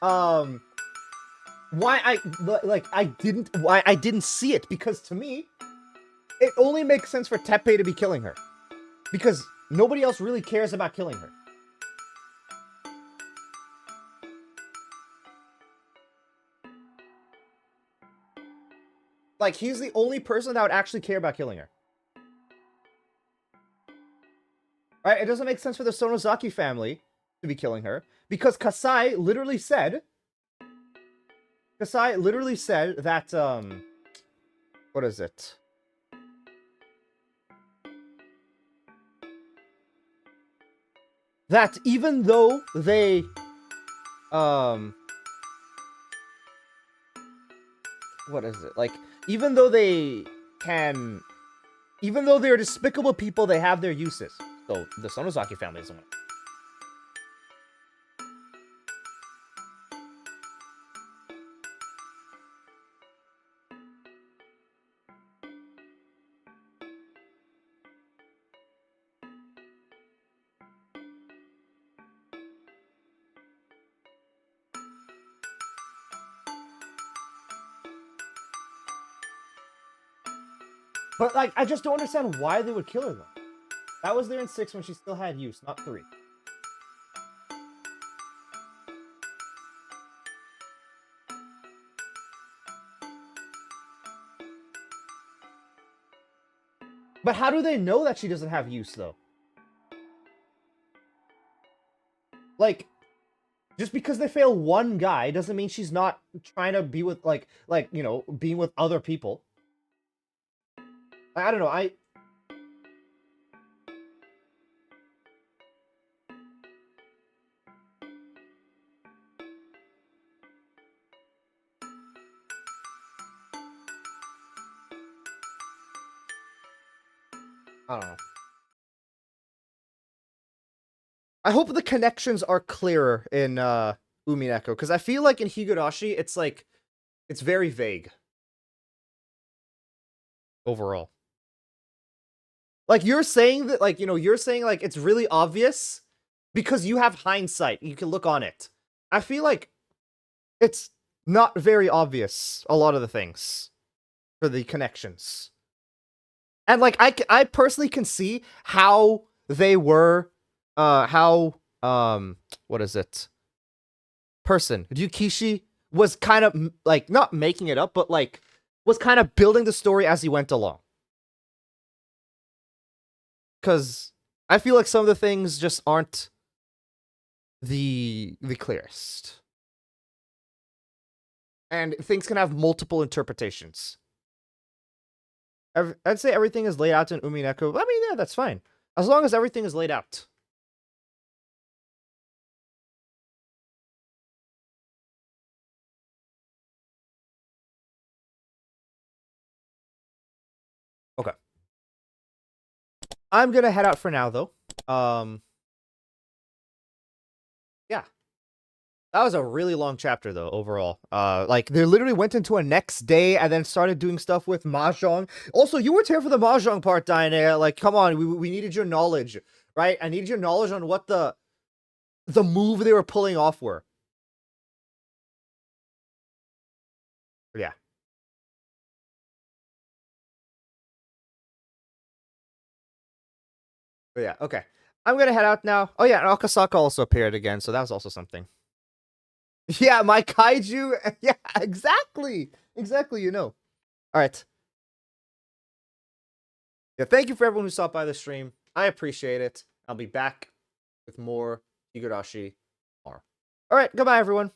why I didn't see it, because to me, it only makes sense for Teppei to be killing her. Because nobody else really cares about killing her. Like, he's the only person that would actually care about killing her. Right? It doesn't make sense for the Sonozaki family to be killing her. Because Kasai literally said that, what is it? That even though they, what is it? Like, even though they're despicable people, they have their uses. So the Sonozaki family isn't one. But, like, I just don't understand why they would kill her, though. That was there in 6 when she still had use, not 3. But how do they know that she doesn't have use, though? Like, Just because they fail one guy doesn't mean she's not trying to be with like you know, being with other people. I don't know. I don't know. I hope the connections are clearer in Umineko, because I feel like in Higurashi it's like it's very vague overall. Like you're saying that, like, you know, you're saying like it's really obvious because you have hindsight. You can look on it. I feel like it's not very obvious, a lot of the things for the connections. And like I personally can see how they were what is it? Ryukishi was kind of like not making it up, but like was kind of building the story as he went along. Cuz I feel like some of the things just aren't the clearest. And things can have multiple interpretations. I'd say everything is laid out in Umineko. I mean, yeah, that's fine. As long as everything is laid out. Okay. I'm gonna head out for now, though. Yeah. That was a really long chapter, though, overall. Like, they literally went into a next day and then started doing stuff with Mahjong. Also, you weren't here for the Mahjong part, Diana. Like, come on, we needed your knowledge, right? I needed your knowledge on what the move they were pulling off were. But yeah. But yeah, okay. I'm gonna head out now. Oh yeah, and Akasaka also appeared again, so that was also something. Yeah, my kaiju. Yeah, exactly. Exactly, you know. Alright. Yeah, thank you for everyone who stopped by the stream. I appreciate it. I'll be back with more Higurashi tomorrow. Alright, goodbye everyone.